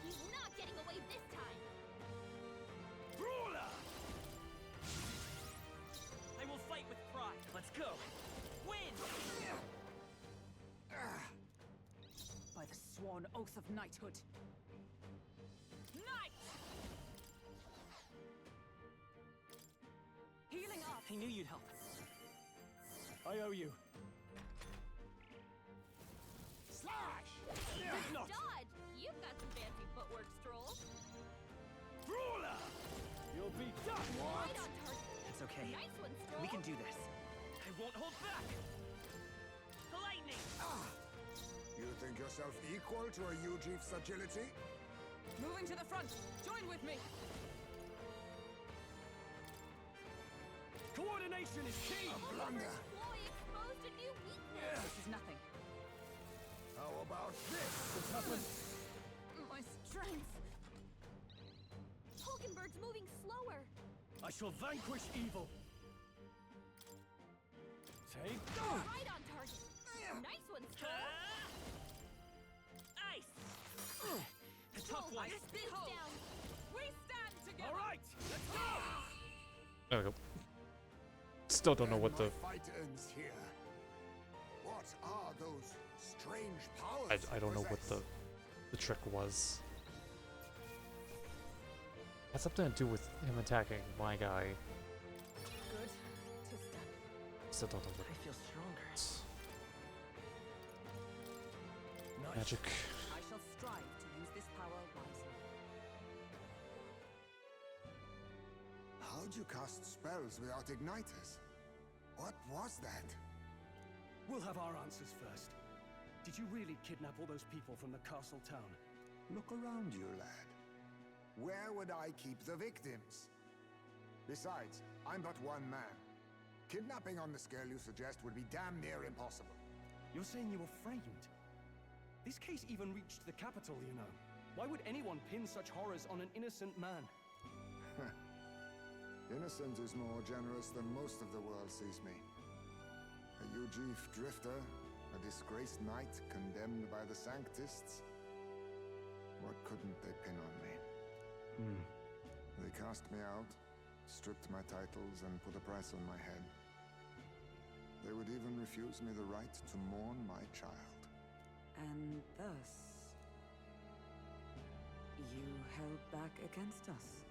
He's not getting away this time! Brawler! I will fight with pride. Let's go. Win! By the sworn oath of knighthood. Knight! Healing up! I knew you'd help. I owe you. Slash! Did not! Dodge! You've got some fancy footwork, Stroll. Brawler! You'll be done! Right on target. It's okay. Nice one, Stroll. We can do this. I won't hold back! Lightning! You think yourself equal to a Ujief's agility? Moving to the front! Join with me! Coordination is key! Blunder! Boy exposed a new weakness. This is nothing. How about this? My strength! Hulkenberg's moving slower. I shall vanquish evil. Take Right on target. Nice one, Stroll. Ice! a tough one. Spins down. We stand together! All right, let's go! There we go. Still don't know what the. And my fight ends here. What are those strange powers? I don't know what possess? the trick was. Has something to do with him attacking my guy. Good. To step. Still don't know what I feel stronger. it's. Nice. Magic. I shall strive to use this power wisely. How'd you cast spells without igniters? What was that? We'll have our answers first. Did you really kidnap all those people from the castle town? Look around you, lad. Where would I keep the victims? Besides, I'm but one man. Kidnapping on the scale you suggest would be damn near impossible. You're saying you were framed? This case even reached the capital, you know. Why would anyone pin such horrors on an innocent man? Innocent is more generous than most of the world sees me. A Ujief drifter, a disgraced knight condemned by the Sanctists. What couldn't they pin on me? They cast me out, stripped my titles, and put a price on my head. They would even refuse me the right to mourn my child. And thus, you held back against us,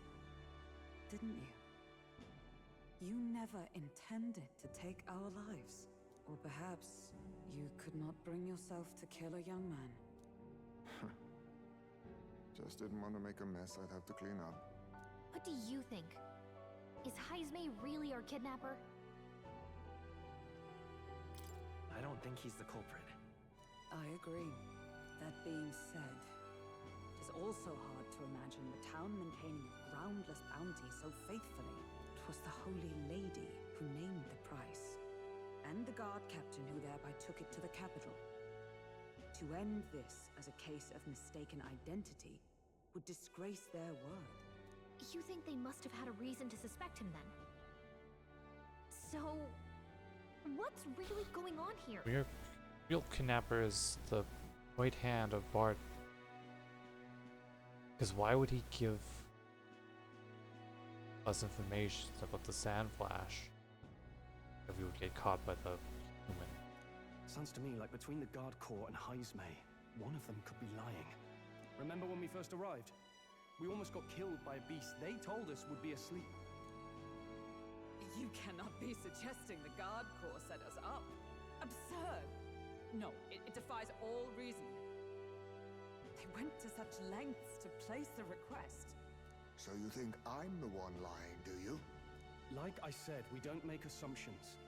didn't you? You never intended to take our lives. Or perhaps you could not bring yourself to kill a young man. Just didn't want to make a mess I'd have to clean up. What do you think? Is Heismay really our kidnapper? I don't think he's the culprit. I agree. That being said, it is also hard to imagine the town maintaining a groundless bounty so faithfully. It was the Holy Lady who named the price, and the guard captain who thereby took it to the capital. To end this as a case of mistaken identity would disgrace their word. You think they must have had a reason to suspect him then? So, what's really going on here? Your real kidnapper is the right hand of Bart. Because why would he give us information about the Sand Flash if we would get caught by the human? Sounds to me like between the guard corps and Heismay, one of them could be lying. Remember when we first arrived? We almost got killed by a beast they told us would be asleep. You cannot be suggesting the guard corps set us up. Absurd! No, it defies all reason. They went to such lengths to place the request. So you think I'm the one lying, do you? Like I said, we don't make assumptions.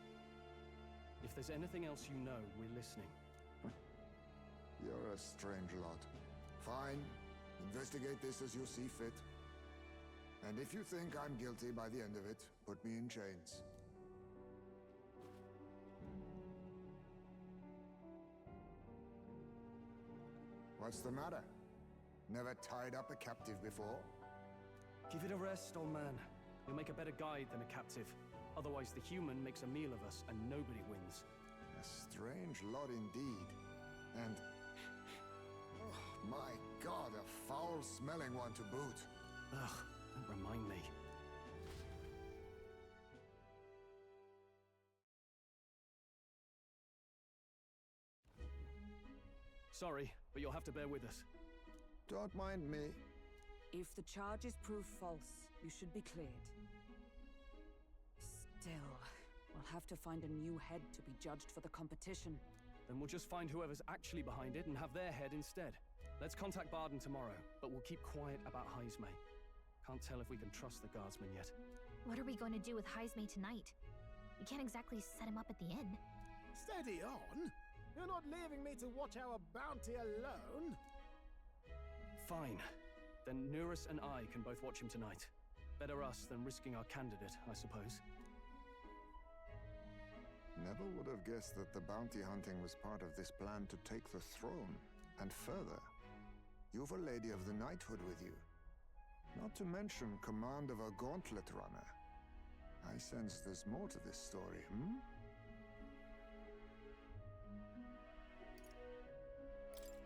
If there's anything else you know, we're listening. You're a strange lot. Fine. Investigate this as you see fit. And if you think I'm guilty by the end of it, put me in chains. What's the matter? Never tied up a captive before? Give it a rest, old man. You'll make a better guide than a captive. Otherwise, the human makes a meal of us and nobody wins. A strange lot indeed. And... oh, my god, a foul-smelling one to boot. Ugh, don't remind me. Sorry, but you'll have to bear with us. Don't mind me. If the charges prove false, you should be cleared. Still, we'll have to find a new head to be judged for the competition. Then we'll just find whoever's actually behind it and have their head instead. Let's contact Barden tomorrow, but we'll keep quiet about Heisme. Can't tell if we can trust the guardsman yet. What are we going to do with Heisme tonight? We can't exactly set him up at the inn. Steady on! You're not leaving me to watch our bounty alone! Fine. Then Nuris and I can both watch him tonight. Better us than risking our candidate, I suppose. Never would have guessed that the bounty hunting was part of this plan to take the throne. And further, you've a Lady of the Knighthood with you. Not to mention command of a gauntlet runner. I sense there's more to this story, hmm?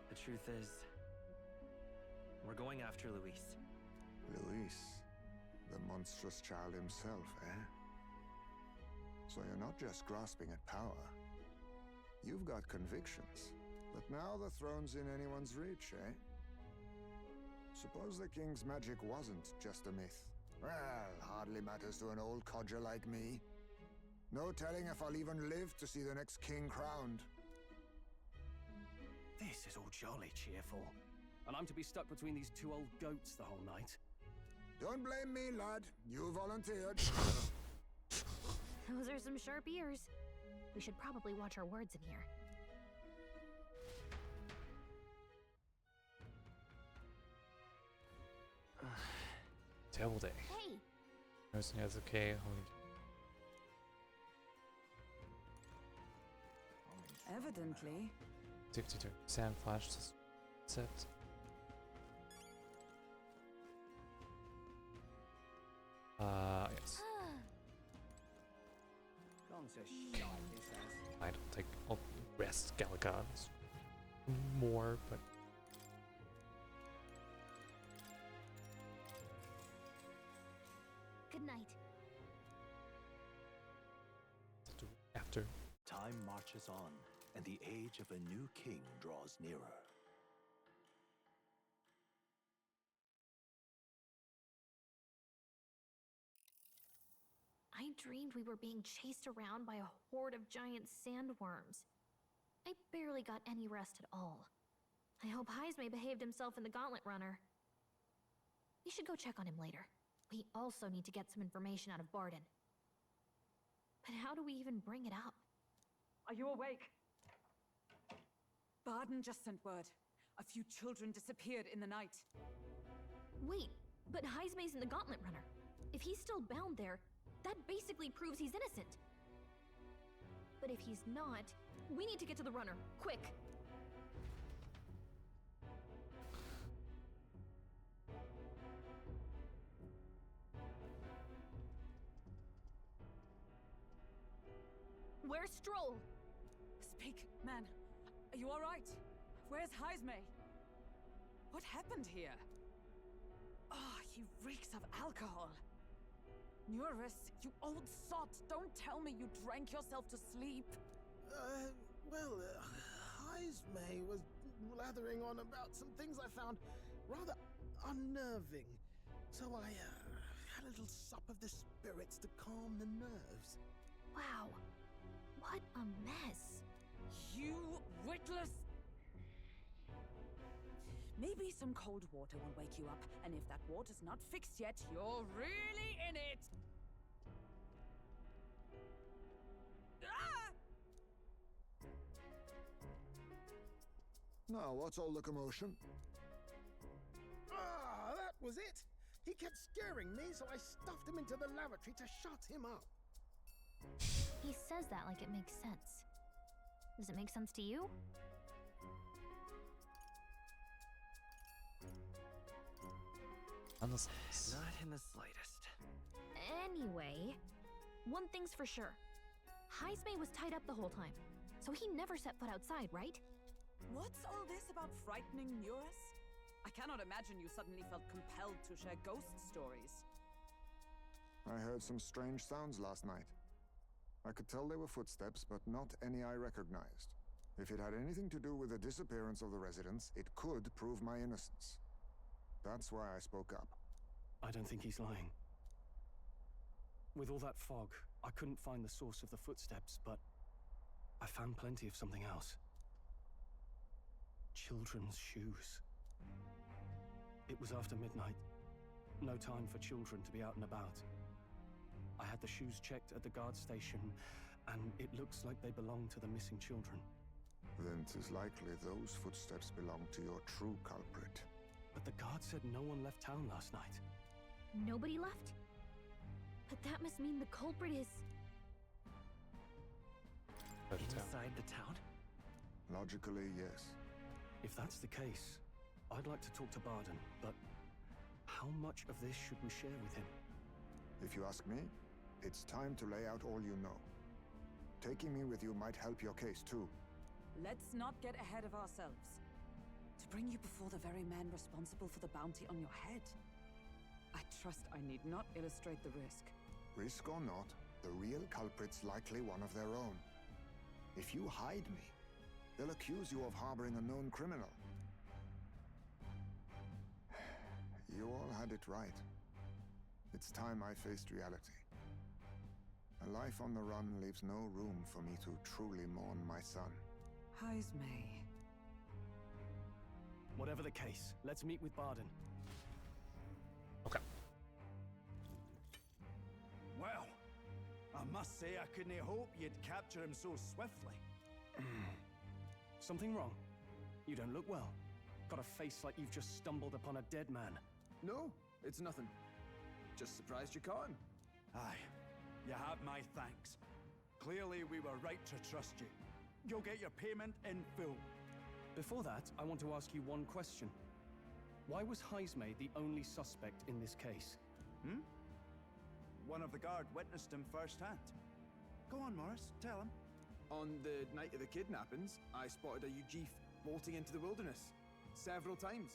The truth is, we're going after Luis. Luis, the monstrous child himself, eh? So you're not just grasping at power. You've got convictions. But now the throne's in anyone's reach, eh? Suppose the king's magic wasn't just a myth. Well, hardly matters to an old codger like me. No telling if I'll even live to see the next king crowned. This is all jolly cheerful. And I'm to be stuck between these two old goats the whole night. Don't blame me, lad. You volunteered. Those are some sharp ears. We should probably watch our words in here. Terrible day. Hey! Everything is okay. Evidently. 62. Sand flash set. Yes. I don't think I'll rest Galagons more, but Good night. After. Time marches on, and the age of a new king draws nearer. I dreamed we were being chased around by a horde of giant sandworms. I barely got any rest at all. I hope Heisme behaved himself in the Gauntlet Runner. We should go check on him later. We also need to get some information out of Barden. But how do we even bring it up? Are you awake? Barden just sent word. A few children disappeared in the night. Wait, but Heisme's in the Gauntlet Runner. If he's still bound there, that basically proves he's innocent. But if he's not, we need to get to the runner, quick! Where's Stroll? Speak, man. Are you alright? Where's Heisme? What happened here? Oh, he reeks of alcohol. Nuris, you old sot, don't tell me you drank yourself to sleep. Heisme was blathering on about some things I found rather unnerving. So I had a little sup of the spirits to calm the nerves. Wow, what a mess. You witless... Maybe some cold water will wake you up, and if that water's not fixed yet, you're really in it! Ah! Now, what's all the commotion? Ah, that was it! He kept scaring me, so I stuffed him into the lavatory to shut him up. He says that like it makes sense. Does it make sense to you? Not in the slightest. Anyway, One thing's for sure. Heismay was tied up the whole time, so he never set foot outside, right? What's all this about frightening Eurus? I cannot imagine you suddenly felt compelled to share ghost stories. I heard some strange sounds last night. I could tell they were footsteps, but not any I recognized. If it had anything to do with the disappearance of the residents, it could prove my innocence. That's why I spoke up. I don't think he's lying. With all that fog, I couldn't find the source of the footsteps, but I found plenty of something else. Children's shoes. It was after midnight. No time for children to be out and about. I had the shoes checked at the guard station, and it looks like they belong to the missing children. Then 'tis likely those footsteps belong to your true culprit. But the guard said no one left town last night. Nobody left? But that must mean the culprit is... Inside the town? Logically, yes. If that's the case, I'd like to talk to Barden, but how much of this should we share with him? If you ask me, it's time to lay out all you know. Taking me with you might help your case, too. Let's not get ahead of ourselves. To bring you before the very man responsible for the bounty on your head. I trust I need not illustrate the risk. Risk or not, the real culprit's likely one of their own. If you hide me, they'll accuse you of harboring a known criminal. You all had it right. It's time I faced reality. A life on the run leaves no room for me to truly mourn my son. Heismay. Whatever the case, let's meet with Barden. Okay. Well, I must say I couldn't hope you'd capture him so swiftly. Something wrong? You don't look well. Got a face like you've just stumbled upon a dead man. No, it's nothing. Just surprised you caught him. Aye, you have my thanks. Clearly we were right to trust you. You'll get your payment in full. Before that, I want to ask you one question. Why was Heismay the only suspect in this case? One of the guard witnessed him firsthand. Go on, Morris, tell him. On the night of the kidnappings, I spotted a Ujif bolting into the wilderness. Several times.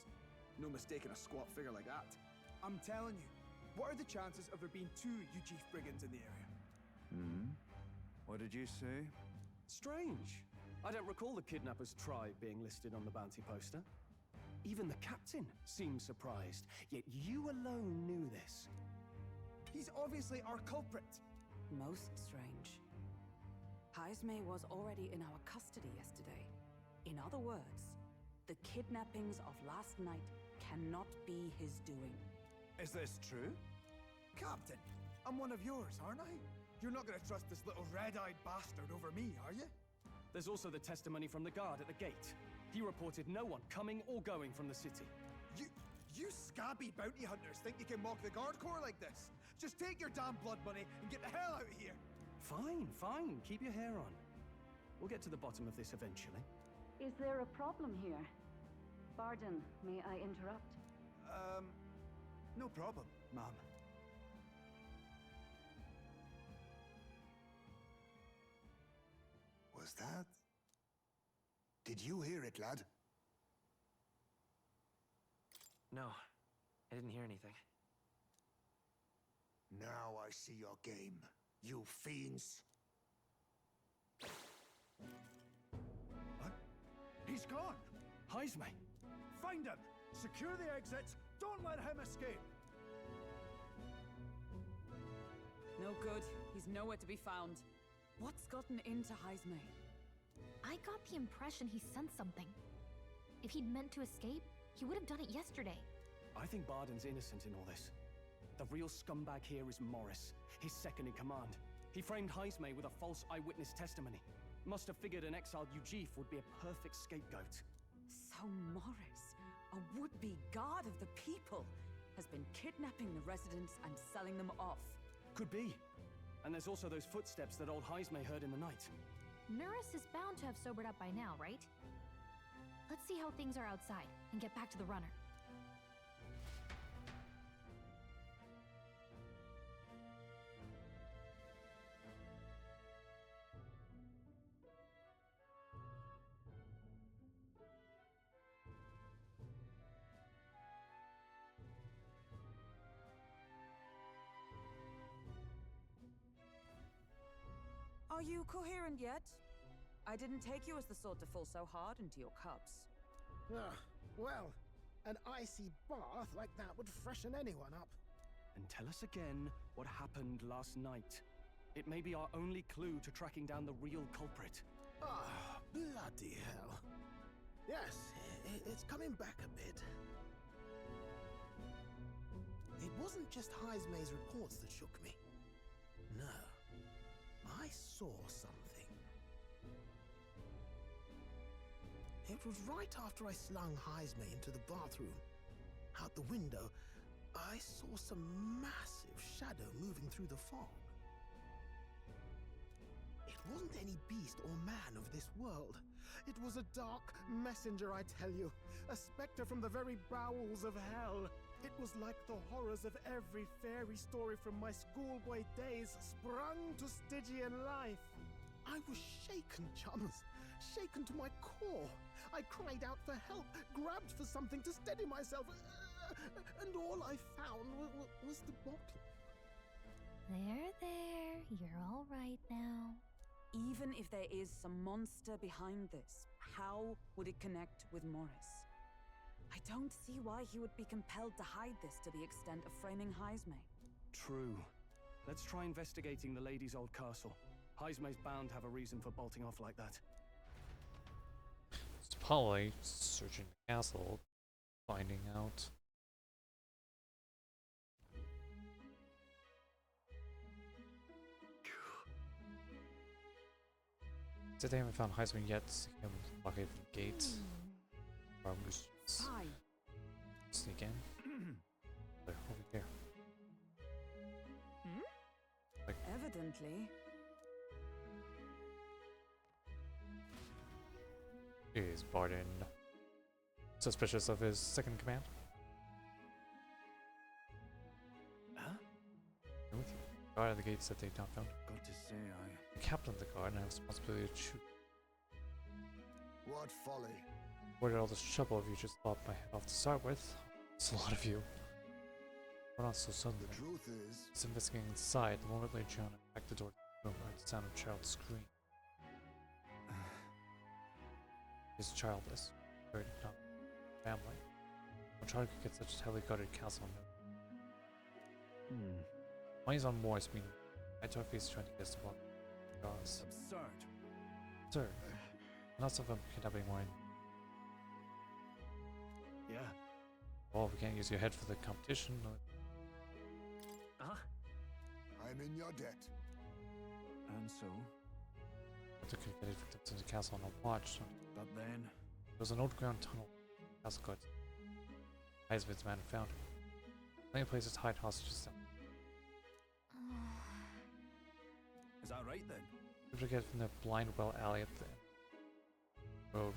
No mistaking a squat figure like that. I'm telling you, what are the chances of there being two Ujif brigands in the area? What did you say? Strange. I don't recall the kidnappers' tribe being listed on the bounty poster. Even the captain seemed surprised, yet you alone knew this. He's obviously our culprit. Most strange. Heismay was already in our custody yesterday. In other words, the kidnappings of last night cannot be his doing. Is this true? Captain, I'm one of yours, aren't I? You're not gonna trust this little red-eyed bastard over me, are you? There's also the testimony from the guard at the gate. He reported no one coming or going from the city. You scabby bounty hunters think you can mock the guard corps like this? Just take your damn blood money and get the hell out of here! Fine, fine. Keep your hair on. We'll get to the bottom of this eventually. Is there a problem here? Barden, may I interrupt? No problem, ma'am. Was that? Did you hear it, lad? No, I didn't hear anything. Now I see your game, you fiends. What? He's gone! Heismay! Find him! Secure the exits! Don't let him escape! No good. He's nowhere to be found. What's gotten into Heismay? I got the impression he sensed something. If he'd meant to escape, he would have done it yesterday. I think Barden's innocent in all this. The real scumbag here is Morris, his second in command. He framed Heismay with a false eyewitness testimony. Must have figured an exiled Ujif would be a perfect scapegoat. So Morris, a would-be god of the people, has been kidnapping the residents and selling them off. Could be. And there's also those footsteps that old Heismay heard in the night. Nurus is bound to have sobered up by now, right? Let's see how things are outside and get back to the runner. you coherent yet? I didn't take you as the sort to fall so hard into your cups. Well, an icy bath like that would freshen anyone up. And tell us again what happened last night. It may be our only clue to tracking down the real culprit. Ah, bloody hell. Yes, it's coming back a bit. It wasn't just Heismay's reports that shook me. No, I saw something. It was right after I slung Heismay into the bathroom. Out the window, I saw some massive shadow moving through the fog. It wasn't any beast or man of this world. It was a dark messenger, I tell you. A specter from the very bowels of hell. It was like the horrors of every fairy story from my schoolboy days sprung to Stygian life. I was shaken, chums. Shaken to my core. I cried out for help, grabbed for something to steady myself, and all I found was the bottle. There. You're all right now. Even if there is some monster behind this, how would it connect with Morris? I don't see why he would be compelled to hide this to the extent of framing Heismay. True. Let's try investigating the lady's old castle. Heismay's bound to have a reason for bolting off like that. It's probably searching the castle, finding out. They haven't found Heisman yet. He haven't located the gate. Hi. Sneak in. They're over here. Like, Evidently. is Barden suspicious of his second command? Huh? I'm with you. The guard at the gate said they've not found him. Got to say, The captain of the guard and I have responsibility to shoot. What folly. Where did all this trouble if you just lopped my head off to start with? It's a lot of you. But not so suddenly. The truth is, Just investigating inside, the moment Lady Joan back the door to the room, I heard the sound of a child's scream. He's childless, very not family. No child could get such a heavily guarded castle on him. Money's on Morris, meaning I talk he's trying to get us to walk. Cause. absurd. Sir, lots of them kidnapping wine. Yeah. Well, we can't use your head for the competition. Huh? I'm in your debt. And so? But they could get victims in the castle on a watch. But then? There was an old ground tunnel. Castle guards. Heisman's man found it. Plenty of places to hide hostages down. Is that right then? We should get from the blind well alley at the road.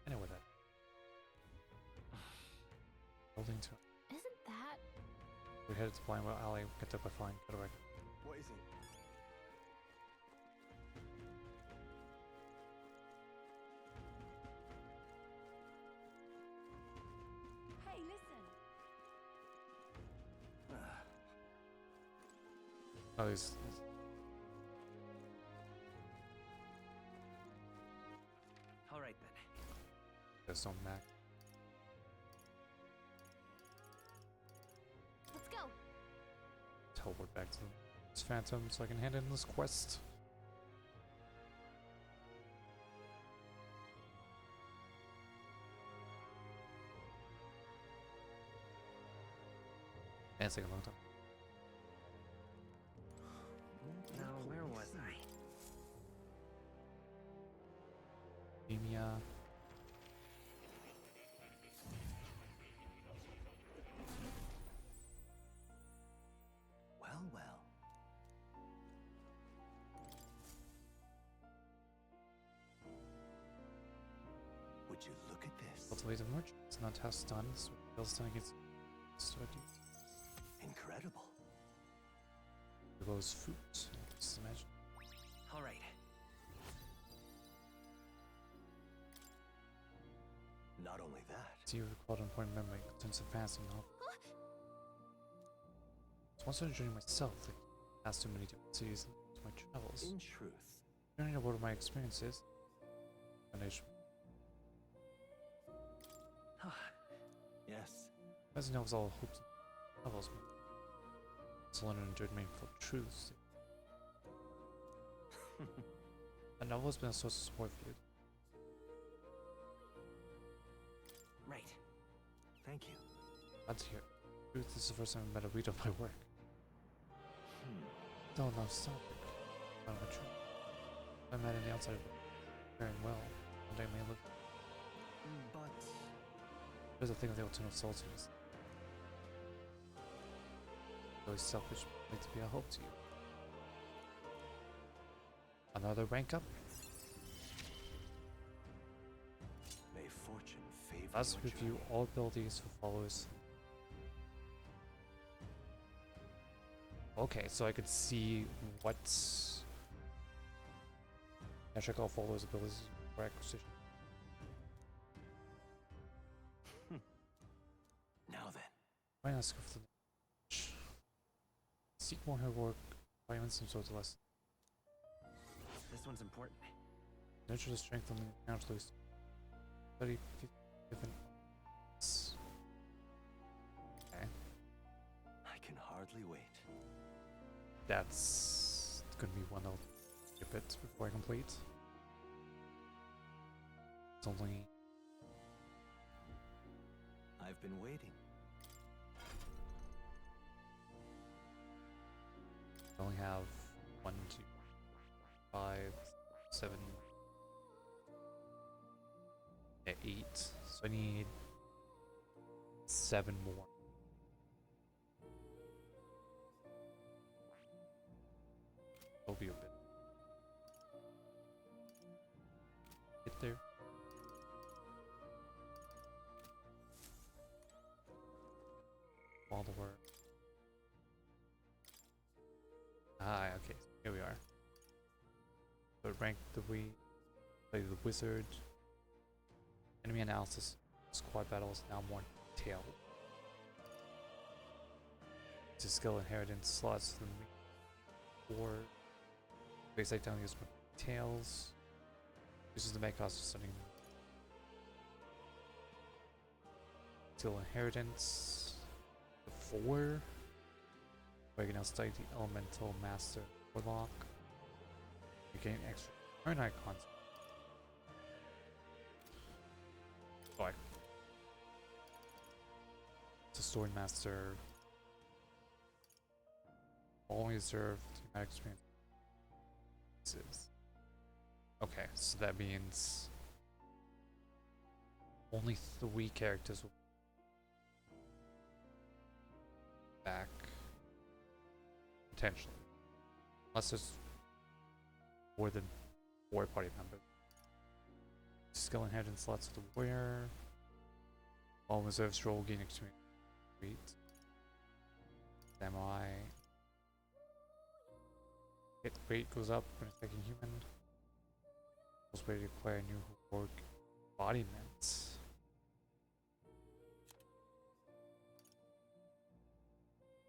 I know where that. Holding to. Isn't that? We're headed to blind well alley. Get there by flying. Get away. What is it? Hey, listen. Oh, these. All right then. There's no Mac. Let's go. Teleport back to this phantom so I can hand in this quest. And it's taking a long time. Now, where was I? Emia. Well. Would you look at this? Cultivated merchant. It's not how stuns. Feels done against study. Incredible. Those food. Just imagine. All right. Not only that. See you recalled an important memory. Concerns advancing. So once I'm journey myself, like, past too many different cities and my travels. In truth, Learning about my experiences, and I should. yes. As knows all hopes and travels me. To learn and enjoy meaningful truths. A novel has been a source of support for you. Right. Thank you. Glad to hear. Truth, this is the first time I've met a reader of my work. Still nostalgic. Not a truth. I met any outside of it. Very well. One day I may live. But There's a thing they will turn of solitude. Really selfish, made to be a help to you. Another rank up? may fortune favor Let's your review journey. all abilities for followers. Okay, so I could see what's. I check all followers' abilities for acquisition. Now then. Why not go for the seek more heroic violence and sort of less. This one's important. Nurture the strength on the naturally. 30 different. Okay. I can hardly wait. That's gonna be one of the bits before I complete. It's only. I've been waiting. I only have 1, 2, 5, 7, 8. So I need 7 more. It'll be a bit. Get there. Follower. Ah, okay. Here we are. So rank the play the wizard. Enemy analysis. Squad battles now more detailed. To skill inheritance slots than or base like down use more details. Uses the main cost of studying. Skill inheritance. The 4. I can now study the elemental master warlock. You gain extra turn icons. Like it's a story master. Only observed thematic experiences. Okay, so that means only 3 characters will be back. Potentially. Unless there's more than 4 party members. Skill inheritance slots for the warrior. All reserves roll gain experience. Sweet. Samurai. Hit rate goes up when attacking human. Most way to acquire new heroic embodiments.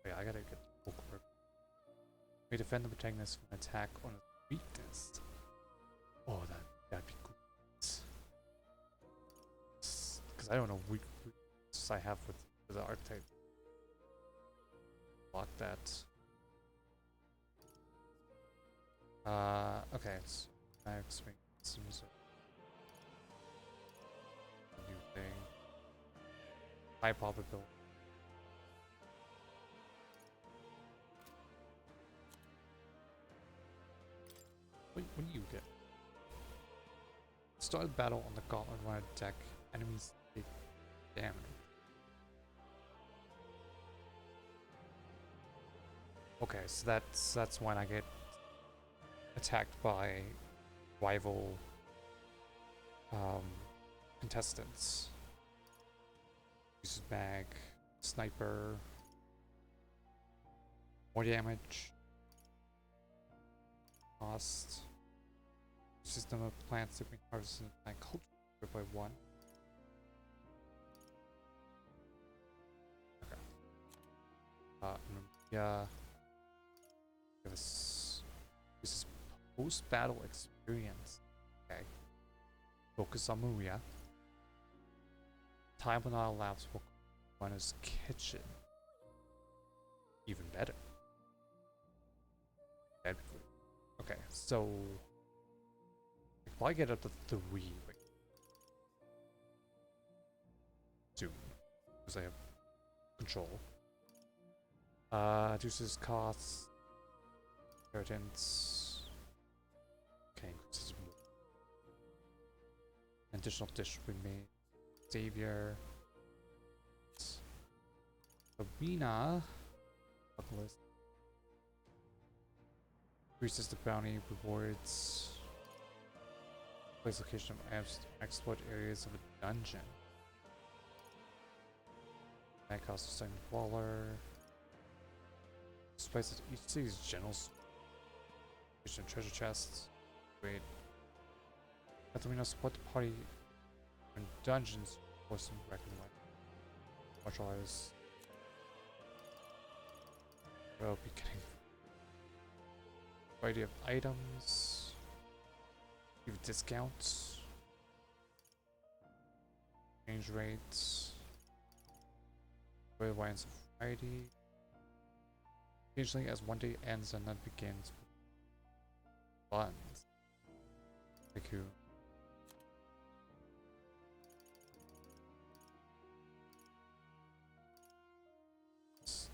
Yeah, I gotta get the book work. We defend the protagonist from attack on a weakness. Oh, that'd be good. Because I don't know weakness I have with the archetype. Block that. Okay, so next we seems a new thing. High probability. Wait, what do you get? Start the battle on the gauntlet runner deck. Enemies take damage. Okay, so that's when I get attacked by rival contestants. Uses mag, sniper, more damage. Cost. System of plants that we harvest in plant culture by 1. Okay. Yeah. This is post-battle experience. Okay. Focus on Maria. Time will not elapse for Runa's kitchen. Even better. Okay, so if I get up to 3, wait, soon, because I have control. Reduces costs, inheritance. Okay, this is more. An additional dish we made. Savior. Arena. Bucklist. Increases the bounty rewards. Place location of apps to exploit areas of a dungeon. That costs a second waller. Places each city's general treasure chests. Wait. Katharina support the party in dungeons for some reckoning with. Martial artists. We'll be getting a variety of items. Give discounts. Change rates. Wide variety. Occasionally, as one day ends and then begins. Buttons. Thank you.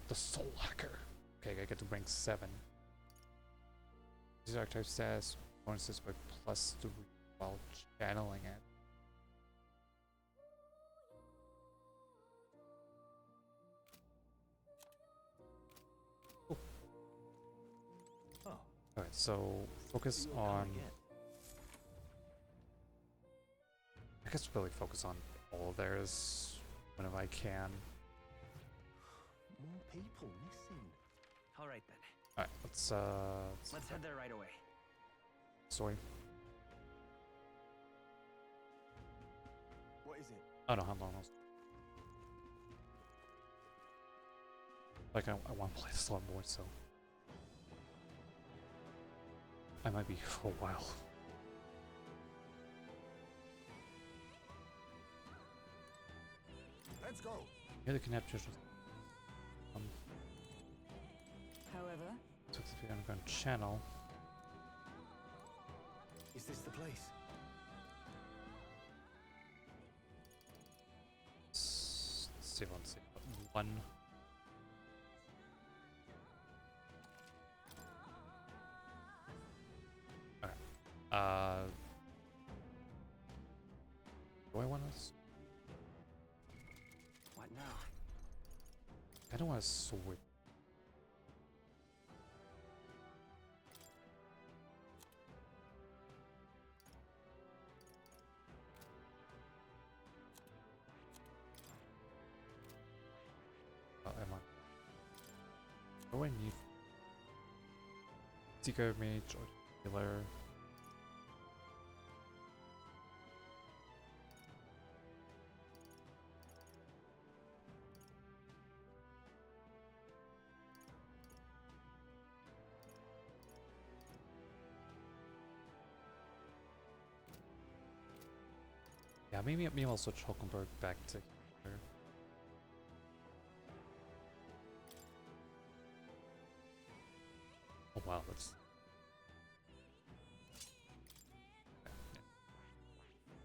The Soul Hacker. Okay, I get to rank 7. This archetype says bonuses by +3 while channeling it. Alright, so focus on. I guess really focus on all of theirs whenever I can. More people missing. All right then. Alright, let's head there right away. Sorry. What is it? I don't know how long else. Like I want to play this a lot more, so I might be for a while. Let's go. Yeah, the connectors. However, So it's the underground channel. Is this the place? Let's see if I can see one. Okay. Do I want to? What now? I don't want to switch. Do I need Seeker Mage or Healer? Yeah, maybe I'll switch Hulkenberg back to Healer. Oh wow,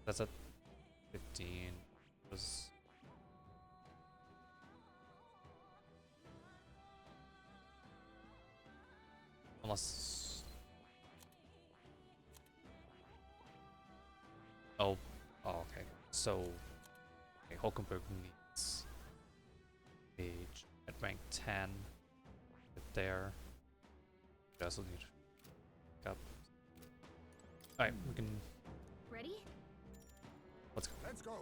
that's at 15. Was unless oh okay. So okay, Hulkenberg needs Mage at rank 10. Get there. We also need up. Alright, we can. Ready? Let's go. Let's go.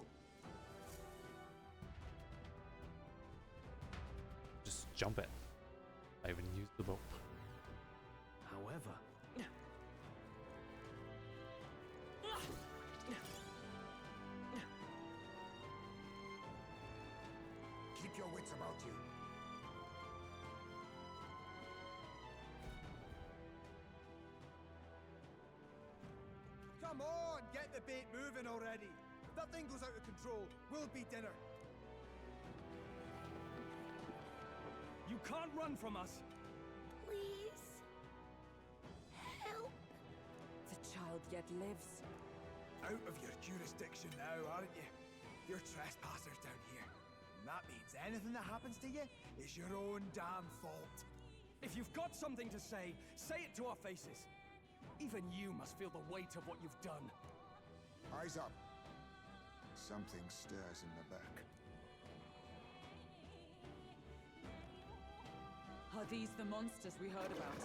Just jump it. I even used the boat. However, Keep your wits about you. bait moving already. If that thing goes out of control, we'll be dinner. You can't run from us. Please. Help. The child yet lives. Out of your jurisdiction now, aren't you? You're trespassers down here. And that means anything that happens to you is your own damn fault. If you've got something to say it to our faces. Even you must feel the weight of what you've done. Eyes up. Something stirs in the back. Are these the monsters we heard about?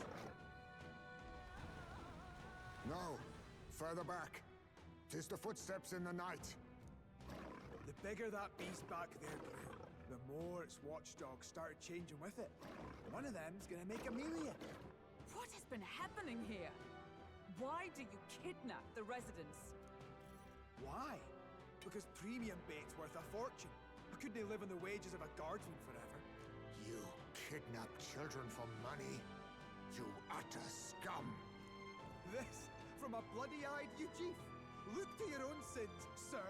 No. Further back. 'Tis the footsteps in the night. The bigger that beast back there grew, the more its watchdogs started changing with it. One of them's gonna make a meal of you. What has been happening here? Why do you kidnap the residents? Why? Because premium bait's worth a fortune. How could they live on the wages of a guardsman forever? You kidnap children for money? You utter scum! This from a bloody-eyed you chief? Look to your own sins, sir.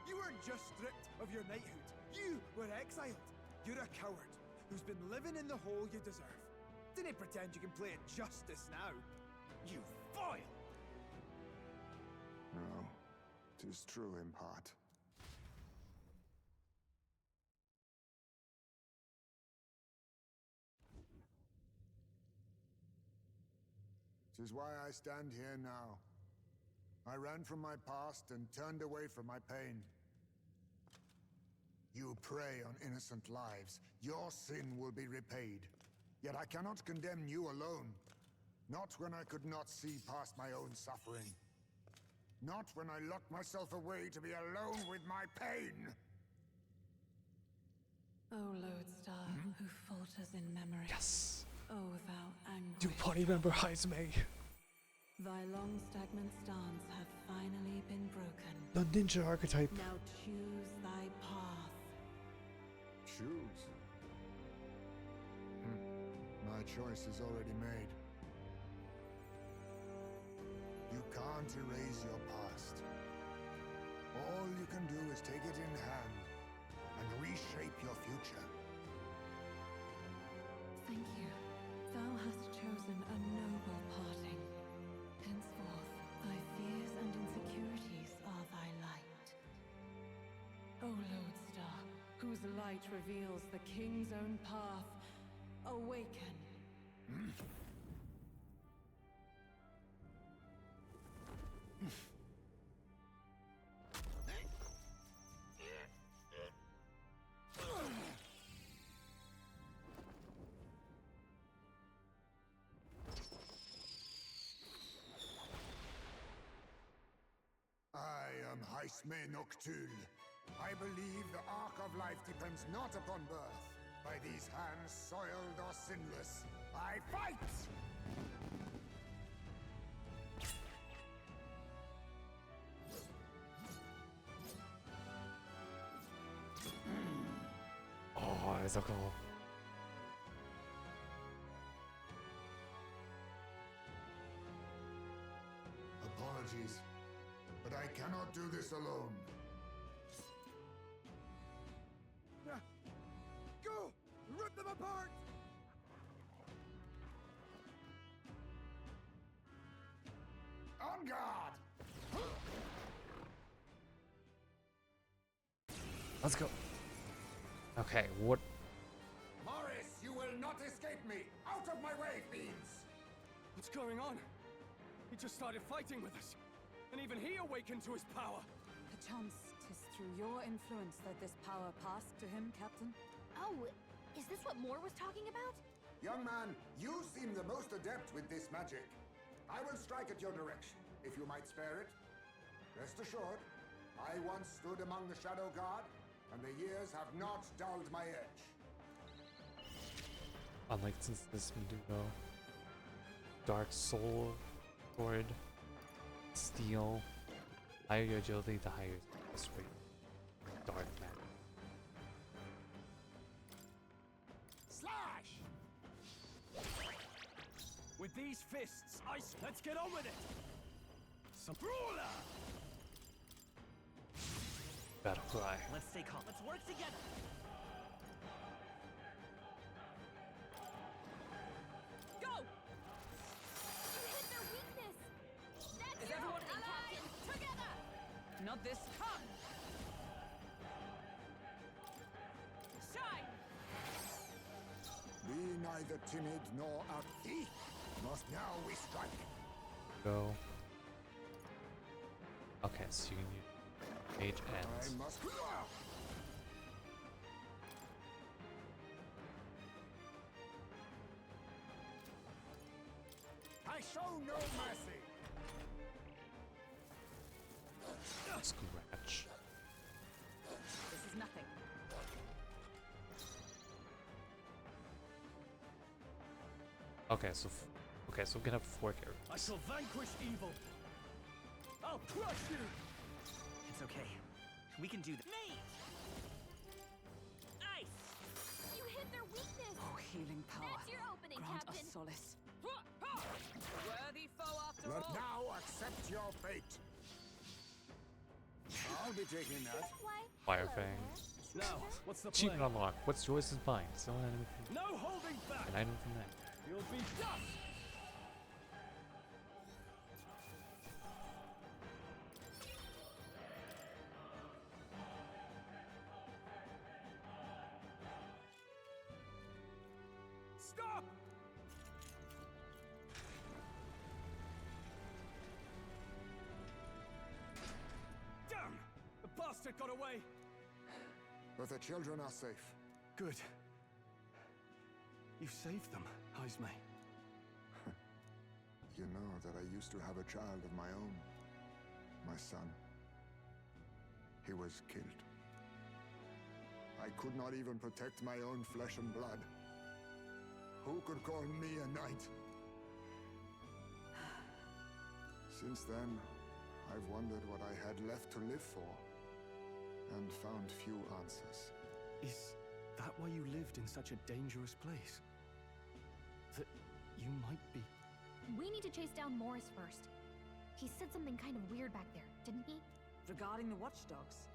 You weren't just stripped of your knighthood. You were exiled. You're a coward who's been living in the hole you deserve. Didn't pretend you can play at justice now. You foil! No, 'tis true in part. 'Tis why I stand here now. I ran from my past and turned away from my pain. You prey on innocent lives. Your sin will be repaid. Yet I cannot condemn you alone. Not when I could not see past my own suffering. Not when I locked myself away to be alone with my pain. O lodestar, who falters in memory. Yes. O thou anguish. You body member Heisme. Thy long stagnant stance hath finally been broken. The ninja archetype. Now choose thy path. Choose? My choice is already made. You can't erase your past. All you can do is take it in hand and reshape your future. Thank you. Thou hast chosen a noble parting. Henceforth, thy fears and insecurities are thy light. O lodestar, whose light reveals the king's own path, awaken. I am Heisme Noctul. I believe the arc of life depends not upon birth. By these hands, soiled or sinless, I fight! Oh, it's so cool. Apologies, but I cannot do this alone. Go! Rip them apart! On guard! Let's go. Okay, what? Morris, you will not escape me! Out of my way, fiends! What's going on? He just started fighting with us. And even he awakened to his power. Perchance 'tis through your influence that this power passed to him, Captain? Oh, is this what Moore was talking about? Young man, you seem the most adept with this magic. I will strike at your direction, if you might spare it. Rest assured, I once stood among the Shadow Guard, and the years have not dulled my edge. Unlike since this Medugo, Dark Soul, Sword, Steel, higher your agility, the higher your strength. Dark magic. Slash! With these fists, let's get on with it! Some brawler! Battle cry. Let's stay calm. Let's work together. Go! You hit their weakness! That's Is your everyone opening, allied? Captain! Together! Not this come! Shine! Be neither timid nor thief. Must now we strike. Go. Okay, so you can use Mage ends. I must. I show no mercy. Scratch. This is nothing. Okay, so we can have 4 characters. I shall vanquish evil. I'll crush you. It's okay. We can do that. Mage! Ice! You hit their weakness! Oh, healing power. That's your opening, Grant Captain! us solace. Worthy foe after Let all! now accept your fate. I'll be taking that. Why, Fire hello Fang. there. Now, what's the Achievement plan? unlocked. What's yours is mine. Still an enemy from No holding back. an item from that. You'll be dust. Stop! Damn! The bastard got away. But the children are safe. Good. You saved them, Haisme. You know that I used to have a child of my own. My son. He was killed. I could not even protect my own flesh and blood. Who could call me a knight? Since then, I've wondered what I had left to live for, and found few answers. Is that why you lived in such a dangerous place? That you might be... We need to chase down Morris first. He said something kind of weird back there, didn't he? Regarding the watchdogs,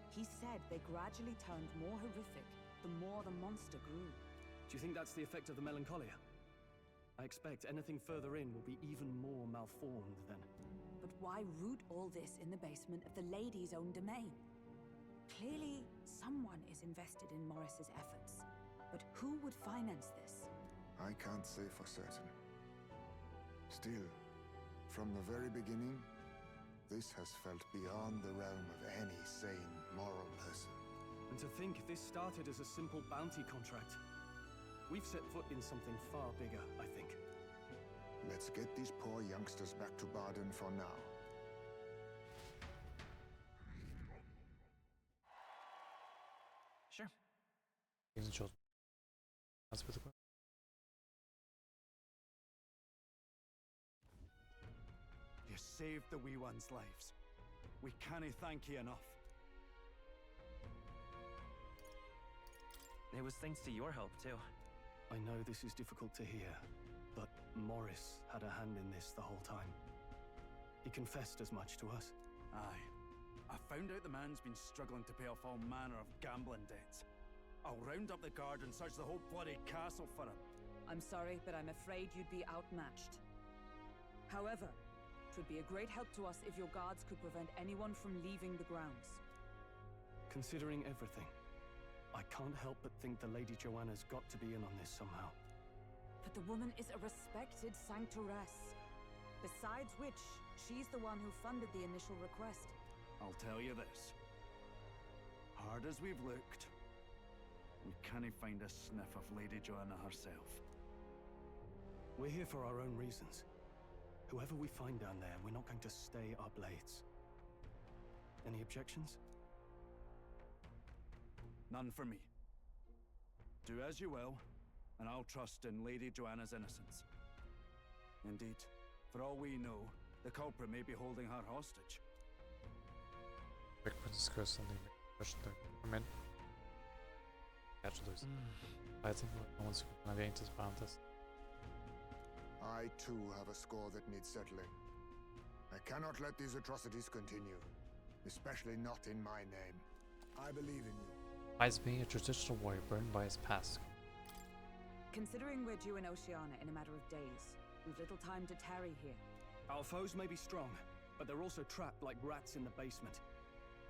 he said they gradually turned more horrific the more the monster grew. Do you think that's the effect of the melancholia? I expect anything further in will be even more malformed then. But why root all this in the basement of the lady's own domain? Clearly, someone is invested in Morris's efforts. But who would finance this? I can't say for certain. Still, from the very beginning, this has felt beyond the realm of any sane, moral person. And to think this started as a simple bounty contract. We've set foot in something far bigger, I think. Let's get these poor youngsters back to Baden for now. Sure. Isn't sure. That's a bit of a... You saved the wee ones' lives. We can't thank you enough. It was thanks to your help, too. I know this is difficult to hear, but Morris had a hand in this the whole time. He confessed as much to us. Aye. I found out the man's been struggling to pay off all manner of gambling debts. I'll round up the guard and search the whole bloody castle for him. I'm sorry, but I'm afraid you'd be outmatched. However, it would be a great help to us if your guards could prevent anyone from leaving the grounds. Considering everything, I can't help but think the Lady Joanna's got to be in on this somehow. But the woman is a respected sanctoress. Besides which, she's the one who funded the initial request. I'll tell you this. Hard as we've looked, we can't find a sniff of Lady Joanna herself. We're here for our own reasons. Whoever we find down there, we're not going to stay our blades. Any objections? None for me. Do as you will, and I'll trust in Lady Joanna's innocence. Indeed, for all we know, the culprit may be holding her hostage. Quick for discuss something. Question to come in. Catch those. I think no one's going to bound us. I too have a score that needs settling. I cannot let these atrocities continue, especially not in my name. I believe in you. Heisme, a traditional warrior burned by his past. Considering we're due in Oceania in a matter of days, we've little time to tarry here. Our foes may be strong, but they're also trapped like rats in the basement.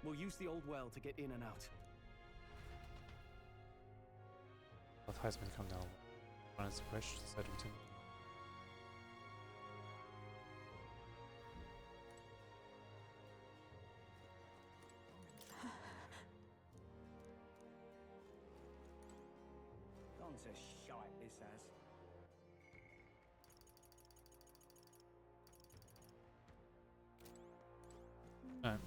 We'll use the old well to get in and out. Let Heisman come down. When it's fresh, said Lieutenant. Gone to shite, this has. Alright.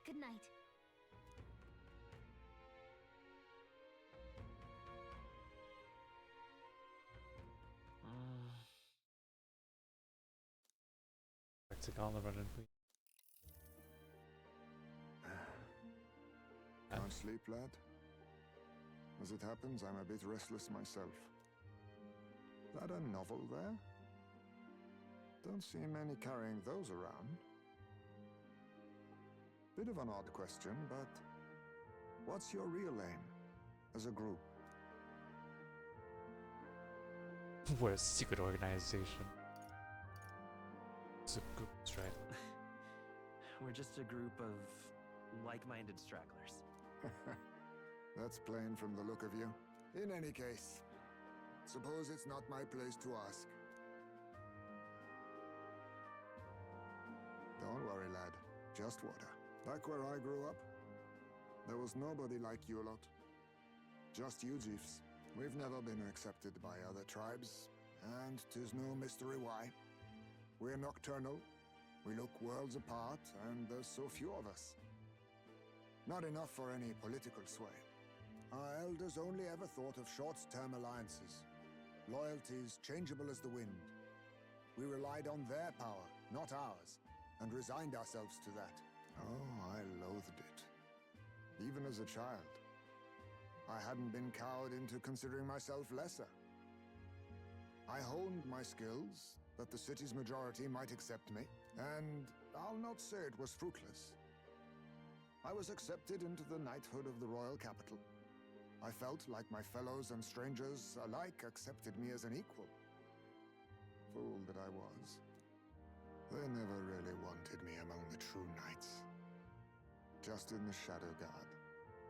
Good night. Back to Gauntlet Run. Can't sleep, lad? As it happens, I'm a bit restless myself. That a novel there? Don't see many carrying those around. Bit of an odd question, but what's your real aim as a group? We're a secret organization. It's a group, right? We're just a group of like-minded stragglers. That's plain from the look of you. In any case, suppose it's not my place to ask. Don't worry, lad. Just water. Back where I grew up, there was nobody like you lot. Just you chiefs. We've never been accepted by other tribes, and 'tis no mystery why. We're nocturnal, we look worlds apart, and there's so few of us. Not enough for any political sway. Our elders only ever thought of short-term alliances, loyalties changeable as the wind. We relied on their power, not ours, and resigned ourselves to that. Oh, I loathed it. Even as a child. I hadn't been cowed into considering myself lesser. I honed my skills, that the city's majority might accept me, and I'll not say it was fruitless. I was accepted into the knighthood of the royal capital. I felt like my fellows and strangers alike accepted me as an equal. Fool that I was. They never really wanted me among the true knights. Just in the Shadow Guard,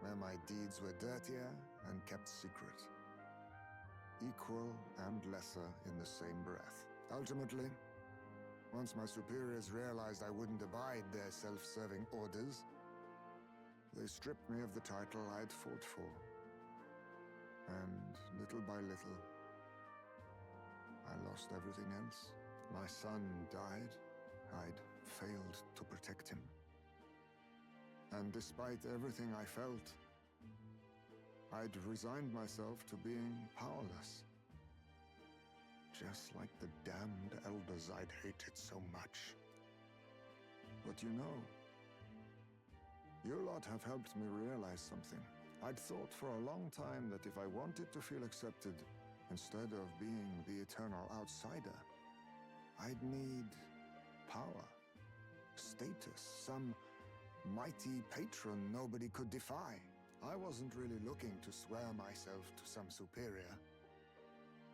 where my deeds were dirtier and kept secret. Equal and lesser in the same breath. Ultimately, once my superiors realized I wouldn't abide their self-serving orders, they stripped me of the title I'd fought for. And little by little, I lost everything else. My son died. I'd failed to protect him. And despite everything I felt, I'd resigned myself to being powerless. Just like the damned elders I'd hated so much. But you know, you lot have helped me realize something. I'd thought for a long time that if I wanted to feel accepted, instead of being the eternal outsider, I'd need power, status, some mighty patron nobody could defy. I wasn't really looking to swear myself to some superior.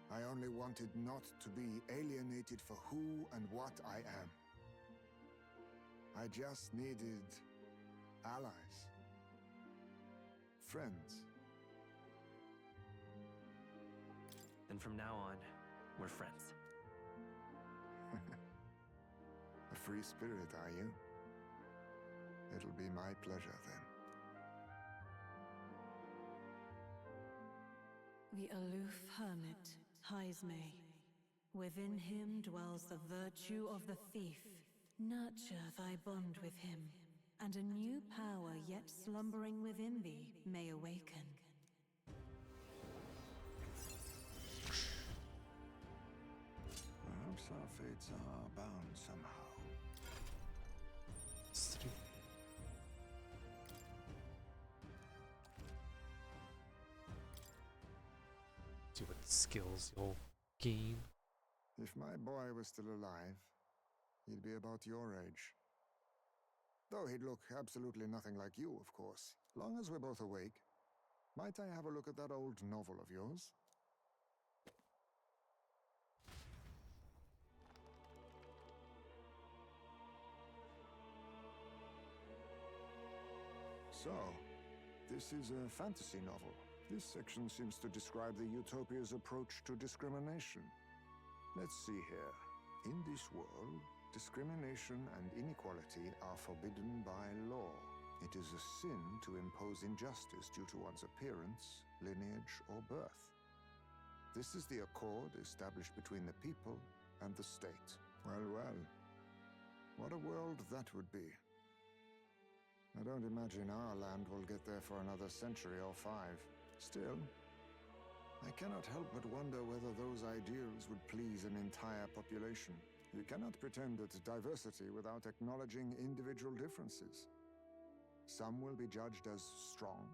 I only wanted not to be alienated for who and what I am. I just needed allies. Friends. And from now on, we're friends. A free spirit, are you? It'll be my pleasure then. The aloof hermit, Heisme. Within him dwells the virtue of the thief. Nurture thy bond with him, and a new power yet slumbering within thee may awaken. Perhaps our fates are bound somehow. See what skills you'll gain. If my boy was still alive, he'd be about your age. Though he'd look absolutely nothing like you, of course. Long as we're both awake. Might I have a look at that old novel of yours? So, this is a fantasy novel. This section seems to describe the Utopia's approach to discrimination. Let's see here. In this world, discrimination and inequality are forbidden by law. It is a sin to impose injustice due to one's appearance, lineage, or birth. This is the accord established between the people and the state. Well, well. What a world that would be. I don't imagine our land will get there for another century or 5. Still, I cannot help but wonder whether those ideals would please an entire population. You cannot pretend at diversity without acknowledging individual differences. Some will be judged as strong,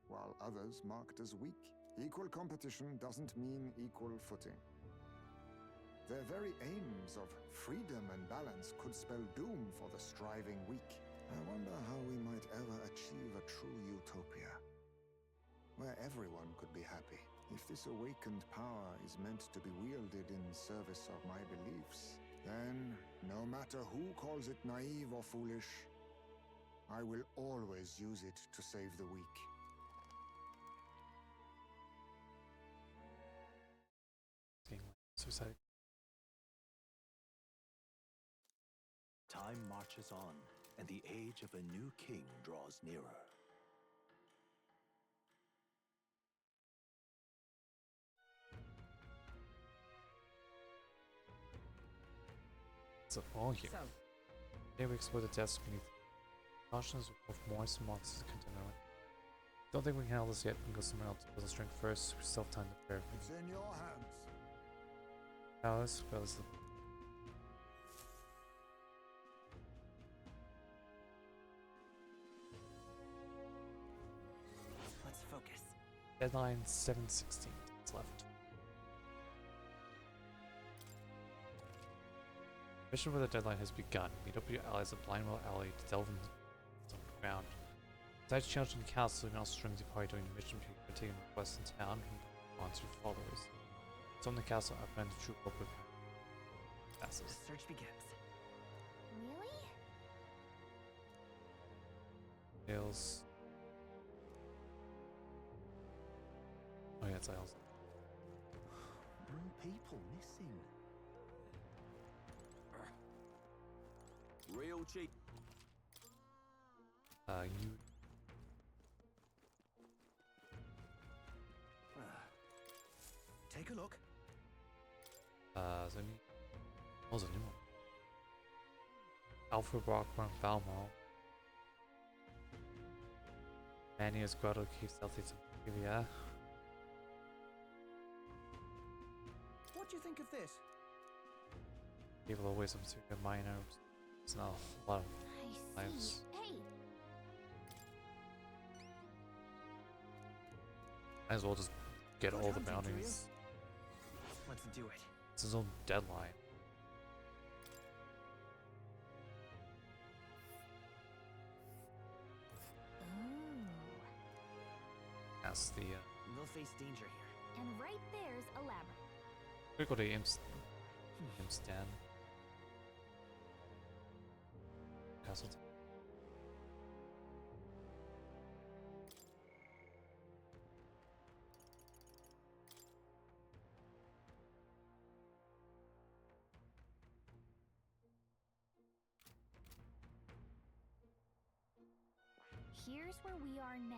while others marked as weak. Equal competition doesn't mean equal footing. Their very aims of freedom and balance could spell doom for the striving weak. I wonder how we might ever achieve a true utopia, where everyone could be happy. If this awakened power is meant to be wielded in service of my beliefs, then, no matter who calls it naive or foolish, I will always use it to save the weak. Suicide. Time marches on, and the age of a new king draws nearer. So all here. Today we explore the depths beneath cautions of moist monsters continually. Don't think we can handle this yet. We can go somewhere else. Build strength first. We still have time to prepare. It's in your hands. Palace, palace. Let's focus. Deadline 7/16. It's left. Mission for the deadline has begun. Meet up with your allies at Blindwell Alley to delve into the ground. Besides challenging the castle, you can also string the party during the mission period by taking requests in town from your followers. Storm the castle, outflank the troop up with passes. The search begins. Really? Tails. Oh yeah, it's Isles. More people missing. Real cheap. You. Take a look. Is any? Oh, there's a new one. Alpha Rockburn Balmo. Mania's Grotto keeps healthy to yeah. What do you think of this? People always some super minors. It's not a lot of lives. Hey! Might as well just get all the bounties. Let's do it. It's his own deadline. That's the We'll face danger here. And right there's a labyrinth. we go to Imstan. Castle. Here's where we are now.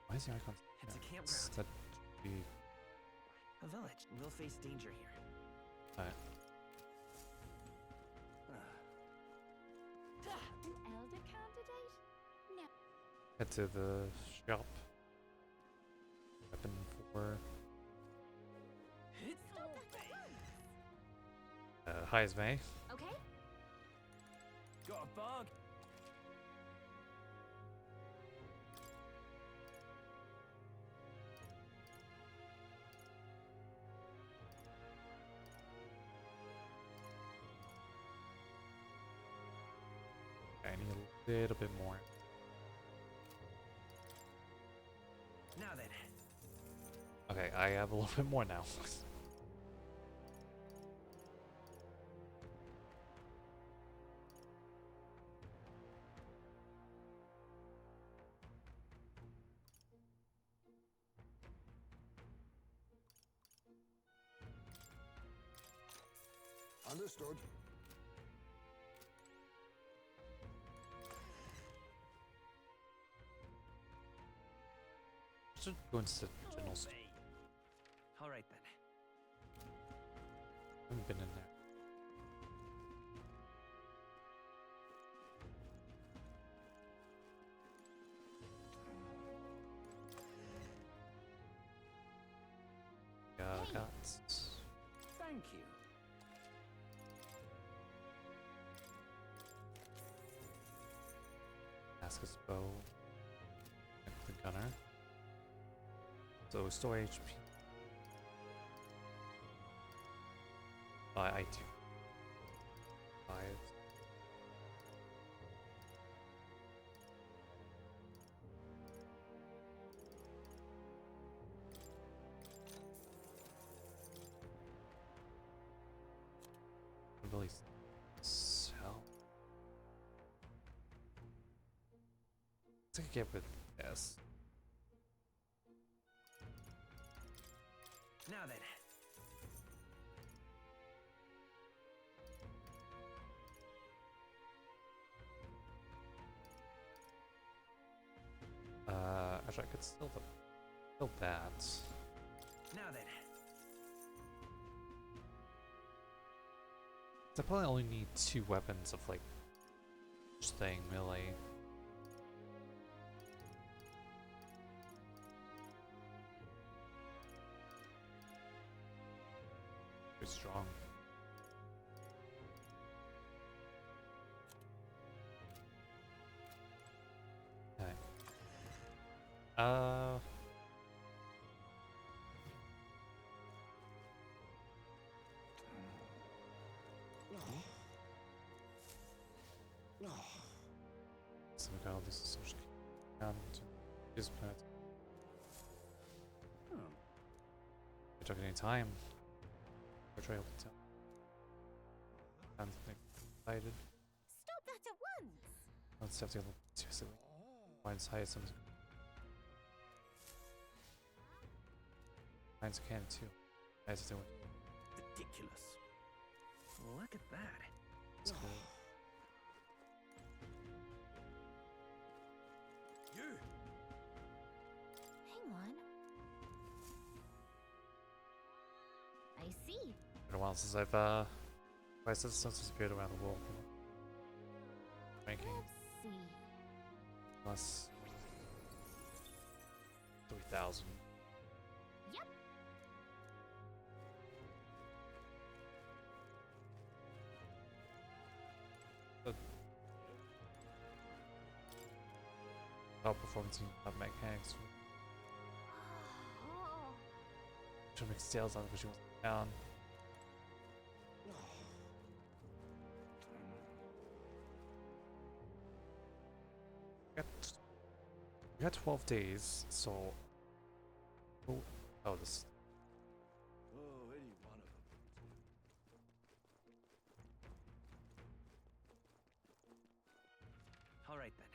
Why is the icon? It's a campground. That be A village. We'll face danger here. alright. An elder candidate? No. Head to the shop. Weapon for hi May. Okay. Got a bug. little bit more. Now then. Okay, I have a little bit more now. Understood. Should go into the general store. All right then. Haven't been in there. Guts. Thank you. Damascus bow. The gunner. So store HP. I do. 5. Really sell. Let's get with this. Now then. Actually, I could still that. Now then. I probably only need 2 weapons of like staying melee. Pretty strong. Okay. So we got all this social and this planet. We took any time. Portrayal to tell. And excited. Stop that at once! Let's have to go seriously. Mine's high some. Mine's can too. Guys are doing. Ridiculous. Look at that. It's good. You! Hang on. I see. Been a while since I've my systems disappeared around the world. Ranking Let's see. plus 3,000. Yep. Top performance and top mechanics. Oh. Trying to make sales out of what she wants down. We got 12 days, so. Oh, this. Oh, any one of them. All right then.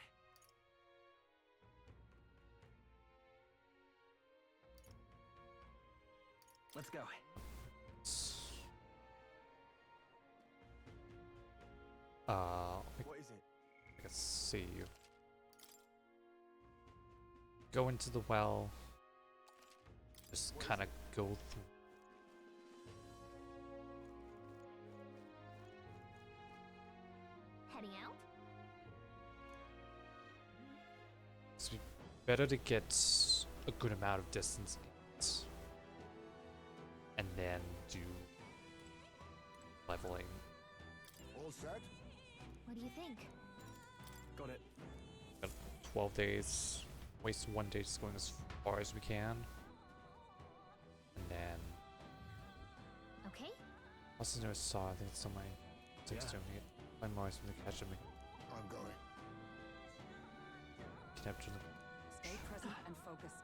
Let's go. What is it? I can see you. Go into the well. Just kind of go through. Heading out? It's better to get a good amount of distance in it, and then do leveling. All set? What do you think? Got it. Got 12 days. Waste 1 day just going as far as we can. And then. Okay. Also, never saw. I think it's on my. Doing it. My Mars from the catch of me. I'm going. capture the. Stay present and focused.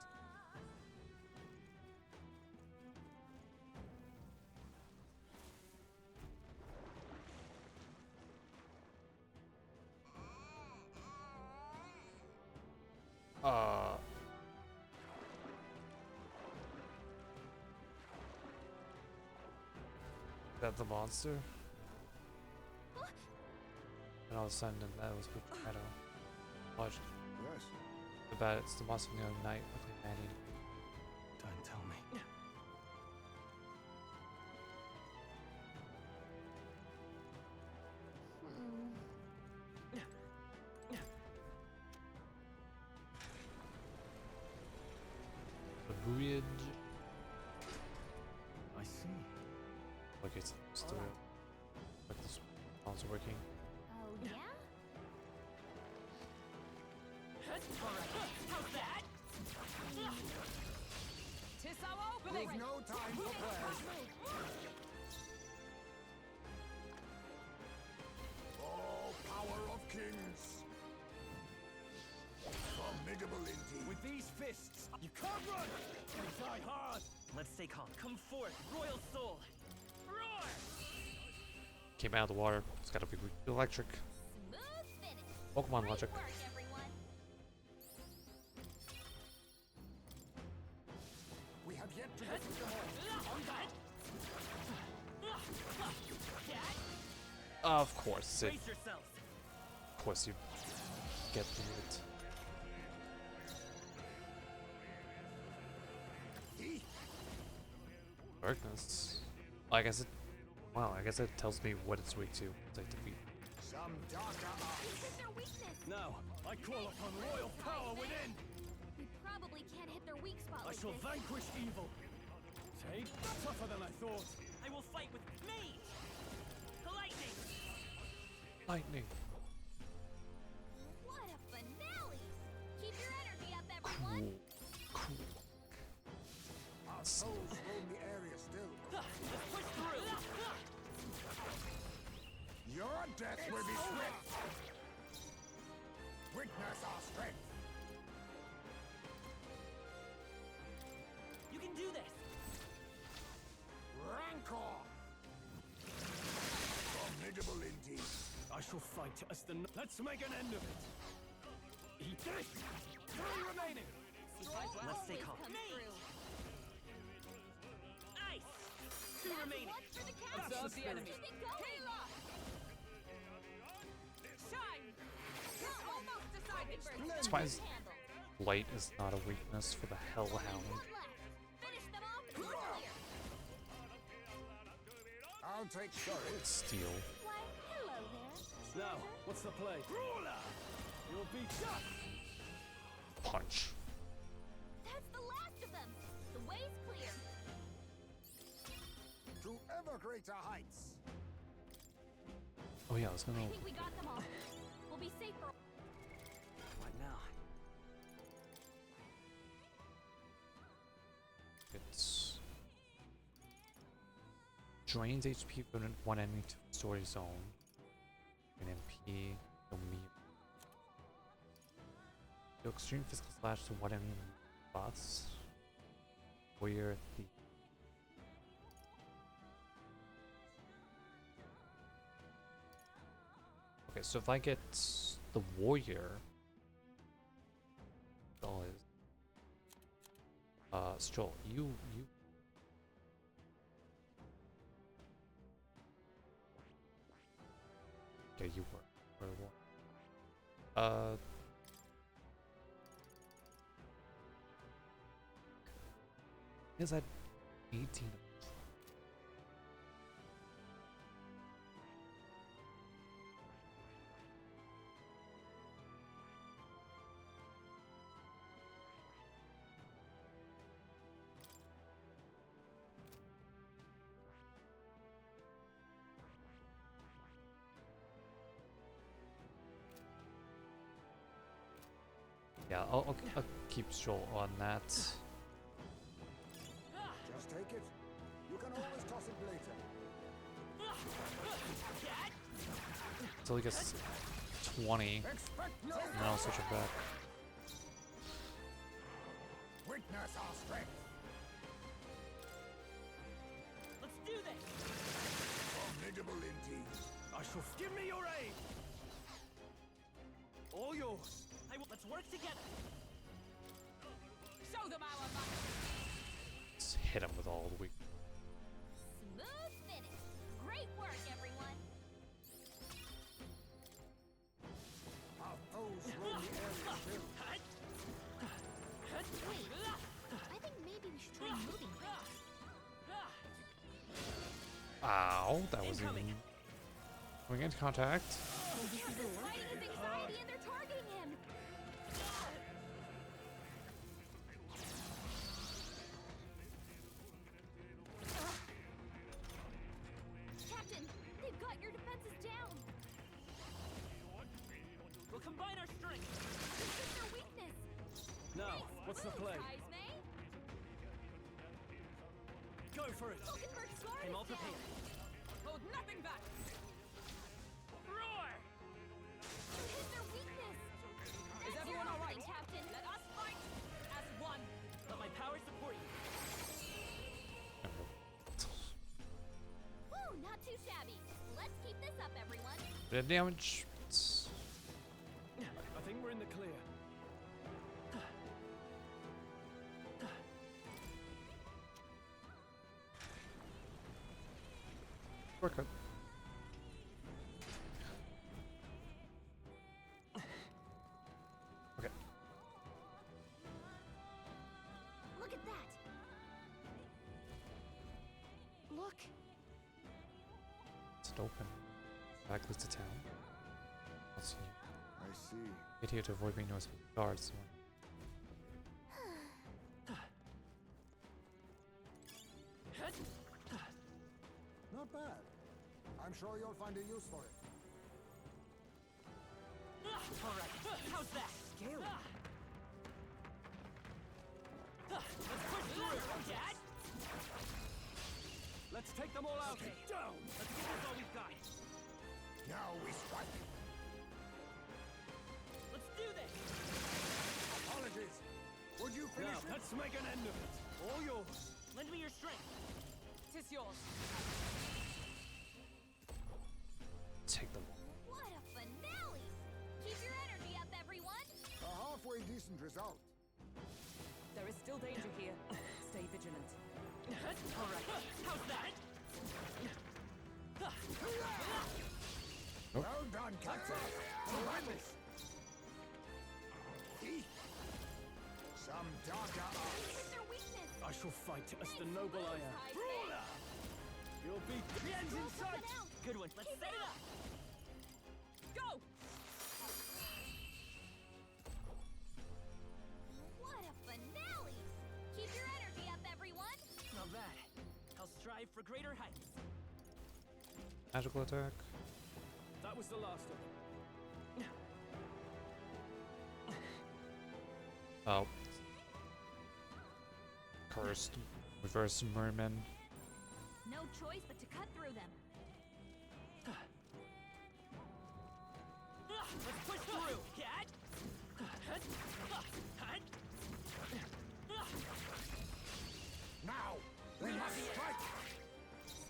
Is that the monster? And all of a sudden, that was with Shadow. Watch. Yes. About it's the monster of the night with the man eating. Don't tell me. The bridge. I see. Like it's still like this one's working. Oh, yeah? How's that? Tis our opening. We've no time for prayers. Oh, power of kings. Formidable indeed. With these fists, you can't run! You die hard! Let's stay calm. Come forth, royal soul! Roar! Came out of the water. It's gotta be electric. Smooth finish. Pokemon Great logic. work, everyone. We have yet to defeat them all. On that. Of course, Sid. Brace yourselves! Of course, you get through it. Darkness. I guess it. Wow, I guess it tells me what it's weak to. It's like defeat. Some darker This is their weakness. Now, I call upon royal power within! We probably can't hit their weak spot I like shall this. vanquish evil! Take tougher than I thought! I will fight with me! Lightning! Lightning. What a finale! Keep your energy up, everyone. Cool. Our souls roam the area still. Let's push through! Your death will be swift. Witness our strength. You can do this! Rancor. Formidable indeed. I shall fight as the... Let's make an end of it! Eat this! 3 remaining! Let's stay calm. Come through. Ice! 2 remaining! One for the count. Observe the enemy. Keep it going. Shine! You're almost decided. That's why light is not a weakness for the Hellhound. Finish them off and we're clear. I'll take courage. Steel. Why, hello there. Now, what's the play? Brawler! You'll be done! Punch. That's the last of them. The way's clear. To ever greater heights. Oh yeah, I was gonna. I think we got them all. We'll be safe for. What now? It's drains HP from one enemy to story zone. An MP, no me. Do extreme physical slash to one enemy bots. Warrior the. Okay, so if I get the warrior, all is Stroll, you okay, you were one. Is that 18? Yeah, I'll keep Stroll on that. Just take it. You can always toss it later. Until he gets 20, and then I'll switch it back. Witness our strength. Let's do this! Formidable indeed. I shall give me your aid. All yours. Let's work together. Show them our might. Let's hit him with all the weak. Smooth finish. Great work, everyone. Our foes roam the area still. Wait, I think maybe we should try moving things. Ow, that was Incoming. Going into contact. This is fighting his anxiety and they're targeting him. Captain, they've got your defenses down. We'll combine our strength. This is their weakness. Now, what's the play? Hazme, Go for it. Hulkenberg's guard I'm all is down. prepared. Hold nothing back. Roar! You hit their weakness. Is That's everyone your all right? opening, Captain. Let us fight as one. Let my power support you. Woo, not too shabby. Let's keep this up, everyone. Bit of damage. It's I think we're in the clear. shortcut. Okay. Look at that. Look. It's open. Back leads to town. What's new? I see. Get here to avoid being noticed by the guards. Not bad. I'm sure you'll find a use for it. All right, how's that? Scale. Let's push through, Dad. Let's take them all out. Okay, down. Let's give this all we've got. Now we strike. Let's do this. Apologies. Would you finish Now, it? let's make an end of it. All yours. Lend me your strength. Tis yours. Take them. What a finale! Keep your energy up, everyone. A halfway decent result. There is still danger here. Stay vigilant. All right, how's that? Well done, Captain. Tremendous. Some darker arts. Hit their weakness. I shall fight as the noble I am. Ruler! You'll be the end's in sight. Good one. Let's set it up. Go! What a finale! Keep your energy up, everyone. Not bad. I'll strive for greater heights. Magical attack. That was the last of them. Oh. Cursed. Reverse merman. No choice but to cut through them. Let's push through, Cat! Now, we must strike.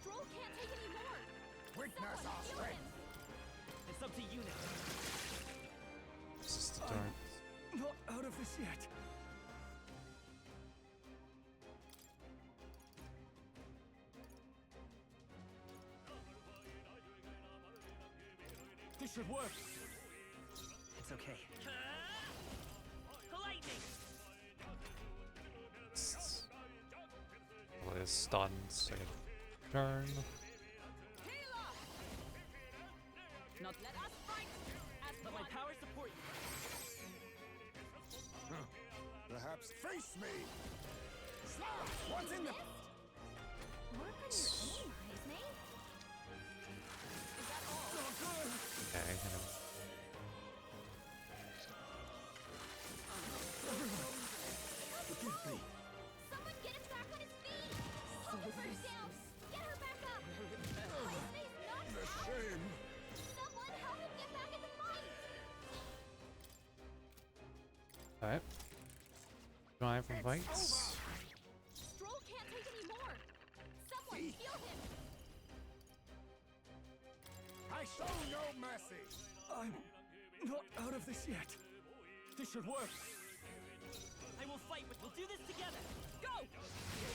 Stroll can't take any more. Witness Someone our heal strength. him. It's up to you now. This is the turn. Not out of this yet. This should work. It's okay. Lightning! Well, it's stunned. Second turn. Not let us fight as let my power support you. Perhaps face me. What's in the... Work on your aim, Hazme. Is that all? Okay, hit him. Forgive me. Someone get him back on his feet. Hulkenberg's down. Get her back up. Hazme's knocked The out. shame. Someone help him get back in the fight. Alright. Drive from fights. Stroll can't take any more. Someone heal him. I show no mercy. I'm not out of this yet. This should work. I will fight, but we'll do this together. Go! You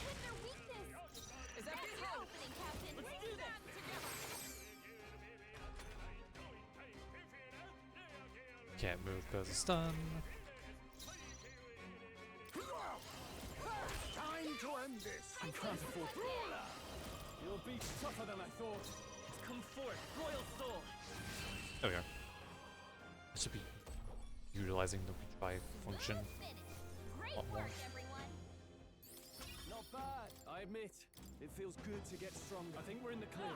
hit their weakness. Is that That's your opening, Captain. Let's do this together. Can't move because of stun. Time to end this. I can't afford. Your beat's tougher than I thought. Come forth, royal soul. There we go. I should be utilizing the retry function Great a lot more. work, everyone. Not bad, I admit. It feels good to get stronger. I think we're in the clear.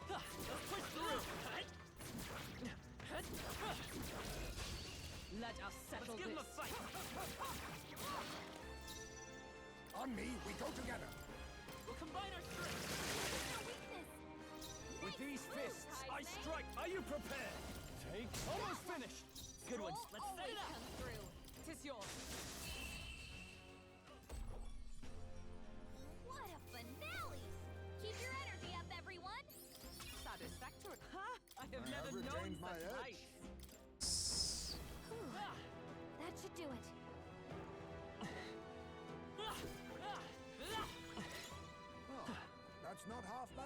Let's push through. Let us settle Let's give him a this. fight. On me, we go together. We'll combine our strength. With these fists, I strike. Are you prepared? Take. Almost finished. Good ones. Let's set it up. Come through. Tis yours. What a finale! Keep your energy up, everyone. Satisfactory. Ha! I have I never have known retained my such edge. light. That should do it. Oh, that's not half bad.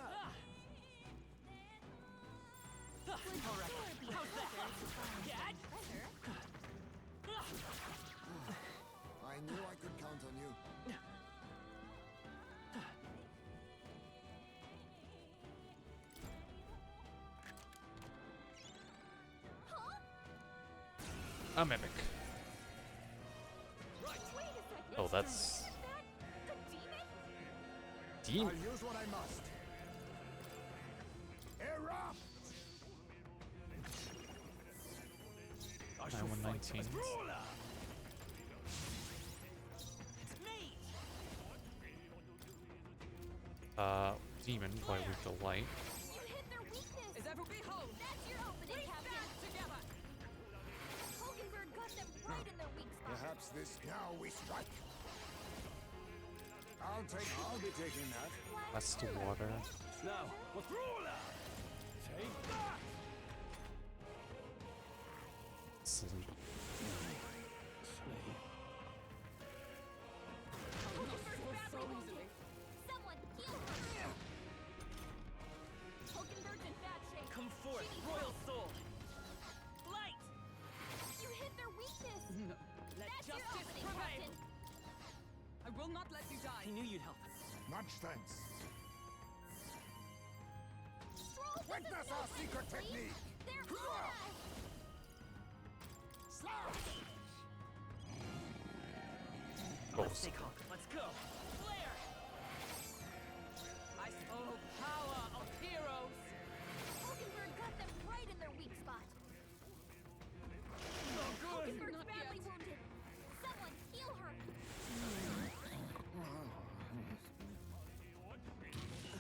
All right. How's that? Dad? I knew I could count on you. A mimic. Wait a second. Oh, that's The demon? demon. I'll use what I must. Erupt! I shall fight 9119. as brawler. It's me. Demon by weak to light. You hit their weakness. Is ever behold? That's your opening, Captain. Together. Hogenberg got them right in their weak spot. Perhaps this Now we strike. I'll be taking that. That's the water. Now, a brawler. Take that. Sleep. Hogenberg's badly wounded. Someone heal her. Hogenberg's in bad shape. Come forth, She needs royal help. soul. Light. You hit their weakness. No. Let That's your justice opening, prevail. Captain. I will not let you die. I knew you'd help. much thanks. Stroll, this Witness is no our time secret to sleep. technique. They're on us. Slash! Balls. Stay calm. Let's go. Flare. I oh power of heroes. Hogenberg got them right in their weak spot. No good. Hogenberg's Not badly yet. wounded. Someone heal her.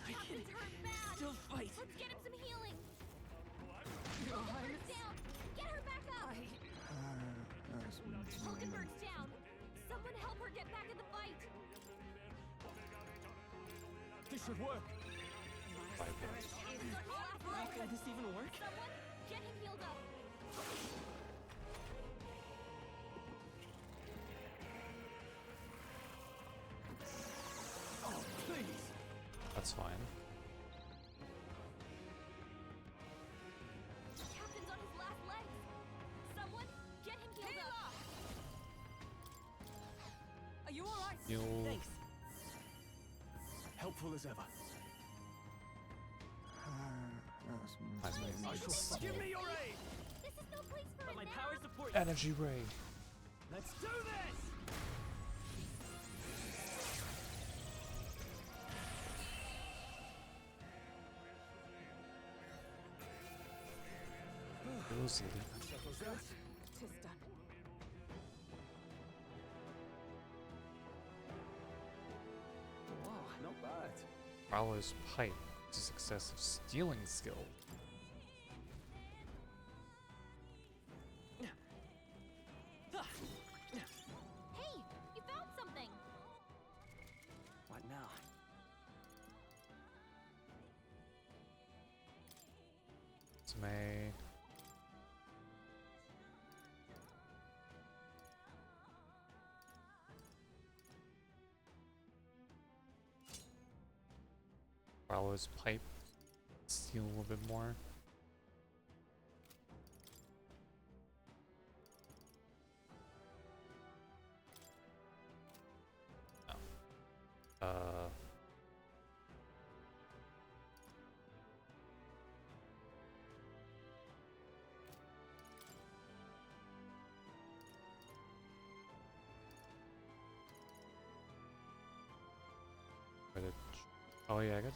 Captain's hurt bad. Still fight. Let's get him some healing. Your Hogenberg's Highness. down. Get her back up. Hogenberg's down. Someone help her get back in the fight. This should work. Can this even work? Someone get him healed up. Oh, please. That's fine. Captain's on his last legs. Someone get him healed up. Are you all right? Heal. Thanks. Helpful as ever. Nice, nice, I nice. shall give me your aid. This is no place for Let it my now. power support you. Energy ray. Let's do this. Rosalie. Settles that. Tis done. Wow, not bad. Prowler's pipe. It's a successive stealing skill. Borrow his pipe. Steal a little bit more. No. Oh yeah, I got.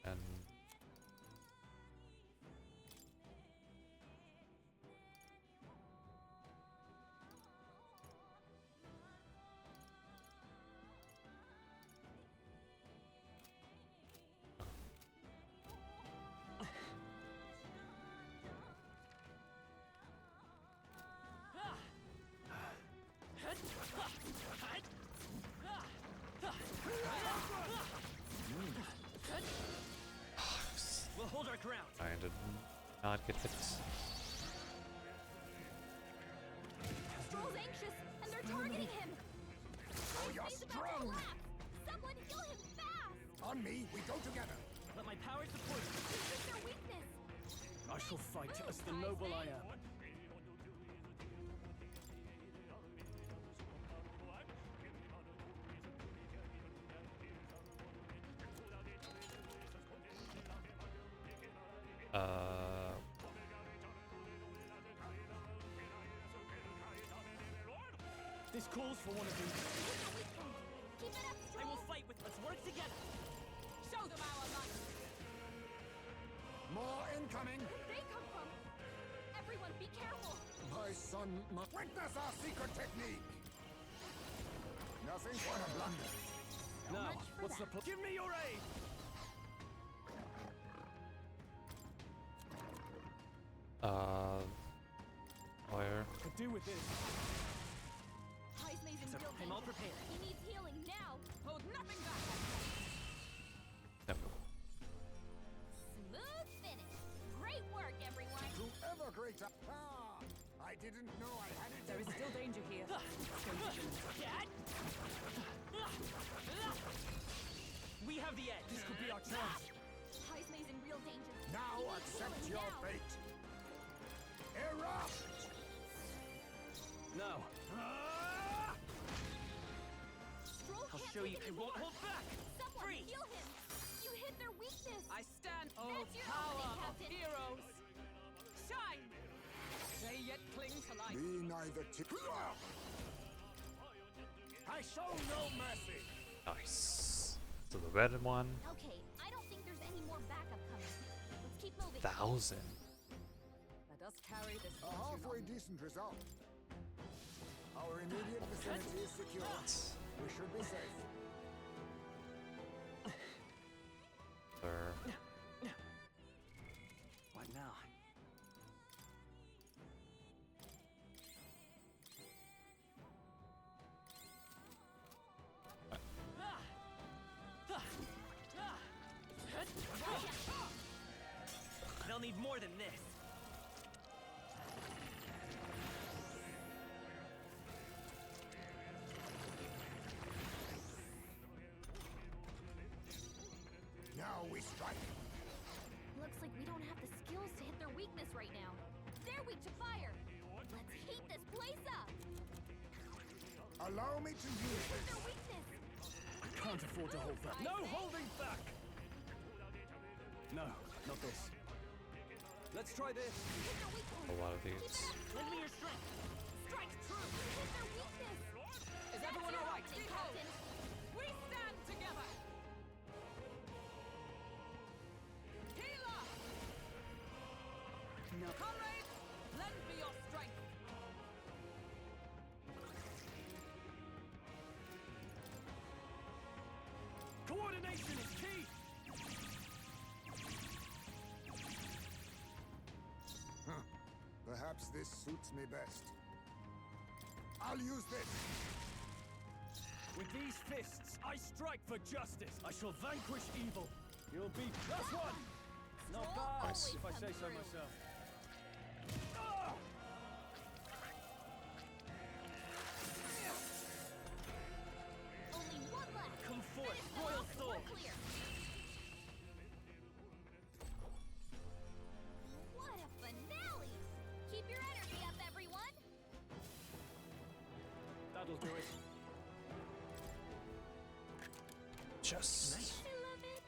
And We'll hold our ground. I did not get hit. Stroll's anxious, and they're targeting him. Oh, you're strong! Someone heal him fast! On me, we go together. Let my power support you. This is their weakness. I shall fight as the noble I am. This calls for one of these. Keep it up, I will fight with. Let's work together. Show them our might. More incoming! Where'd they come from? Everyone, be careful! My son must witness our secret technique! Nothing but a blunder. Now, what's the plan? Give me your aid! Where? Could do with this. Heismay's in real I'm all danger. prepared. He needs healing now. Hold nothing back. Yep. Smooth finish. Great work, everyone. Whoever great. Ah! I didn't know I had it. There is still danger here. We have the edge. This could be our chance. Heismay's in real danger. Now He needs accept healing your now. fate. Erupt! Now. Stroll I'll can't show take you. I anymore. won't hold back. Someone Free. heal him. You hit their weakness. I stand. Oh, That's your power opening, of Captain. heroes. Shine. They yet cling to life. Be neither I show no mercy. Nice. So the red one, Okay, I don't think there's any more backup coming. Let's keep moving. 1,000. Let us carry this A fortune halfway on. decent result. Our immediate vicinity is secure. We should be safe. There. What now? They'll need more than this. Now we strike. Looks like we don't have the skills to hit their weakness right now. They're weak to fire. Let's heat this place up. Allow me to use Hit this. their weakness. I can't afford to hold back. No holding back! No, not this. Let's try this. Hit their weakness. A lot of these. Lend me your strength. Strike true. Hit their weakness. Is everyone your alright? opening, Behold. Captain. We stand together. Healer. No. Comrades, lend me your strength. Coordination is key! Perhaps this suits me best. I'll use this. With these fists, I strike for justice. I shall vanquish evil. You'll be plus one. Not bad, Nice. if I say so myself. Only one left. Come forth, Finish them royal off and sword. we're clear. What a finale! Keep your energy up, everyone. That'll do it. Just I love it.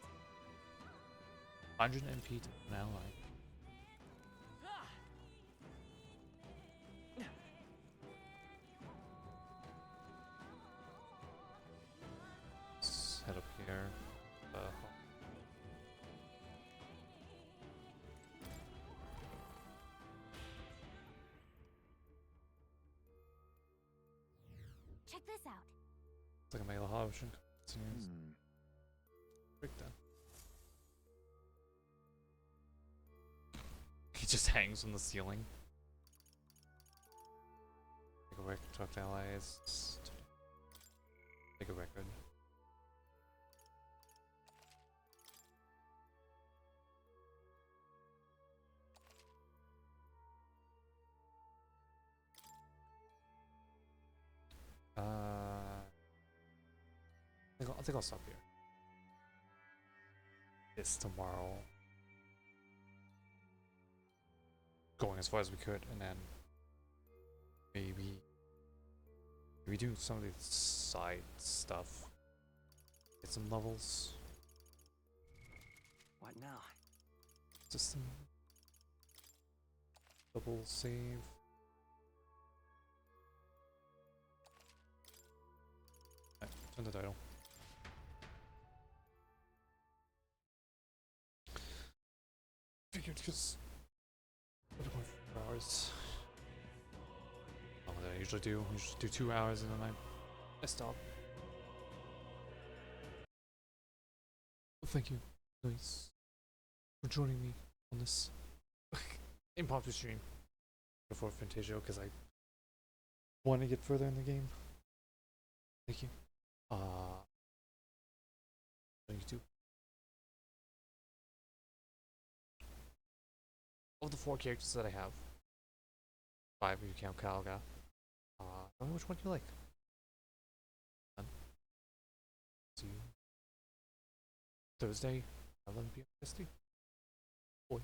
100 MP to an ally. Let's head up here. Check this out. It's like a male option. Continues. Hmm. Breakdown. He just hangs from the ceiling. Take a record, talk to allies. Take a record. I think I'll stop here. It's tomorrow. Going as far as we could, and then maybe do some of the side stuff. Get some levels. What now? Just some double save. Alright, turn the title. Figured because 4 hours. Longer than I usually do. I usually do 2 hours and then I stop. Thank you, guys, for joining me on this impromptu stream before Fantazio because I want to get further in the game. Thank you. On YouTube. Of the 4 characters that I have, 5 if you count Kalga, tell me which one you like. See you Thursday, 11 p.m. ST. Boy.